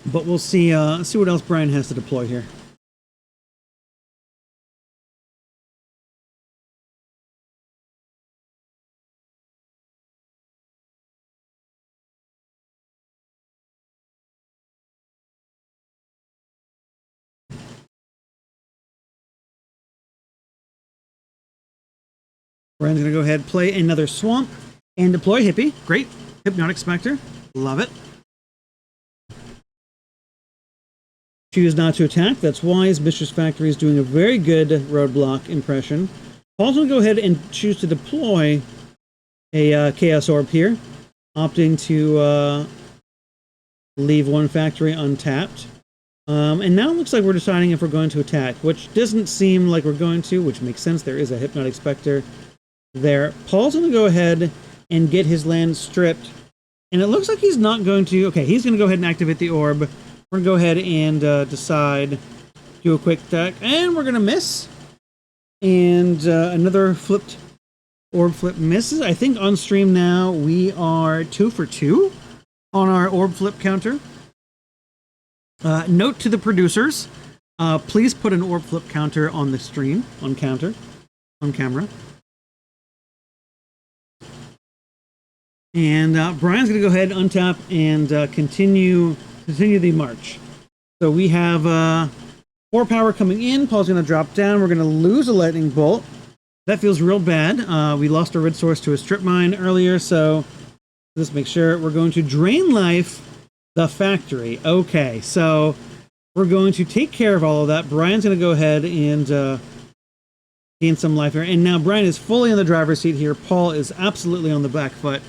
But we'll see what else Brian has to deploy here. Brian's going to go ahead, play another Swamp, and deploy Hippie. Great. Hypnotic Spectre. Love it. Choose not to attack. That's wise. Mistress Factory is doing a very good roadblock impression. Paul's going to go ahead and choose to deploy a Chaos Orb here, opting to leave one factory untapped. And now it looks like we're deciding if we're going to attack, which doesn't seem like we're going to, which makes sense. There is a Hypnotic Spectre there. Paul's going to go ahead and get his land stripped. And it looks like he's not going to... Okay, he's going to go ahead and activate the orb. We're going to go ahead and decide, do a quick attack. And we're going to miss. And another flipped orb flip misses. I think on stream now we are 2 for 2 on our orb flip counter. Note to the producers, please put an orb flip counter on the stream, on camera. And Brian's going to go ahead, untap, and continue the march. So we have 4 power coming in. Paul's going to drop down. We're going to lose a lightning bolt. That feels real bad. We lost our red source to a strip mine earlier, so let's make sure we're going to drain life the factory. Okay, so we're going to take care of all of that. Brian's going to go ahead and gain some life here. And now Brian is fully in the driver's seat here. Paul is absolutely on the back foot.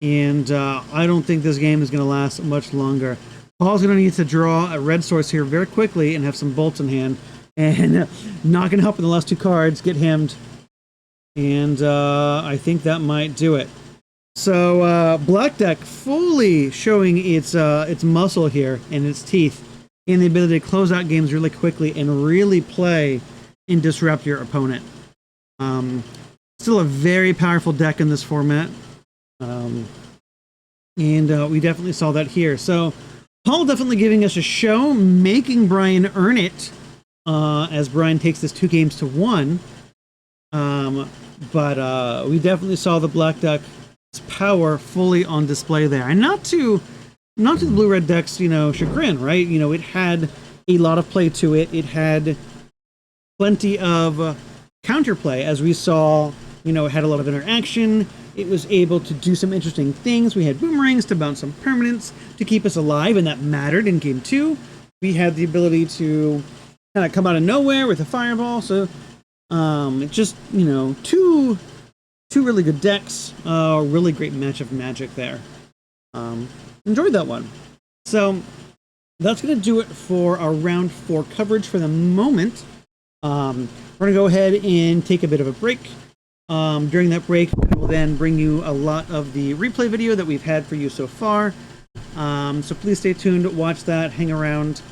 And I don't think this game is going to last much longer. Paul's going to need to draw a red source here very quickly and have some bolts in hand. And not going to help in the last 2 cards. Get hemmed. And I think that might do it. So Black Deck fully showing its muscle here and its teeth and the ability to close out games really quickly and really play and disrupt your opponent. Still a very powerful deck in this format. And we definitely saw that here. So Paul definitely giving us a show, making Brian earn it as Brian takes this 2 games to 1. But we definitely saw the Black Deck's power fully on display there. And not to the blue-red deck's, chagrin, right? It had a lot of play to it. It had plenty of counterplay, as we saw. It had a lot of interaction. It was able to do some interesting things. We had boomerangs to bounce some permanents to keep us alive, and that mattered in game 2. We had the ability to kind of come out of nowhere with a fireball. So just, 2 really good decks. Really great match of Magic there. Enjoyed that one. So that's going to do it for our round 4 coverage for the moment. We're going to go ahead and take a bit of a break. During that break, we will then bring you a lot of the replay video that we've had for you so far. So please stay tuned, watch that, hang around.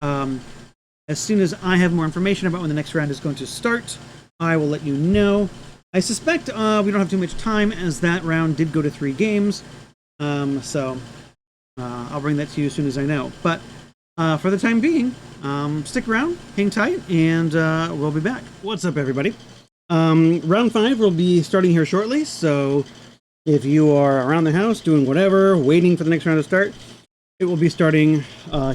As soon as I have more information about when the next round is going to start, I will let you know. I suspect we don't have too much time, as that round did go to 3 games. So I'll bring that to you as soon as I know. But for the time being, stick around, hang tight, and we'll be back. What's up, everybody? Round 5 will be starting here shortly, so if you are around the house doing whatever, waiting for the next round to start, it will be starting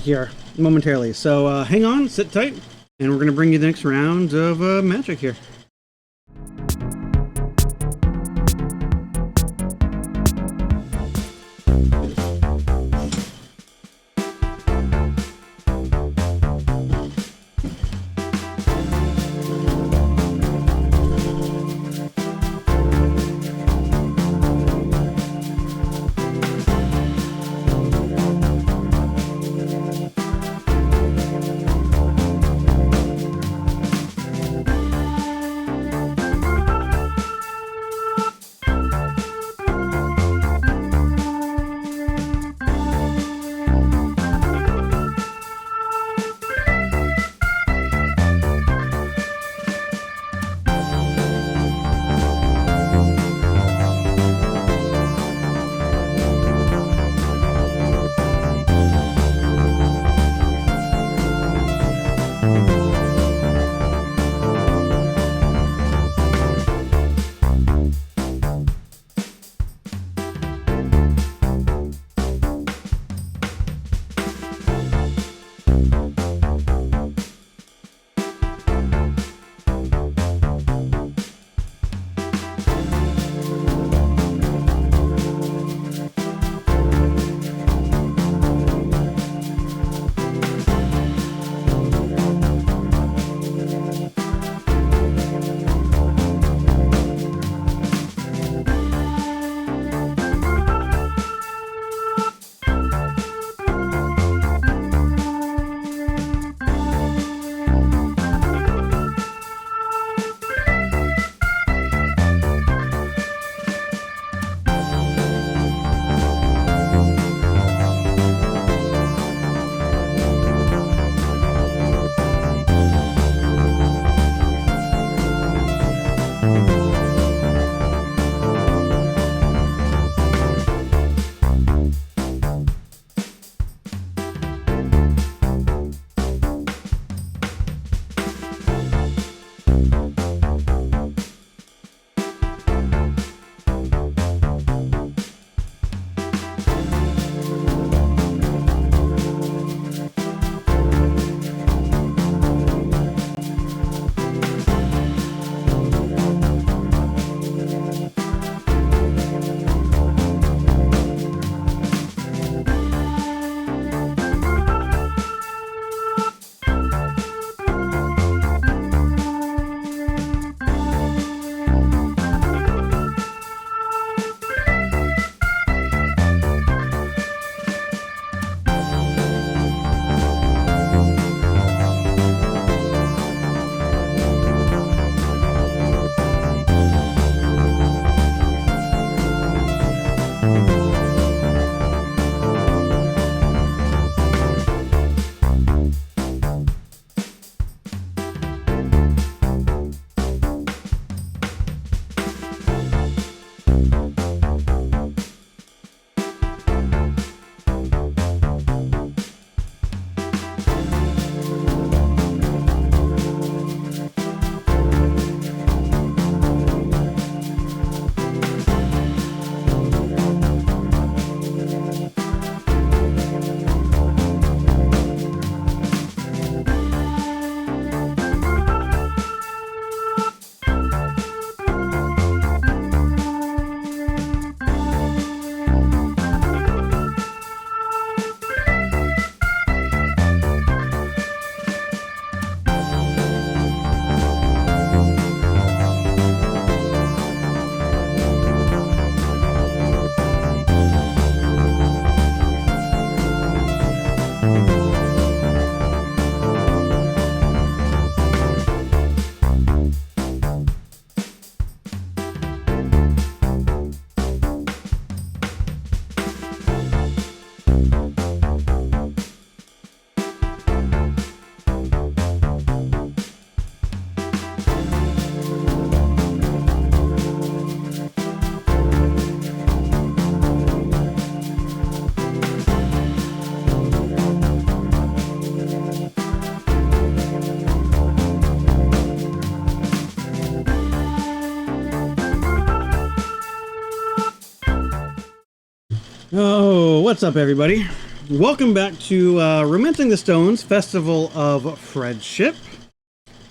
here momentarily. So hang on, sit tight, and we're going to bring you the next round of Magic here. Oh, what's up, everybody? Welcome back to Romancing the Stones Festival of Friendship.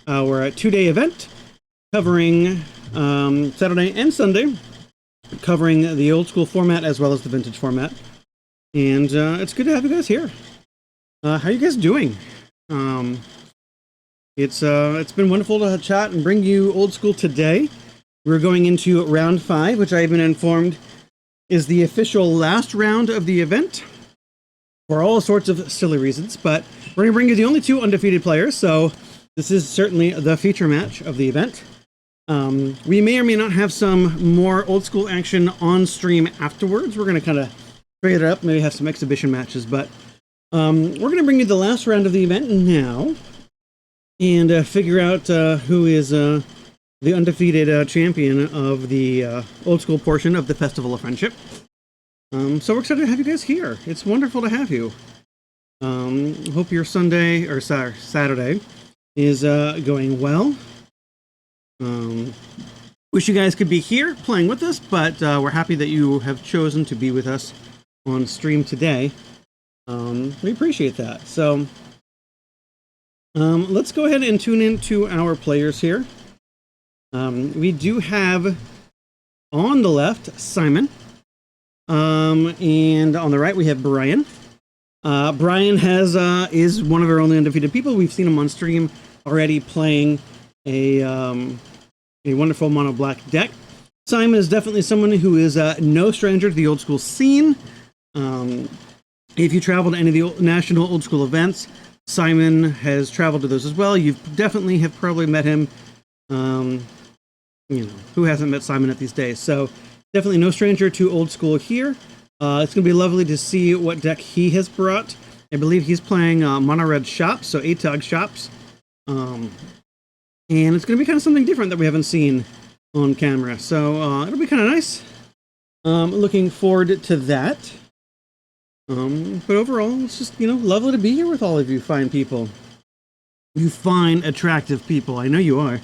We're a 2-day event covering Saturday and Sunday, covering the old school format as well as the vintage format. And it's good to have you guys here. How are you guys doing? It's been wonderful to chat and bring you old school today. We're going into round 5, which I've been informed is the official last round of the event for all sorts of silly reasons, but we're going to bring you the only 2 undefeated players, so this is certainly the feature match of the event. We may or may not have some more old school action on stream afterwards. We're going to kind of trade it up, maybe have some exhibition matches, but we're going to bring you the last round of the event now and figure out who is the undefeated champion of the old school portion of the Festival of Friendship. So we're excited to have you guys here. It's wonderful to have you. Hope your Sunday or Saturday is going well. Wish you guys could be here playing with us, but we're happy that you have chosen to be with us on stream today. We appreciate that. So let's go ahead and tune into our players here. We do have on the left Simon, and on the right we have Brian. Brian is one of our only undefeated people. We've seen him on stream already playing a wonderful mono black deck. Simon is definitely someone who is no stranger to the old school scene. If you travel to any of the national old school events, Simon has traveled to those as well. You definitely have probably met him. Who hasn't met Simon at these days? So definitely no stranger to old school here. It's going to be lovely to see what deck he has brought. I believe he's playing mono red shops, so ATOG shops. And it's going to be kind of something different that we haven't seen on camera. So it'll be kind of nice. Looking forward to that. But overall, it's just, lovely to be here with all of you fine people. You fine, attractive people. I know you are.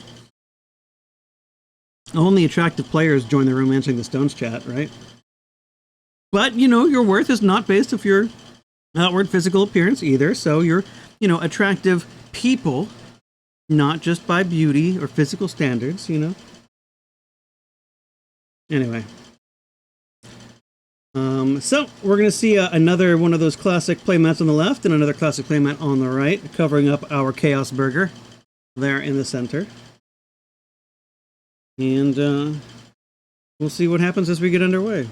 Only attractive players join the Romancing the Stones chat, right? But, your worth is not based off your outward physical appearance either. So you're, attractive people, not just by beauty or physical standards, Anyway. So we're going to see another one of those classic playmats on the left and another classic playmat on the right, covering up our Chaos Burger there in the center. And we'll see what happens as we get underway.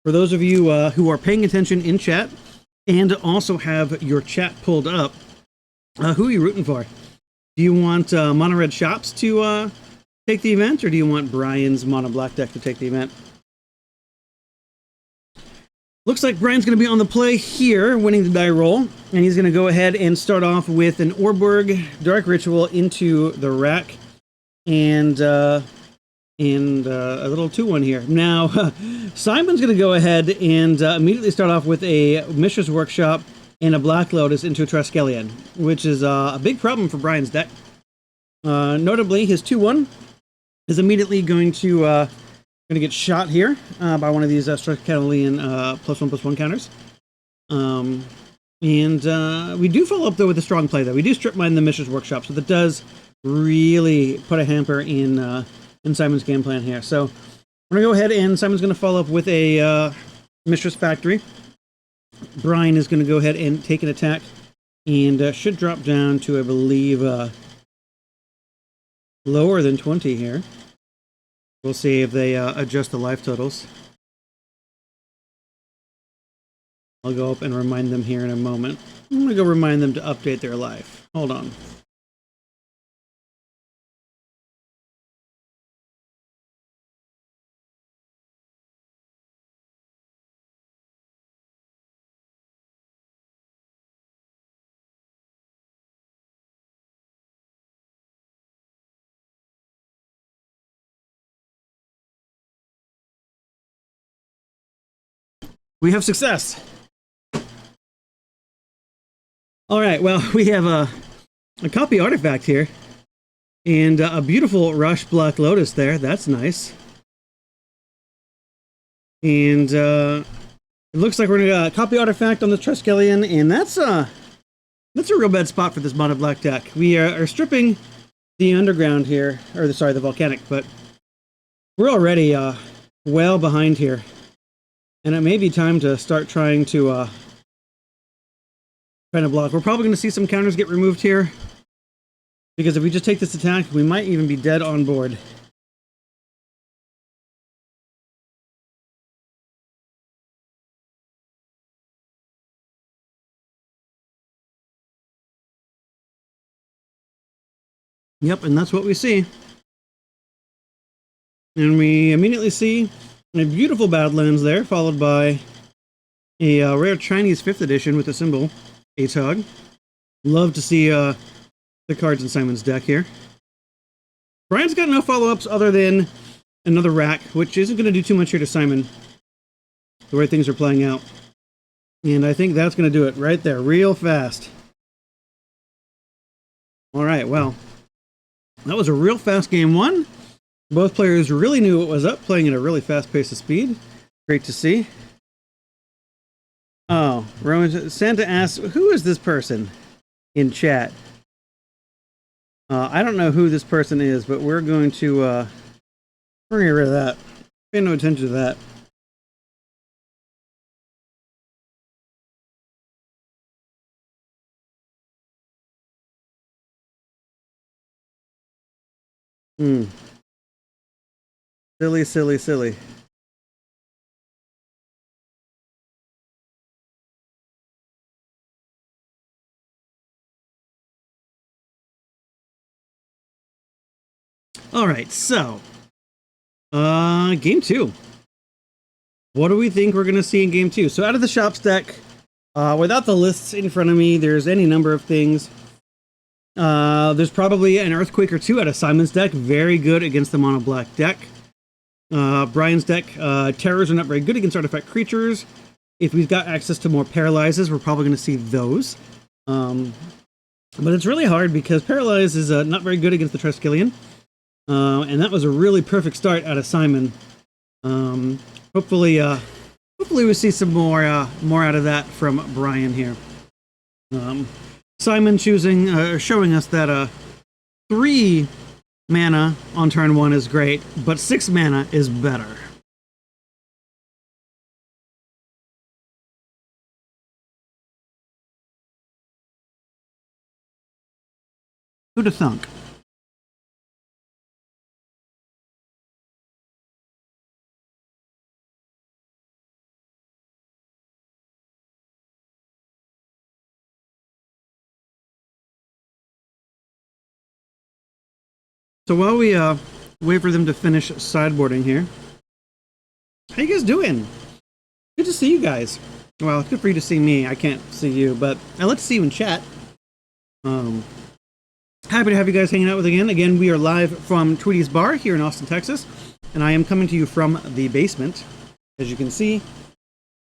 For those of you who are paying attention in chat and also have your chat pulled up, who are you rooting for? Do you want Mono Red Shops to take the event, or do you want Brian's Mono Black deck to take the event? Looks like Brian's going to be on the play here, winning the die roll, and he's going to go ahead and start off with an Orborg Dark Ritual into the rack, and a little 2-1 here. Now, Simon's going to go ahead and immediately start off with a Mishra's Workshop and a Black Lotus into a Triskelion, which is a big problem for Brian's deck. Notably, his 2-1 is immediately going to get shot here by one of these Triskelion +1/+1 counters. And we do follow up, though, with a strong play, though. We do strip mine the Mishra's Workshop, so that does really put a hamper in Simon's game plan here. So we're going to go ahead, and Simon's going to follow up with a Mishra's Factory. Brian is going to go ahead and take an attack, and should drop down to, I believe, lower than 20 here. We'll see if they adjust the life totals. I'll go up and remind them here in a moment. I'm going to go remind them to update their life. Hold on. We have success. All right, well, we have a copy artifact here, and a beautiful Rush Black Lotus there. That's nice. And it looks like we're gonna copy artifact on the Triskelion, and that's a real bad spot for this mono black deck. We are stripping the underground here, or the volcanic, but we're already well behind here, and it may be time to start trying to block. We're probably going to see some counters get removed here, because if we just take this attack, we might even be dead on board. Yep, and that's what we see. And we immediately see a beautiful Badlands there, followed by a rare Chinese 5th edition with the symbol ATOG. Love to see the cards in Simon's deck here. Brian's got no follow-ups other than another rack, which isn't going to do too much here to Simon, the way things are playing out. And I think that's going to do it right there, real fast. All right, well, that was a real fast game one. Both players really knew what was up, playing at a really fast pace of speed. Great to see. Oh, Roman Santa asks, who is this person in chat? I don't know who this person is, but we're going to we're gonna get rid of that. Pay no attention to that. Silly, silly, silly. All right, so game two. What do we think we're going to see in game two? So out of the shops deck, without the lists in front of me, there's any number of things. There's probably an Earthquake or two out of Simon's deck, very good against the mono black deck. Brian's deck, terrors are not very good against artifact creatures. If we've got access to more paralyzes, we're probably going to see those. But it's really hard because paralyze is not very good against the Triskelion. And that was a really perfect start out of Simon. Hopefully we see some more out of that from Brian here. Simon showing us that 3 mana on turn 1 is great, but 6 mana is better. Who'd have thunk? So while we wait for them to finish sideboarding here, how you guys doing? Good to see you guys. Well, it's good for you to see me. I can't see you, but I like to see you in chat. Happy to have you guys hanging out with again. Again, we are live from Tweety's Bar here in Austin, Texas, and I am coming to you from the basement. As you can see,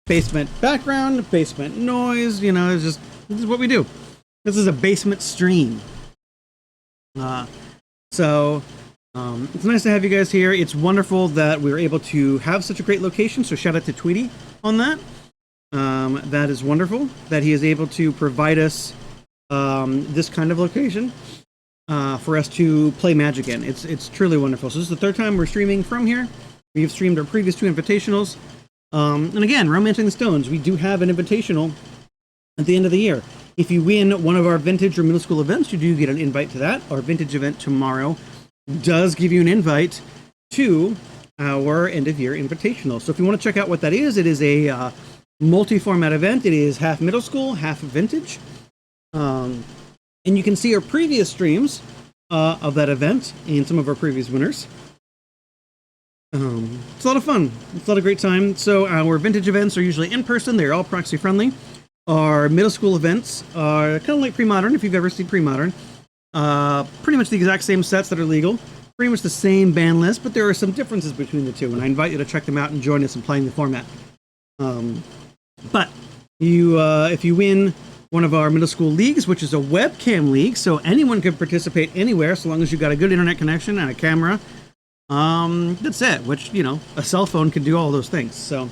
basement background, basement noise. You know, this is what we do. This is a basement stream. So it's nice to have you guys here. It's wonderful that we were able to have such a great location. So shout out to Tweety on that. That is wonderful that he is able to provide us this kind of location for us to play Magic in. It's truly wonderful. So this is the 3rd time we're streaming from here. We've streamed our previous 2 invitationals. And again, Romancing the Stones, we do have an invitational at the end of the year. If you win one of our vintage or middle school events, you do get an invite to that. Our vintage event tomorrow does give you an invite to our end of year invitational. So if you want to check out what that is, it is a multi-format event. It is half middle school, half vintage. And you can see our previous streams of that event and some of our previous winners. It's a lot of fun. It's a lot of great time. So our vintage events are usually in person. They're all proxy friendly. Our middle school events are kind of like pre-modern, if you've ever seen pre-modern. Pretty much the exact same sets that are legal. Pretty much the same ban list, but there are some differences between the two, and I invite you to check them out and join us in playing the format. But you, if you win one of our middle school leagues, which is a webcam league, so anyone can participate anywhere, so long as you've got a good internet connection and a camera, That's it. Which, you know, a cell phone can do all those things. So,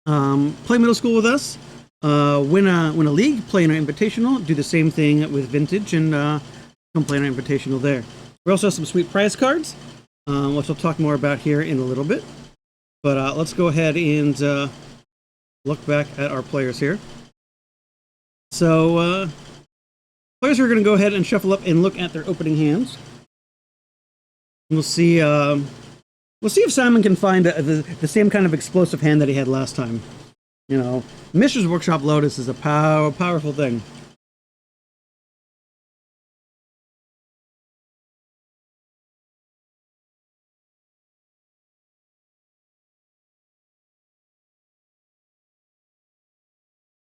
play middle school with us. Win a league, play in our invitational. Do the same thing with vintage and come play in our invitational there. We also have some sweet prize cards, which I'll talk more about here in a little bit. But let's go ahead and look back at our players here. So, players are going to go ahead and shuffle up and look at their opening hands. We'll see. We'll see if Simon can find the same kind of explosive hand that he had last time. You know, Mishra's Workshop Lotus is a powerful thing.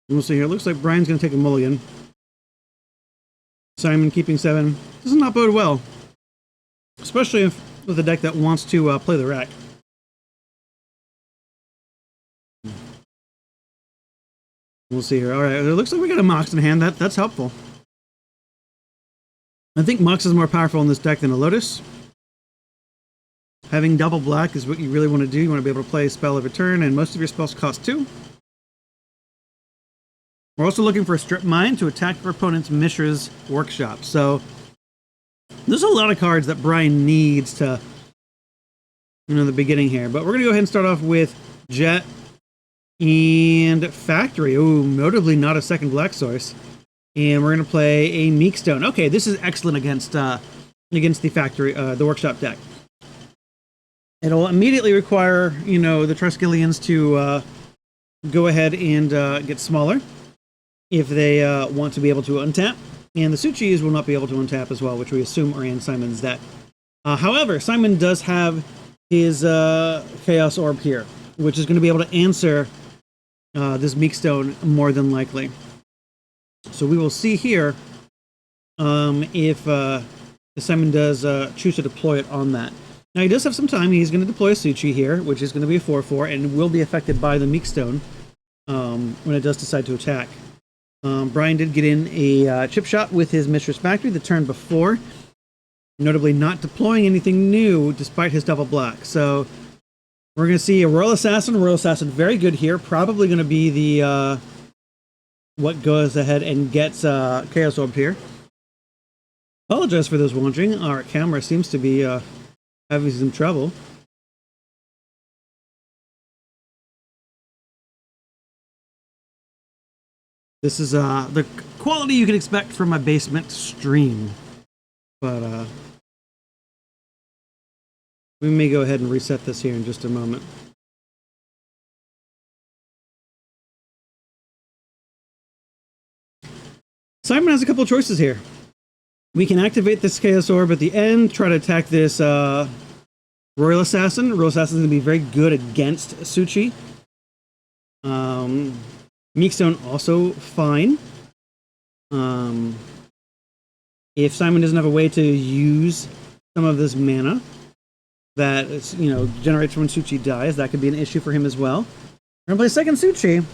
We'll see here. It looks like Brian's going to take a mulligan. Simon keeping 7. This is not bode well. Especially if with a deck that wants to play the rack. We'll see here. Alright, it looks like we got a Mox in hand. That's helpful. I think Mox is more powerful in this deck than a Lotus. Having double black is what you really want to do. You want to be able to play a spell every turn, and most of your spells cost 2. We're also looking for a Strip Mine to attack your opponent's Mishra's Workshop. So, there's a lot of cards that Brian needs to, you know, the beginning here. But we're going to go ahead and start off with Jet and Factory. Ooh, notably not a second black source. And we're going to play a Meekstone. Okay, this is excellent against the Factory, the Workshop deck. It'll immediately require, you know, the Triskelions to go ahead and get smaller if they want to be able to untap. And the Suchis will not be able to untap as well, which we assume are in Simon's deck. However, Simon does have his Chaos Orb here, which is going to be able to answer this Meekstone more than likely. So we will see here if Simon does choose to deploy it on that. Now he does have some time. He's going to deploy a Suchi here, which is going to be a 4/4 and will be affected by the Meekstone when it does decide to attack. Brian did get in a chip shot with his Mistress Factory the turn before, notably not deploying anything new despite his double black. So we're going to see a Royal Assassin. Royal Assassin very good here. Probably going to be the what goes ahead and gets Chaos Orb here. Apologize for those wondering. Our camera seems to be having some trouble. This is the quality you can expect from my basement stream. But we may go ahead and reset this here in just a moment. Simon has a couple choices here. We can activate this Chaos Orb at the end, try to attack this Royal Assassin. Royal Assassin is going to be very good against Suchi. Meekstone also fine. If Simon doesn't have a way to use some of this mana that is, you know, generates when Suchi dies, that could be an issue for him as well. We're gonna play second Suchi.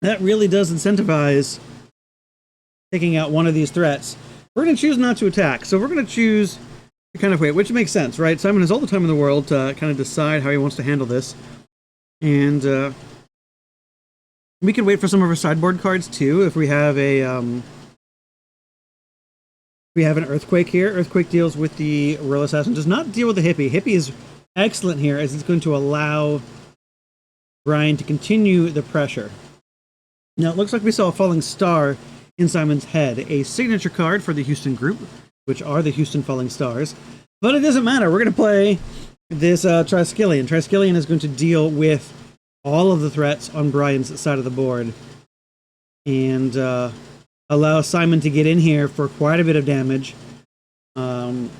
That really does incentivize taking out one of these threats. We're gonna choose not to attack, so we're gonna choose to kind of wait, which makes sense, right? Simon has all the time in the world to kind of decide how he wants to handle this, and we can wait for some of our sideboard cards too. If we have a we have an Earthquake here. Earthquake deals with the Royal Assassin, does not deal with the Hippie. Hippie is excellent here as it's going to allow Brian to continue the pressure. Now it looks like we saw a Falling Star in Simon's head, a signature card for the Houston group, which are the Houston Falling Stars. But it doesn't matter. We're going to play this Triskelion. Triskelion is going to deal with all of the threats on Brian's side of the board and allow Simon to get in here for quite a bit of damage. And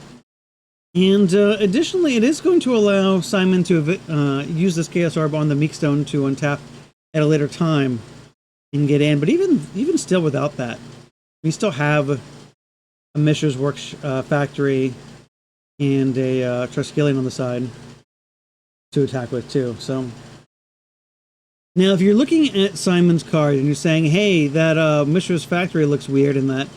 additionally, it is going to allow Simon to use this Chaos Orb on the Meekstone to untap at a later time and get in. But even still without that, we still have a Mishra's Factory and a Triskelion on the side to attack with too. So now, if you're looking at Simon's card and you're saying, hey, that Mishra's Factory looks weird and that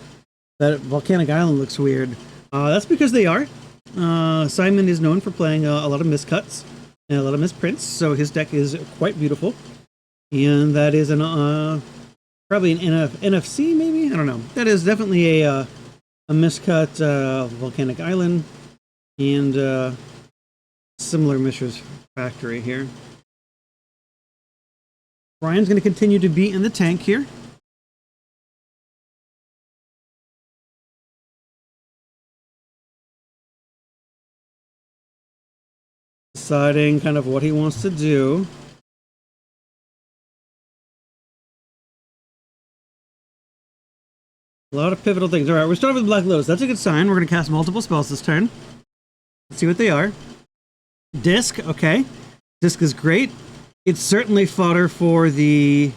Volcanic Island looks weird, that's because they are. Simon is known for playing a lot of miscuts and a lot of misprints, so his deck is quite beautiful. And that is probably an NFC, maybe? I don't know. That is definitely a miscut volcanic island and similar Mishra's Factory here. Brian's going to continue to be in the tank here. Deciding kind of what he wants to do. A lot of pivotal things. All right, we're starting with Black Lotus. That's a good sign. We're going to cast multiple spells this turn. Let's see what they are. Disc, okay. Disc is great. It's certainly fodder for the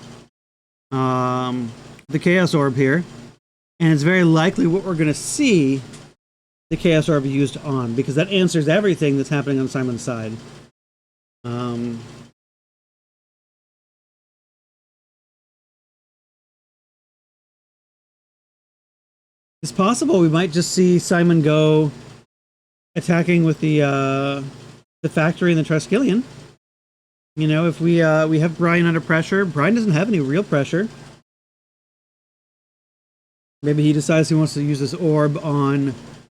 Chaos Orb here. And it's very likely what we're going to see the Chaos Orb used on, because that answers everything that's happening on Simon's side. It's possible we might just see Simon go attacking with the factory and the Triskelion. You know, if we have Brian under pressure, Brian doesn't have any real pressure. Maybe he decides he wants to use this orb on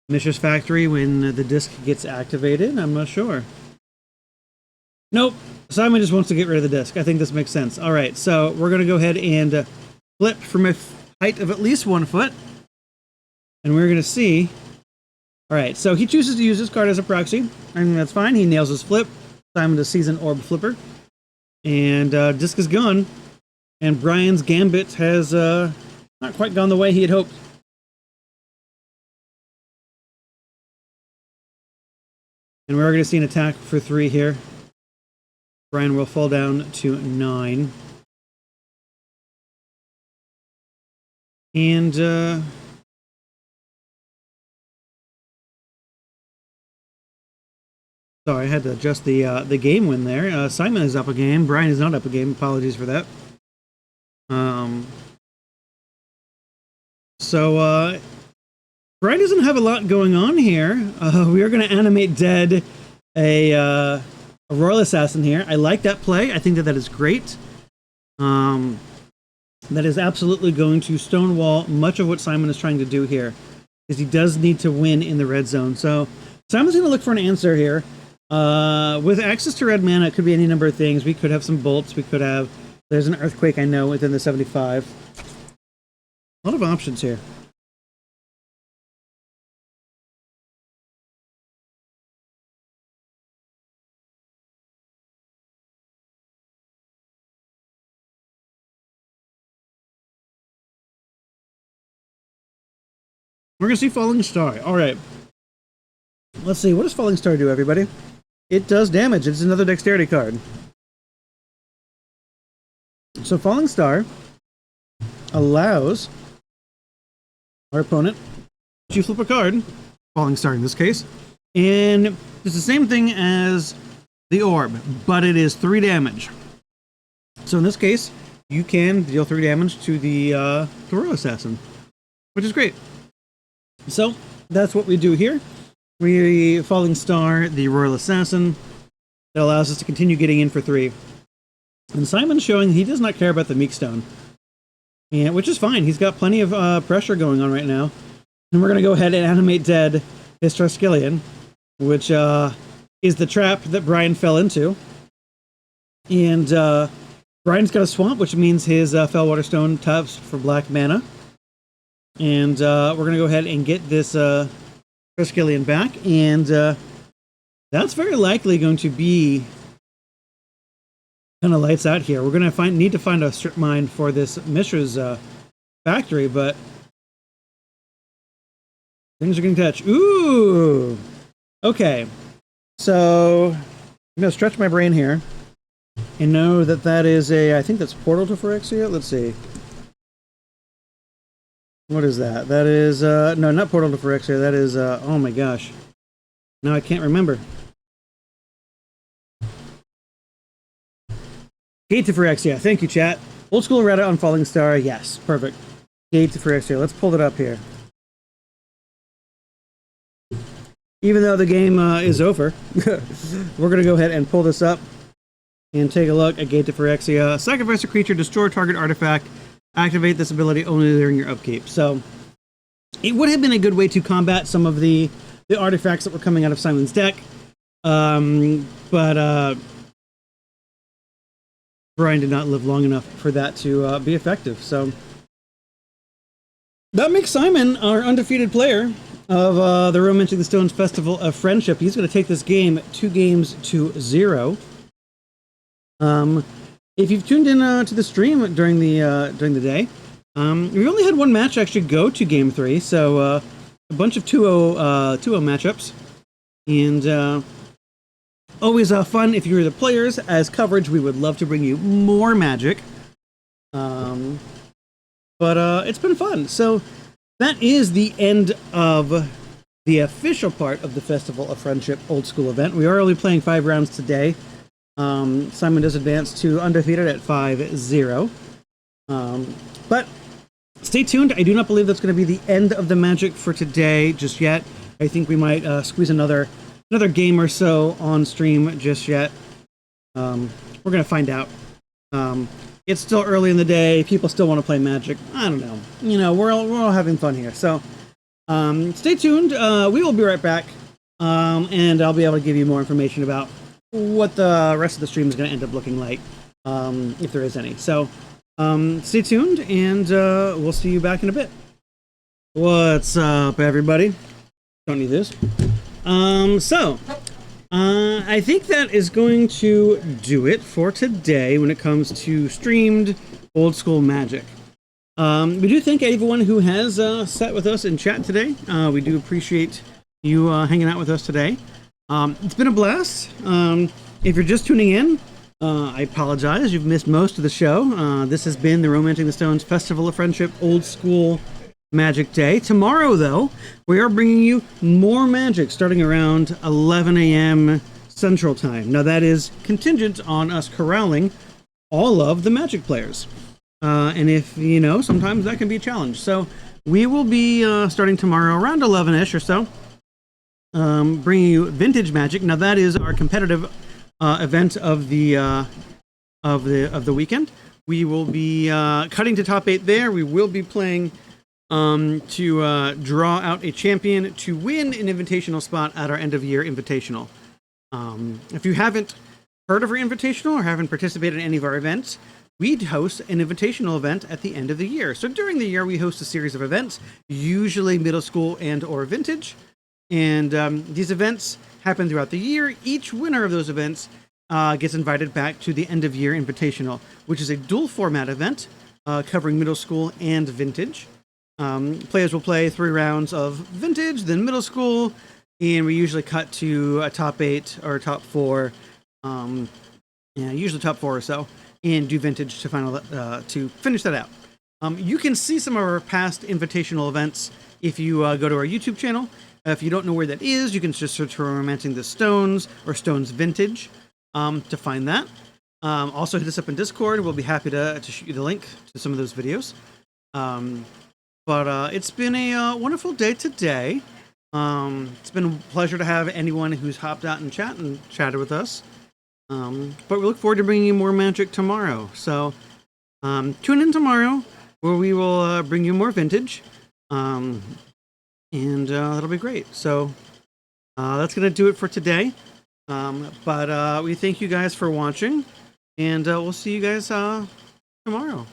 Mishra's Factory when the disc gets activated. I'm not sure. Nope. Simon just wants to get rid of the disc. I think this makes sense. All right, so we're going to go ahead and flip from a height of at least 1 foot. And we're going to see... All right, so he chooses to use this card as a proxy. I think that's fine. He nails his flip. Simon does Season Orb Flipper. And disc is gone. And Brian's Gambit has not quite gone the way he had hoped. And we're going to see an attack for 3 here. Brian will fall down to 9. And sorry, I had to adjust the game win there. Simon is up a game. Brian is not up a game. Apologies for that. So Brian doesn't have a lot going on here. We are going to animate dead a Royal Assassin here. I like that play. I think that is great. That is absolutely going to stonewall much of what Simon is trying to do here, because he does need to win in the red zone. So Simon's going to look for an answer here. With access to red mana, it could be any number of things. We could have some bolts. We could have... There's an Earthquake, I know, within the 75. A lot of options here. We're going to see Falling Star. All right. Let's see. What does Falling Star do, everybody? It does damage. It's another dexterity card. So Falling Star allows our opponent to flip a card, Falling Star in this case, and it's the same thing as the orb, but it is 3 damage. So in this case, you can deal 3 damage to the Royal Assassin, which is great. So that's what we do here. We Falling Star the Royal Assassin. That allows us to continue getting in for 3. And Simon's showing he does not care about the Meekstone, and which is fine. He's got plenty of pressure going on right now. And we're going to go ahead and animate dead his Triskelion, which is the trap that Brian fell into. And Brian's got a swamp, which means his Fellwater Stone taps for black mana. And we're going to go ahead and get this Triskelion back. And that's very likely going to be kind of lights out here. We're going to need to find a strip mine for this Mishra's factory, but things are going to touch. Ooh! Okay. So I'm going to stretch my brain here and know that that is a, I think that's Portal to Phyrexia. Let's see. What is that? That is, no, not Portal to Phyrexia. That is, oh my gosh. Now I can't remember. Gate to Phyrexia. Thank you, chat. Old school Reddit on Falling Star. Yes, perfect. Gate to Phyrexia. Let's pull it up here. even though the game is over, we're going to go ahead and pull this up and take a look at Gate to Phyrexia. Sacrifice a creature, destroy target artifact, activate this ability only during your upkeep. So it would have been a good way to combat some of the artifacts that were coming out of Simon's deck. But Brian did not live long enough for that to be effective. So that makes Simon our undefeated player of the Romancing the Stones Festival of Friendship. He's going to take this game 2-0. If you've tuned in to the stream during the day, we only had one match actually go to Game 3, so a bunch of 2-0 matchups, and always fun if you're the players. As coverage, we would love to bring you more Magic, but it's been fun. So that is the end of the official part of the Festival of Friendship Old School event. We are only playing 5 rounds today. Simon does advance to undefeated at 5-0. But stay tuned. I do not believe that's going to be the end of the Magic for today just yet. I think we might squeeze another game or so on stream just yet. We're going to find out. It's still early in the day. People still want to play Magic. I don't know. You know, we're all having fun here. So stay tuned. We will be right back. And I'll be able to give you more information about what the rest of the stream is going to end up looking like, if there is any. So stay tuned, and we'll see you back in a bit. What's up, everybody? Don't need this. I think that is going to do it for today when it comes to streamed old school Magic. We do thank everyone who has sat with us in chat today. We do appreciate you hanging out with us today. It's been a blast. If you're just tuning in, I apologize. You've missed most of the show. This has been the Romancing the Stones Festival of Friendship Old School Magic Day. Tomorrow, though, we are bringing you more Magic starting around 11 a.m. Central Time. Now, that is contingent on us corralling all of the Magic players. And if, you know, sometimes that can be a challenge. So we will be starting tomorrow around 11-ish or so. Bringing you Vintage Magic. Now that is our competitive event of the weekend. We will be cutting to top 8 there. We will be playing to draw out a champion to win an invitational spot at our end of year invitational. If you haven't heard of our invitational or haven't participated in any of our events, we host an invitational event at the end of the year. So during the year, we host a series of events, usually middle school and or vintage. And these events happen throughout the year. Each winner of those events gets invited back to the end of year invitational, which is a dual format event covering middle school and vintage. Players will play 3 rounds of vintage, then middle school, and we usually cut to a top 8 or top 4, usually top 4 or so, and do vintage to finish that out. You can see some of our past invitational events if you go to our YouTube channel. If you don't know where that is, you can just search for Romancing the Stones or Stones Vintage to find that. Also, hit us up in Discord. We'll be happy to shoot you the link to some of those videos. But it's been a wonderful day today. It's been a pleasure to have anyone who's hopped out in chat and chatted with us. But we look forward to bringing you more Magic tomorrow. So tune in tomorrow where we will bring you more Vintage. And that'll be great. So that's going to do it for today. But we thank you guys for watching. And we'll see you guys tomorrow.